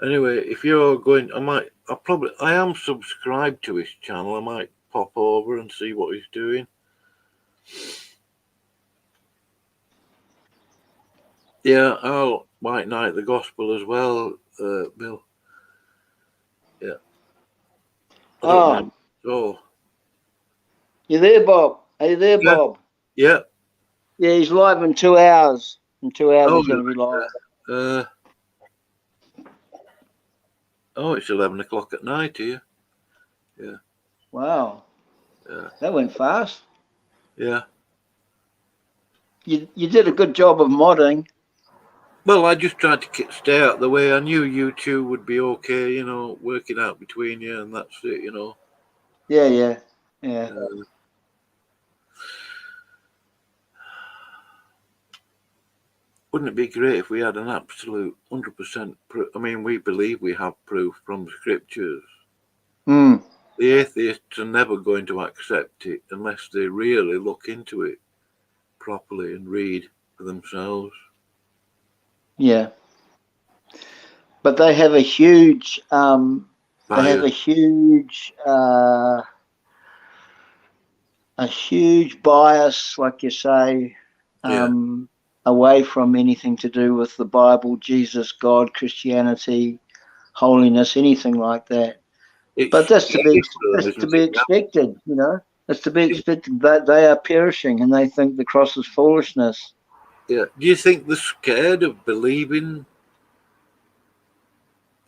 Anyway, if you're going, I am subscribed to his channel. I might pop over and see what he's doing. Yeah, I'll white knight the gospel as well, Bill. Yeah. Oh. You there, Bob? Are you there, Bob? Yeah. Yeah, he's live in 2 hours. In 2 hours, he's going to be live. It's 11 o'clock at night here. Yeah. Wow. Yeah. That went fast. Yeah. You did a good job of modding. Well, I just tried to stay out of the way. I knew you two would be okay, you know, working out between you, and that's it, you know. Yeah. Wouldn't it be great if we had an absolute 100% proof? I mean, we believe we have proof from the scriptures. The atheists are never going to accept it unless they really look into it properly and read for themselves. Yeah. But they have a huge bias, like you say, away from anything to do with the Bible, Jesus, God, Christianity, holiness, anything like that. But that's to be expected, you know. That's to be expected. That they are perishing and they think the cross is foolishness. Yeah. Do you think they're scared of believing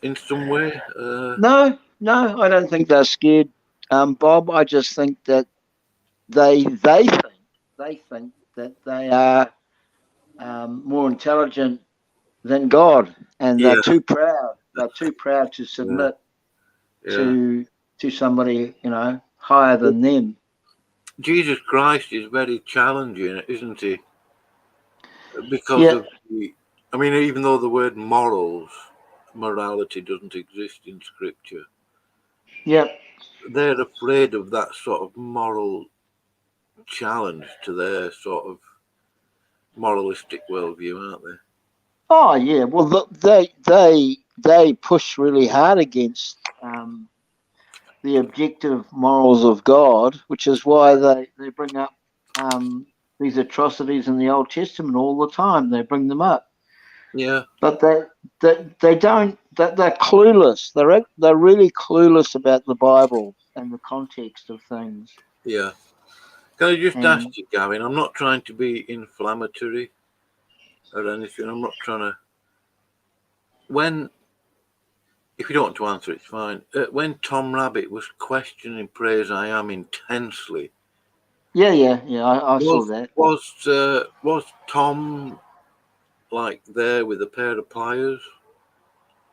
in some way? No, I don't think they're scared, Bob. I just think that they think that they are more intelligent than God, and they're too proud. They're too proud to submit to somebody, you know, higher than them. Jesus Christ is very challenging, isn't he? Because of the, I mean, even though the word morality doesn't exist in Scripture. Yep. They're afraid of that sort of moral challenge to their sort of moralistic worldview, aren't they? Oh yeah. Well, they push really hard against the objective morals of God, which is why they bring up these atrocities in the Old Testament all the time. They bring them up. Yeah. But they don't. They're clueless. They're really clueless about the Bible and the context of things. Yeah. Can I just ask you, Gavin? I'm not trying to be inflammatory or anything. I'm not trying to. If you don't want to answer, it's fine. When Tom Rabbit was questioning Praise I Am intensely. Yeah. I saw that. Was Tom like there with a pair of pliers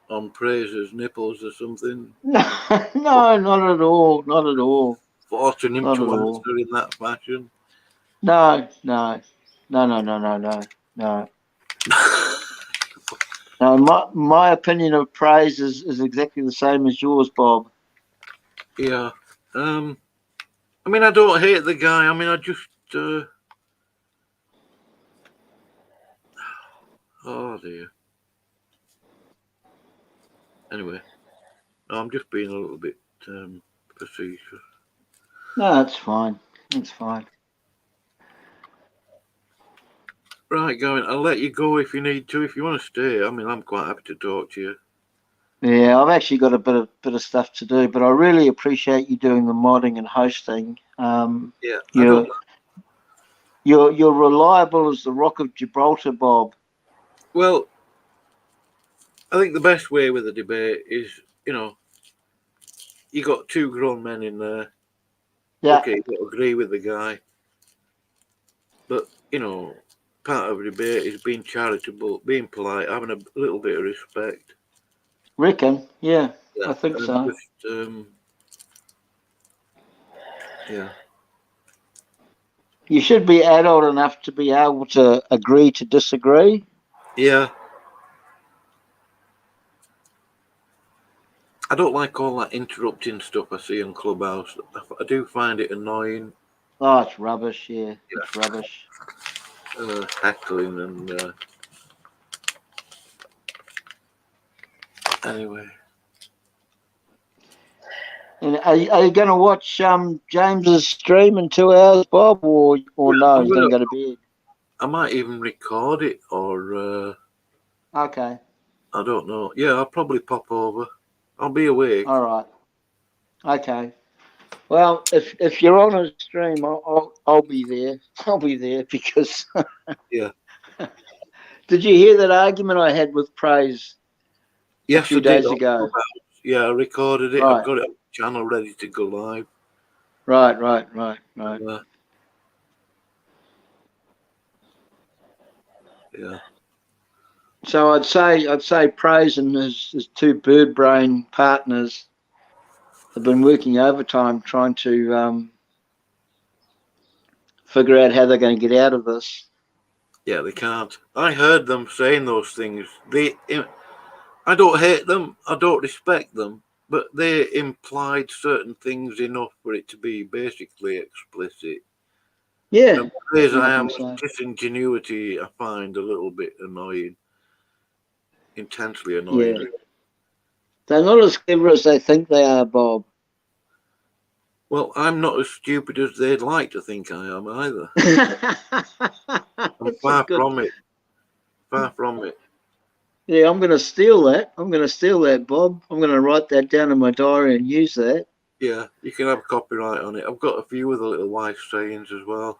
on Praise's nipples or something? No, not at all. Not at all. Forcing him Not to at answer all. in that fashion? No. No, my opinion of Praise is exactly the same as yours, Bob. Yeah. I mean, I don't hate the guy. I mean, I just... oh, dear. Anyway, I'm just being a little bit facetious. No, it's fine. It's fine. Right, Gavin, I'll let you go if you need to. If you want to stay, I mean, I'm quite happy to talk to you. Yeah, I've actually got a bit of stuff to do, but I really appreciate you doing the modding and hosting. Yeah, you're reliable as the Rock of Gibraltar, Bob. Well, I think the best way with a debate is, you know, you got two grown men in there. Yeah. Okay, you got to agree with the guy. But, you know, part of a debate is being charitable, being polite, having a little bit of respect. Reckon? Yeah, I think so. Just, yeah. You should be adult enough to be able to agree to disagree. Yeah. I don't like all that interrupting stuff I see on Clubhouse. I do find it annoying. Oh, it's rubbish, yeah. It's rubbish. Heckling and... anyway. And are you going to watch James's stream in 2 hours, Bob, or no? You're going to go to bed? I might even record it, or... okay. I don't know. Yeah, I'll probably pop over. I'll be awake. All right. Okay. Well, if you're on a stream, I'll be there. I'll be there because. Yeah. Did you hear that argument I had with Praise a few days ago? Yeah, I recorded it. Right. I've got it on the channel ready to go live. Right. Yeah. So I'd say Praise and his two bird brain partners have been working overtime trying to figure out how they're going to get out of this. Yeah, they can't. I heard them saying those things. I don't hate them. I don't respect them. But they implied certain things enough for it to be basically explicit. Yeah. I am disingenuity. I find a little bit annoying. Intensely annoying. Yeah. They're not as clever as they think they are, Bob. Well, I'm not as stupid as they'd like to think I am either. I'm far from it. Far from it. Yeah, I'm going to steal that. I'm going to steal that, Bob. I'm going to write that down in my diary and use that. Yeah, you can have copyright on it. I've got a few of the little wife sayings as well.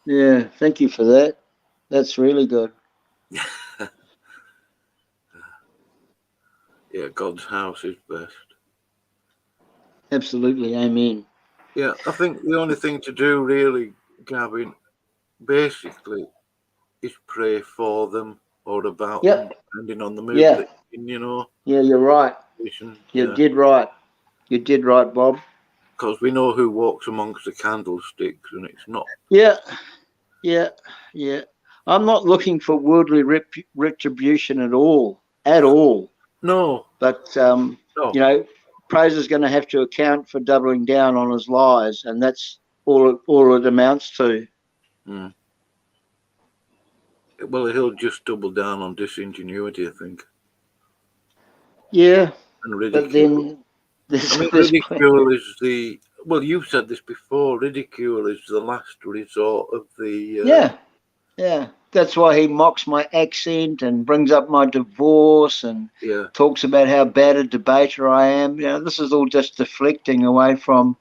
Yeah, thank you for that. That's really good. Yeah, God's house is best. Absolutely, amen. Yeah, I think the only thing to do really, Gavin, basically, is pray for them or about them, depending on the mood Yeah. they're in, you know. Yeah, you're right. You Yeah. did right. You did right, Bob. Because we know who walks amongst the candlesticks, and it's not. Yeah. I'm not looking for worldly retribution at all. No. But, No. you know, Praser's going to have to account for doubling down on his lies, and that's all it amounts to. Mm. Well, he'll just double down on disingenuity, I think. Yeah. And ridicule. But then ridicule is the... Well, you've said this before. Ridicule is the last resort of the... Yeah. That's why he mocks my accent and brings up my divorce and talks about how bad a debater I am. You know, this is all just deflecting away from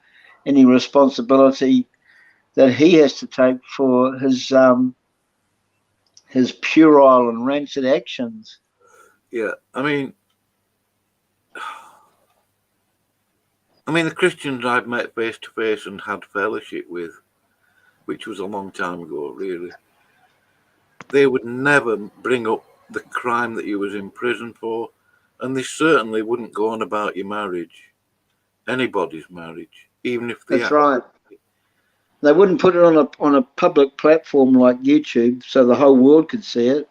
any responsibility that he has to take for his puerile and rancid actions. Yeah, I mean, the Christians I've met face to face and had fellowship with, which was a long time ago, really, they would never bring up the crime that you was in prison for, and they certainly wouldn't go on about your marriage, anybody's marriage, even if they... That's right. They wouldn't put it on a public platform like YouTube so the whole world could see it.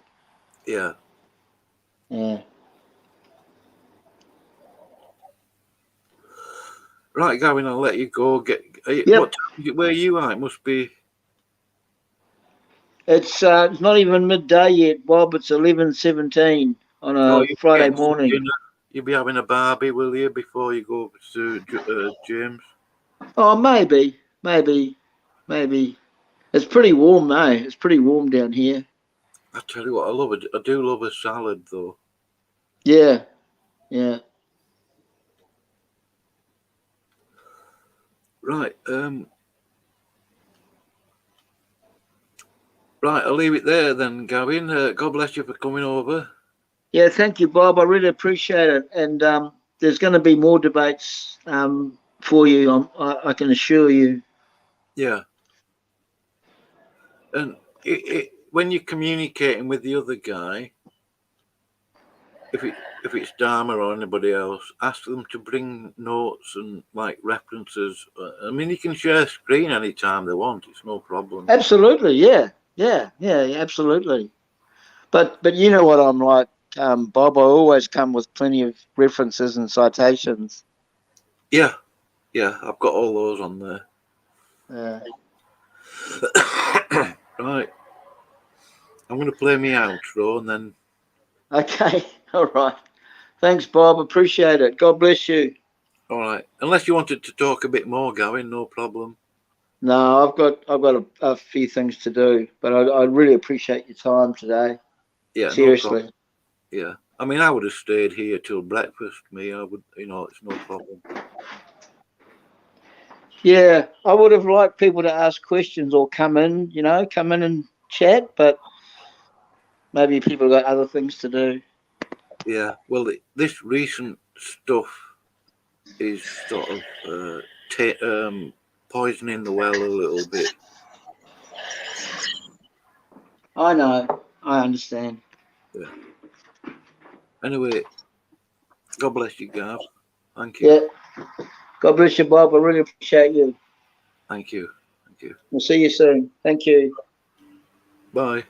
Yeah. Yeah. Right, Gavin, I'll let you go. What time, where are you at? It must be... It's not even midday yet, Bob. It's 11:17 on a Friday morning. You'll be having a barbie, will you, before you go to James? Oh, maybe. It's pretty warm, though. It's pretty warm down here. I tell you what, I do love a salad, though. Yeah. Right. Right, I'll leave it there then, Gavin. God bless you for coming over. Yeah, thank you, Bob. I really appreciate it. And there's going to be more debates for you, I can assure you. Yeah. And when you're communicating with the other guy, if it's Dharma or anybody else, ask them to bring notes and like references. I mean, you can share screen anytime they want. It's no problem. Absolutely, yeah, absolutely. But you know what I'm like, Bob. I always come with plenty of references and citations. Yeah, I've got all those on there. Right. I'm going to play me outro and then... Okay, all right. Thanks, Bob. Appreciate it. God bless you. All right. Unless you wanted to talk a bit more, Gavin, no problem. No, I've got a few things to do, but I really appreciate your time today. Yeah, seriously. No, yeah, I mean, I would have stayed here till breakfast. I would, it's no problem. Yeah, I would have liked people to ask questions or come in and chat, but maybe people got other things to do. Yeah, well, this recent stuff is sort of poisoning the well a little bit. I know. I understand. Yeah. Anyway, God bless you, Gav. Thank you. Yeah. God bless you, Bob. I really appreciate you. Thank you. We'll see you soon. Thank you. Bye.